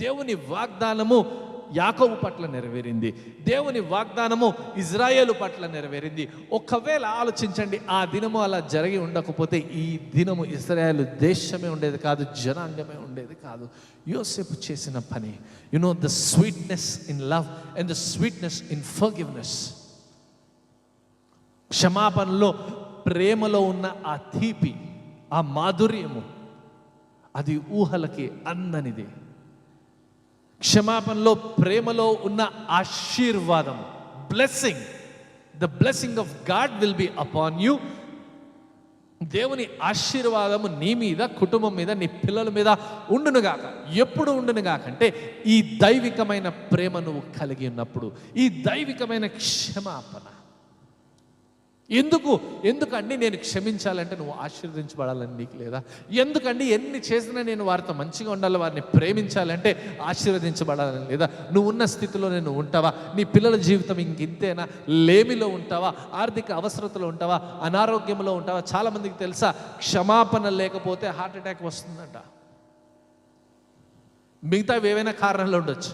Speaker 1: దేవుని వాగ్దానము యాకోబు పట్ల నెరవేరింది, దేవుని వాగ్దానము ఇజ్రాయేలు పట్ల నెరవేరింది. ఒకవేళ ఆలోచించండి, ఆ దినము అలా జరిగి ఉండకపోతే ఈ దినము ఇజ్రాయేలు దేశమే ఉండేది కాదు, జనాంగమే ఉండేది కాదు. యోసేపు చేసిన పని, the sweetness in love and the sweetness in forgiveness. క్షమాపణలో, ప్రేమలో ఉన్న ఆ తీపి, ఆ మాధుర్యము, అది ఊహలకి అందనిది. క్షమాపణలో, ప్రేమలో ఉన్న ఆశీర్వాదం, the blessing of God will be upon you. దేవుని ఆశీర్వాదము నీ మీద, కుటుంబం మీద, నీ పిల్లల మీద ఉండునుగాక. ఎప్పుడు ఉండునుగాక అంటే ఈ దైవికమైన ప్రేమ నువ్వు కలిగి ఉన్నప్పుడు, ఈ దైవికమైన క్షమాపణ. ఎందుకండి నేను క్షమించాలంటే నువ్వు ఆశీర్వదించబడాలని నీకు లేదా? ఎందుకండి ఎన్ని చేసినా నేను వారితో మంచిగా ఉండాలి, వారిని ప్రేమించాలంటే ఆశీర్వదించబడాలని లేదా? నువ్వు ఉన్న స్థితిలో నేను ఉంటావా? నీ పిల్లల జీవితం ఇంతేనా? లేమిలో ఉంటావా? ఆర్థిక అవసరతలో ఉంటావా? అనారోగ్యంలో ఉంటావా? చాలామందికి తెలుసా, క్షమాపణ లేకపోతే హార్ట్ అటాక్ వస్తుందంట. మిగతావి ఏవైనా కారణాలు ఉండొచ్చు.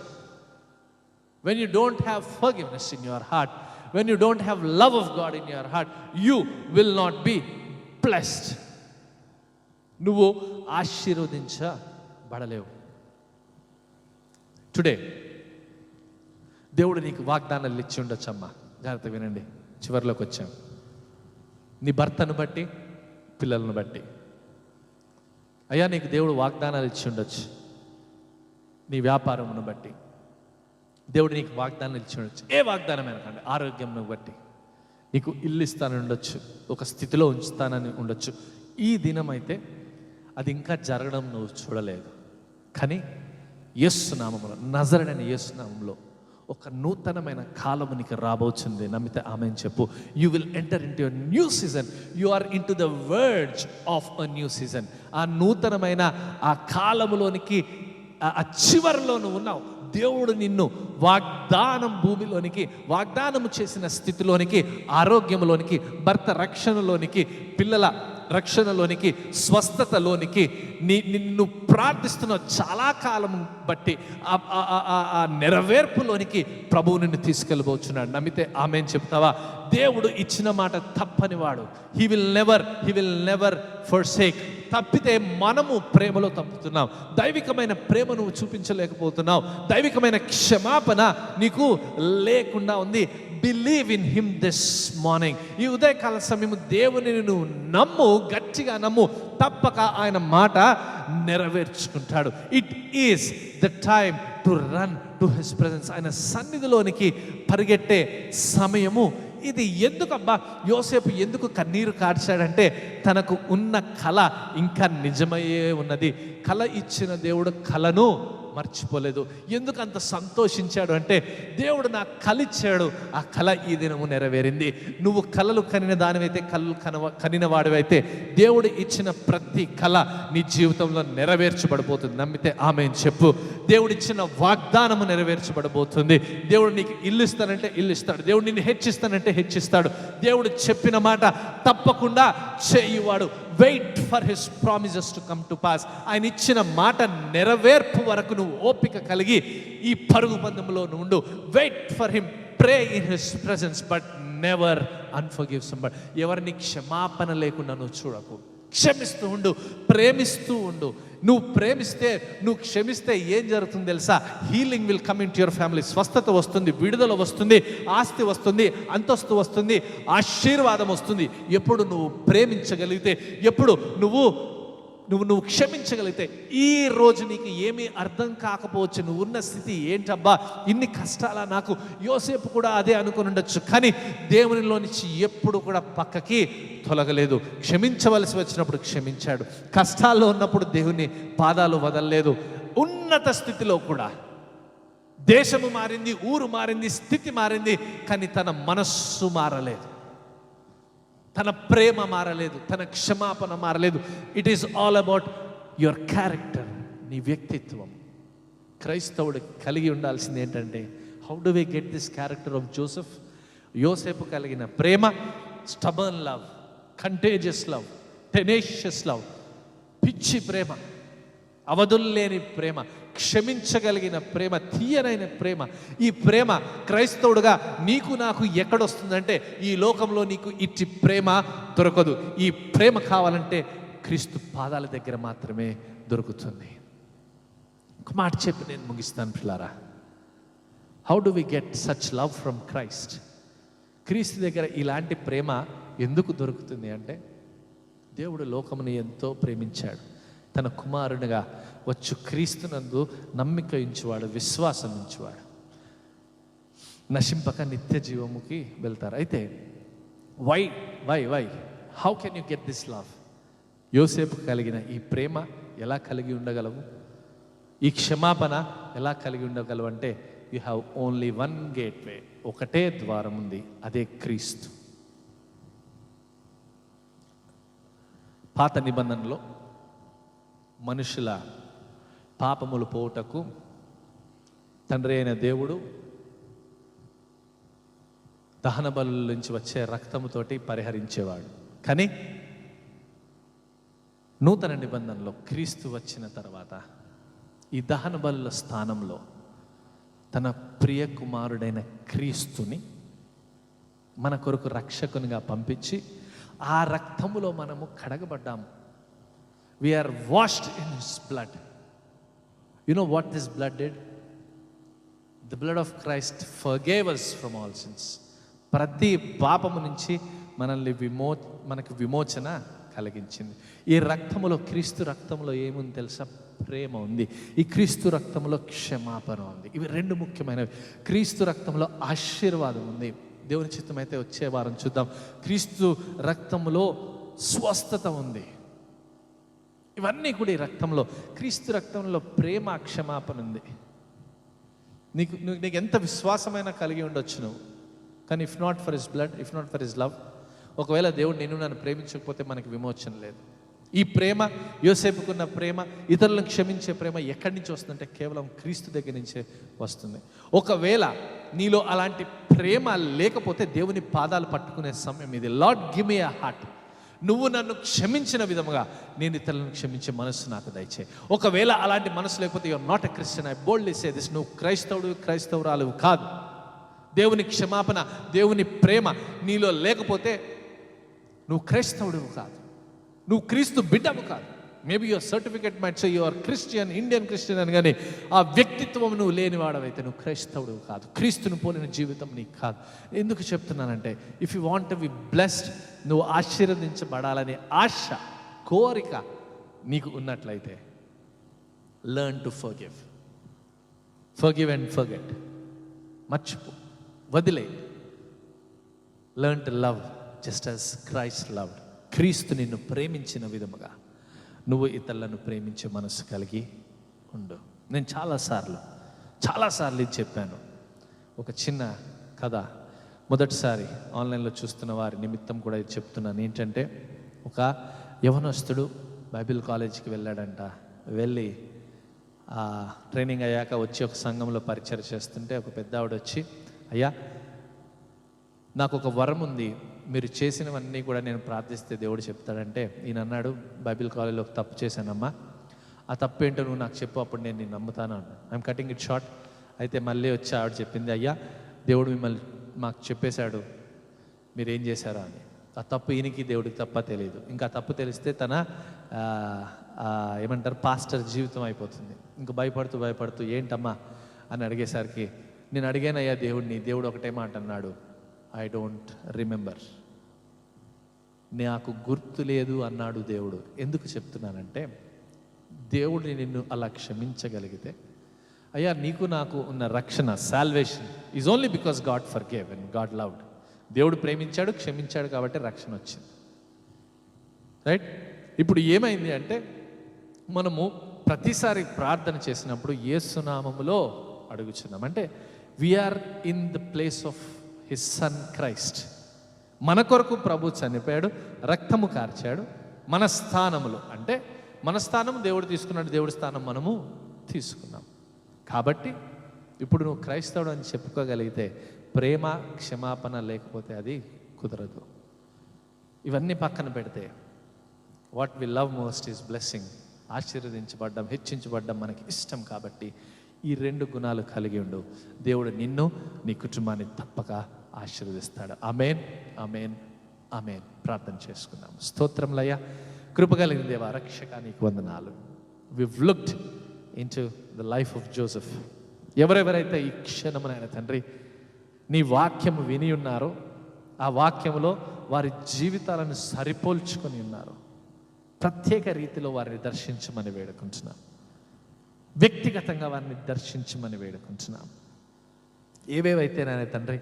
Speaker 1: When you don't have forgiveness in your heart, when you don't have love of God in your heart, you will not be blessed. నువ్వు ఆశీర్వదించబడలేవు. టుడే దేవుడు నీకు వాగ్దానాలు ఇచ్చి ఉండొచ్చమ్మా. జాగ్రత్త వినండి, చివరిలోకి వచ్చాం. నీ భర్తను బట్టి, పిల్లలను బట్టి, అయ్యా నీకు దేవుడు వాగ్దానాలు ఇచ్చి ఉండొచ్చు. నీ వ్యాపారమును బట్టి దేవుడు నీకు వాగ్దానం ఇచ్చి ఉండొచ్చు. ఏ వాగ్దానం అనకండి, ఆరోగ్యంను బట్టి నీకు ఇల్లు ఇస్తానని ఉండొచ్చు, ఒక స్థితిలో ఉంచుతానని ఉండొచ్చు. ఈ దినం అయితే అది ఇంకా జరగడం నువ్వు చూడలేదు, కానీ యేసు నామములో, నజరేయుడైన యేసు నామములో ఒక నూతనమైన కాలము నీకు రాబోతుంది. నమ్మితే ఆమేన్ చెప్పు. You will enter into a new season. You are into the words of a new season. ఆ నూతనమైన ఆ కాలములోనికి, ఆ చివరిలో నువ్వు ఉన్నావు. దేవుడు నిన్ను వాగ్దానం భూమిలోనికి, వాగ్దానము చేసిన స్థితిలోనికి, ఆరోగ్యంలోనికి, భర్త రక్షణలోనికి, పిల్లల రక్షణలోనికి, స్వస్థతలోనికి, నిన్ను ప్రార్థిస్తున్న చాలా కాలం బట్టి ఆ నెరవేర్పులోనికి ప్రభువు నిన్ను తీసుకెళ్ళబోచున్నాడు. నమ్మితే ఆమేన్ చెప్తావా? దేవుడు ఇచ్చిన మాట తప్పని వాడు. He will never forsake. తప్పితే మనము ప్రేమలో తప్పుతున్నాం. దైవికమైన ప్రేమ నువ్వు చూపించలేకపోతున్నావు. దైవికమైన క్షమాపణ నీకు లేకుండా ఉంది. Believe in him this morning. ఈ ఉదయకాల సమయం దేవుని నువ్వు నమ్ము, గట్టిగా నమ్ము, తప్పక ఆయన మాట నెరవేర్చుకుంటాడు. It is the time to run to his presence. ఆయన సన్నిధిలోనికి పరిగెట్టే సమయము ఇది. ఎందుకబ్బా యోసేపు ఎందుకు కన్నీరు కార్చాడంటే, తనకు ఉన్న కళ ఇంకా నిజమయ్యే ఉన్నది. కళ ఇచ్చిన దేవుడు కళను మర్చిపోలేదు. ఎందుకు అంత సంతోషించాడు అంటే, దేవుడు నాకు కళ ఇచ్చాడు, ఆ కళ ఈ దినము నెరవేరింది. నువ్వు కళలు కనిన దానివైతే, కళ్ళు కనిన వాడివైతే, దేవుడు ఇచ్చిన ప్రతి కళ నీ జీవితంలో నెరవేర్చబడబోతుంది. నమ్మితే ఆమేన్ చెప్పు. దేవుడు ఇచ్చిన వాగ్దానము నెరవేర్చబడబోతుంది. దేవుడు నీకు ఇల్లు ఇస్తానంటే ఇల్లు ఇస్తాడు. దేవుడు నిన్ను హెచ్చిస్తానంటే హెచ్చిస్తాడు. దేవుడు చెప్పిన మాట తప్పకుండా చేయువాడు. Wait for his promises to come to pass. ఆయన ఇచ్చిన మాట నెరవేర్పు వరకు నువ్వు ఓపిక కలిగి ఈ పరుగు పందెంలో నువ్వు ఉండు. Wait for him, pray in his presence, but never unforgive somebody. ఎవరిని క్షమాపణ లేకుండా నువ్వు చూడకు. క్షమిస్తూ ఉండు, ప్రేమిస్తూ ఉండు. నువ్వు ప్రేమిస్తే, నువ్వు క్షమిస్తే ఏం జరుగుతుంది తెలుసా? Healing will come in to your family. స్వస్థత వస్తుంది, విడుదల వస్తుంది, ఆస్తి వస్తుంది, అంతస్తు వస్తుంది, ఆశీర్వాదం వస్తుంది. ఎప్పుడు నువ్వు ప్రేమించగలిగితే, ఎప్పుడు నువ్వు క్షమించగలిగితే. ఈ రోజు నీకు ఏమీ అర్థం కాకపోవచ్చు, నువ్వు ఉన్న స్థితి ఏంటబ్బా, ఇన్ని కష్టాలా నాకు. యోసేపు కూడా అదే అనుకుని ఉండొచ్చు, కానీ దేవునిలో నుంచి ఎప్పుడు కూడా పక్కకి తొలగలేదు. క్షమించవలసి వచ్చినప్పుడు క్షమించాడు. కష్టాల్లో ఉన్నప్పుడు దేవుని పాదాలు వదలలేదు. ఉన్నత స్థితిలో కూడా దేశము మారింది, ఊరు మారింది, స్థితి మారింది, కానీ తన మనస్సు మారలేదు, తన ప్రేమ మారలేదు, తన క్షమాపణ మారలేదు. It is all about your character, నీ వ్యక్తిత్వం. క్రైస్తవుడు కలిగి ఉండాల్సింది ఏంటంటే, how do we get this character of Joseph? యోసేపు కలిగిన ప్రేమ, stubborn love, contagious love, tenacious love, పిచ్చి ప్రేమ, అవధుల్లేని ప్రేమ, క్షమించగలిగిన ప్రేమ, తీయనైన ప్రేమ. ఈ ప్రేమ క్రైస్తవుడుగా నీకు నాకు ఎక్కడొస్తుందంటే, ఈ లోకంలో నీకు ఇట్టి ప్రేమ దొరకదు. ఈ ప్రేమ కావాలంటే క్రీస్తు పాదాల దగ్గర మాత్రమే దొరుకుతుంది. ఒక మాట చెప్పి నేను ముగిస్తాను పిల్లారా. How do we get such love from Christ? క్రీస్తు దగ్గర ఇలాంటి ప్రేమ ఎందుకు దొరుకుతుంది అంటే, దేవుడు లోకముని ఎంతో ప్రేమించాడు, తన కుమారునిగా వచ్చు క్రీస్తునందు నమ్మిక ఉంచువాడు, విశ్వాసం ఉంచువాడు నశింపక నిత్య జీవముకి వెళ్తారు. అయితే why how can you get this love? యోసేపు కలిగిన ఈ ప్రేమ ఎలా కలిగి ఉండగలవు? ఈ క్షమాపణ ఎలా కలిగి ఉండగలవు అంటే, you have only one gateway, ఒకటే ద్వారం ఉంది, అదే క్రీస్తు. పాత నిబంధనలో మనుషుల పాపములు పోవుటకు తండ్రి అయిన దేవుడు దహన బలుల నుంచి వచ్చే రక్తముతోటి పరిహరించేవాడు. కానీ నూతన నిబంధనలో క్రీస్తు వచ్చిన తర్వాత ఈ దహన బలుల స్థానంలో తన ప్రియ కుమారుడైన క్రీస్తుని మన కొరకు రక్షకునిగా పంపించి ఆ రక్తములో మనము కడగబడ్డాము. We are washed in His blood. You know what this blood did? The blood of Christ forgave us from all sins. ప్రతి పాపము నుంచి మనకు విమోచన కలిగించింది. ఈ రక్తములో, క్రీస్తు రక్తంలో ఏముంది తెలుసా? ప్రేమ ఉంది. ఈ క్రీస్తు రక్తంలో క్షమాపణ ఉంది. ఇవి రెండు ముఖ్యమైనవి. క్రీస్తు రక్తంలో ఆశీర్వాదం ఉంది. దేవుని చిత్తం అయితే వచ్చే వారం చూద్దాం. క్రీస్తు రక్తంలో స్వస్థత ఉంది. ఇవన్నీ కూడా ఈ రక్తంలో, క్రీస్తు రక్తంలో ప్రేమ, క్షమాపణ ఉంది. నీకు ఎంత విశ్వాసమైనా కలిగి ఉండొచ్చు నువ్వు, కానీ if not for his blood, if not for his love, ఒకవేళ దేవుడు నన్ను ప్రేమించకపోతే మనకి విమోచన లేదు. ఈ ప్రేమ, యోసేపుకున్న ప్రేమ, ఇతరులను క్షమించే ప్రేమ ఎక్కడి నుంచి వస్తుందంటే కేవలం క్రీస్తు దగ్గర నుంచే వస్తుంది. ఒకవేళ నీలో అలాంటి ప్రేమ లేకపోతే దేవుని పాదాలు పట్టుకునే సమయం ఇది. లార్డ్ గివ్ మీ ఎ హార్ట్. నువ్వు నన్ను క్షమించిన విధముగా నేను ఇతరులను క్షమించే మనస్సు నాకు దయచే. ఒకవేళ అలాంటి మనసు లేకపోతే you are not a Christian. I boldly say this. నువ్వు క్రైస్తవురాలు కాదు. దేవుని క్షమాపణ, దేవుని ప్రేమ నీలో లేకపోతే నువ్వు క్రైస్తవుడు కాదు, నువ్వు క్రీస్తు బిడ్డవు కాదు. Maybe your certificate might say you are Christian, Indian Christian అని, కానీ ఆ వ్యక్తిత్వం నువ్వు లేనివాడవైతే నువ్వు క్రైస్తవుడు కాదు. క్రీస్తుని పోలిన జీవితం నీకు కాదు. ఎందుకు చెప్తున్నానంటే, if you want to be blessed, నువ్వు ఆశీర్వదించబడాలనే ఆశ, కోరిక నీకు ఉన్నట్లయితే, learn to forgive and forget. మర్చిపో, వదిలే. Learn to love just as Christ loved. క్రీస్తు నిన్ను ప్రేమించిన విధముగా నువ్వు ఇతరులను ప్రేమించే మనసు కలిగి ఉండు. నేను చాలాసార్లు ఇది చెప్పాను. ఒక చిన్న కథ, మొదటిసారి ఆన్లైన్లో చూస్తున్న వారి నిమిత్తం కూడా ఇది చెప్తున్నాను. ఏంటంటే, ఒక యవనస్తుడు బైబిల్ కాలేజీకి వెళ్ళాడంట. వెళ్ళి ట్రైనింగ్ అయ్యాక వచ్చి ఒక సంఘంలో పరిచయం చేస్తుంటే ఒక పెద్ద ఆవిడ వచ్చి, అయ్యా నాకు ఒక వరం ఉంది, మీరు చేసినవన్నీ కూడా నేను ప్రార్థిస్తే దేవుడు చెప్తాడంటే, ఈయన అన్నాడు, బైబిల్ కాలేజీలో ఒక తప్పు చేశానమ్మా, ఆ తప్పు ఏంటో నువ్వు నాకు చెప్పు, అప్పుడు నేను నమ్ముతాను అన్నాడు. I'm cutting it short. అయితే మళ్ళీ వచ్చి ఆవిడ చెప్పింది, అయ్యా దేవుడు మిమ్మల్ని మాకు చెప్పేశాడు మీరేం చేశారా అని. ఆ తప్పు ఈయనకి దేవుడికి తప్ప తెలియదు. ఇంకా తప్పు తెలిస్తే తన ఏమంటారు పాస్టర్ జీవితం అయిపోతుంది. ఇంకా భయపడుతూ భయపడుతూ ఏంటమ్మా అని అడిగేసరికి నేను అడిగానయ్యా దేవుడిని, దేవుడు ఒకటే మాట అన్నాడు, ఐ డోంట్ రిమెంబర్, నాకు గుర్తు లేదు అన్నాడు దేవుడు. ఎందుకు చెప్తున్నానంటే దేవుడిని నిన్ను అలా క్షమించగలిగితే, అయ్యా నీకు నాకు ఉన్న రక్షణ salvation is only because God forgave and God loved. దేవుడు ప్రేమించాడు, క్షమించాడు కాబట్టి రక్షణ వచ్చింది. రైట్? ఇప్పుడు ఏమైంది అంటే మనము ప్రతిసారి ప్రార్థన చేసినప్పుడు యేసు నామములో అడుగుచున్నాం. అంటే we are in the place of his son Christ. మన కొరకు ప్రభు చనిపోయాడు, రక్తము కార్చాడు. మన స్థానములో అంటే మన స్థానం దేవుడు తీసుకున్నాడు, దేవుడి స్థానం మనము తీసుకున్నాం. కాబట్టి ఇప్పుడు నువ్వు క్రైస్తవుడు అని చెప్పుకోగలిగితే ప్రేమ క్షమాపణ లేకపోతే అది కుదరదు. ఇవన్నీ పక్కన పెడితే what we love most is blessing. ఆశీర్వదించబడ్డం, హెచ్చించబడ్డం మనకి ఇష్టం. కాబట్టి ఈ 2 గుణాలు కలిగి ఉండు, దేవుడు నిన్ను నీ కుటుంబాన్ని తప్పక ఆశీర్వదిస్తాడు. ఆమేన్, ఆమేన్, ఆమేన్. ప్రార్థన చేసుకుందాం. స్తోత్రములయ్యా, కృపగలిగిన దేవా, రక్షక నీకు వందనాలు. We've looked into the life of Joseph. ఎవరెవరైతే ఈ క్షణమునైన తండ్రి నీ వాక్యము విని ఉన్నారో, ఆ వాక్యములో వారి జీవితాలను సరిపోల్చుకొని ఉన్నారో, ప్రత్యేక రీతిలో వారిని దర్శించమని వేడుకుంటున్నాం. వ్యక్తిగతంగా వారిని దర్శించమని వేడుకుంటున్నాం. ఏవేవైతే నాయన తండ్రి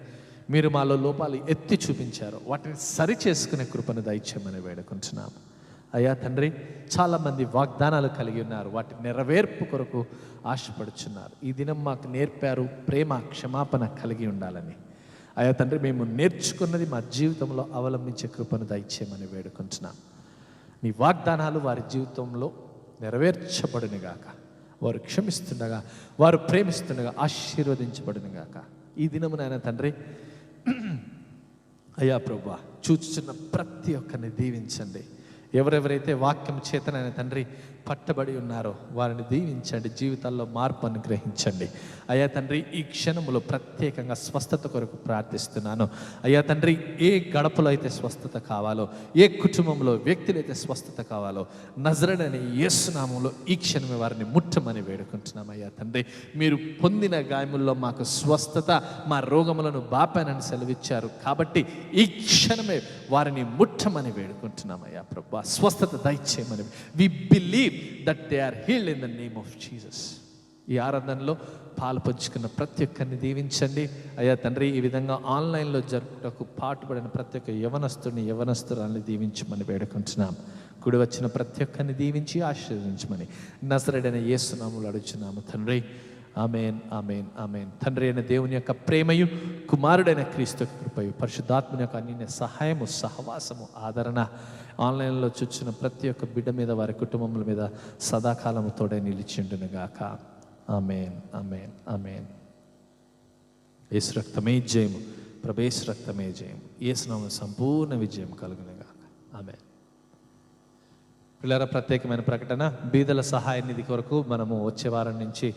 Speaker 1: మీరు మాలో లోపాలు ఎత్తి చూపించారో వాటిని సరి చేసుకునే కృపను దయచేయమని వేడుకుంటున్నాం. అయ్యా తండ్రి, చాలామంది వాగ్దానాలు కలిగి ఉన్నారు, వాటి నెరవేర్పు కొరకు ఆశపడుచున్నారు. ఈ దినం మాకు నేర్పారు ప్రేమ క్షమాపణ కలిగి ఉండాలని. అయ్యా తండ్రి, మేము నేర్చుకున్నది మా జీవితంలో అవలంబించే కృపను దయచేయమని వేడుకుంటున్నాం. నీ వాగ్దానాలు వారి జీవితంలో నెరవేర్చబడునుగాక. వారు క్షమిస్తుండగా, వారు ప్రేమిస్తుండగా ఆశీర్వదించబడునుగాక. ఈ దినమునైనా తండ్రి అయ్యా ప్రభువా, చూచుచున్న ప్రతి ఒక్కరిని దీవించండి. ఎవరెవరైతే వాక్యం చేతనైన తండ్రి పట్టబడి ఉన్నారో వారిని దీవించండి, జీవితాల్లో మార్పు అనుగ్రహించండి. అయ్యా తండ్రి, ఈ క్షణంలో ప్రత్యేకంగా స్వస్థత కొరకు ప్రార్థిస్తున్నాను. అయ్యా తండ్రి, ఏ గడపలో అయితే స్వస్థత కావాలో, ఏ కుటుంబంలో వ్యక్తులు అయితే స్వస్థత కావాలో, నజరేయుడైన యేసు నామములో ఈ క్షణమే వారిని ముట్టమని వేడుకుంటున్నాం. అయ్యా తండ్రి, మీరు పొందిన గాయముల్లో మాకు స్వస్థత, మా రోగములను బాపానని సెలవిచ్చారు. కాబట్టి ఈ క్షణమే వారిని ముట్టమని వేడుకుంటున్నాం. అయ్యా ప్రభువా, స్వస్థత దయచేయమని. We believe that they are healed in the name of Jesus. ఈ ఆరాధనలో పాలు పంచుకున్న ప్రతి ఒక్కరిని దీవించండి. అయ్యా తండ్రి, ఈ విధంగా ఆన్లైన్లో జరుపుటకు పాటుపడిన ప్రతి ఒక్క యవనస్తురాల్ని దీవించమని వేడుకుంటున్నాం. కూడి వచ్చిన ప్రతి ఒక్కరిని దీవించి ఆశీర్వదించమని నజరేయుడైన యేసు నామములో అడుగుచున్నాము తండ్రి. ఆమేన్, ఆమేన్, ఆమేన్. తండ్రి అయిన దేవుని యొక్క ప్రేమయు, కుమారుడైన క్రీస్తు కృపయు, పరిశుద్ధాత్మని యొక్క అన్య సహాయము, సహవాసము, ఆదరణ ఆన్లైన్లో చూచిన ప్రతి ఒక్క బిడ్డ మీద, వారి కుటుంబముల మీద సదాకాలము తోడే నిలిచిండునుగాక. ఆమేన్, ఆమేన్, ఆమేన్. యేసు రక్తమే జయము, ప్రభు యేసు రక్తమే జయము. యేసు నామములో సంపూర్ణ విజయం కలుగునుగాక. ఆమేన్. పిల్లల ప్రత్యేకమైన ప్రకటన, బీదల సహాయ నిధి కొరకు మనము వచ్చే వారం నుంచి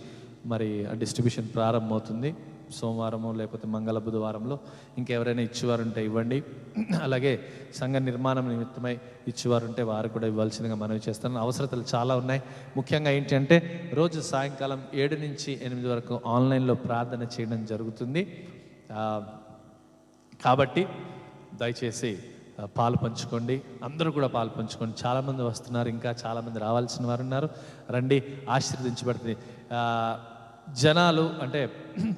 Speaker 1: మరి డిస్ట్రిబ్యూషన్ ప్రారంభమవుతుంది. సోమవారము లేకపోతే మంగళ బుధవారంలో ఇంకెవరైనా ఇచ్చేవారుంటే ఇవ్వండి. అలాగే సంఘ నిర్మాణం నిమిత్తమై ఇచ్చేవారుంటే వారు కూడా ఇవ్వాల్సిందిగా మనవి చేస్తాను. అవసరతలు చాలా ఉన్నాయి. ముఖ్యంగా ఏంటంటే రోజు సాయంకాలం 7 నుంచి 8 వరకు ఆన్లైన్లో ప్రార్థన చేయడం జరుగుతుంది. కాబట్టి దయచేసి పాలు పంచుకోండి, అందరూ కూడా పాలు పంచుకోండి. చాలామంది వస్తున్నారు, ఇంకా చాలామంది రావాల్సిన వారు ఉన్నారు. రండి, ఆశీర్వదించబడుతుంది. జనాలు అంటే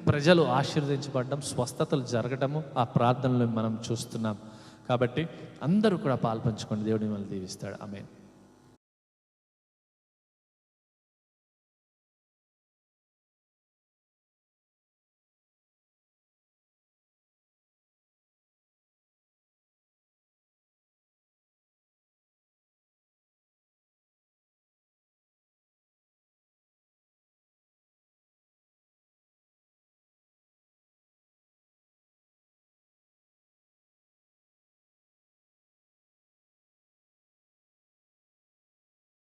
Speaker 1: ప్రజలు ఆశీర్వదించబడడం, స్వస్థతలు జరగడము ఆ ప్రార్థనలు మనం చూస్తున్నాం. కాబట్టి అందరూ కూడా పాలు పంచుకోండి. దేవుడు మిమ్మల్ని దీవిస్తాడు. ఆమేన్.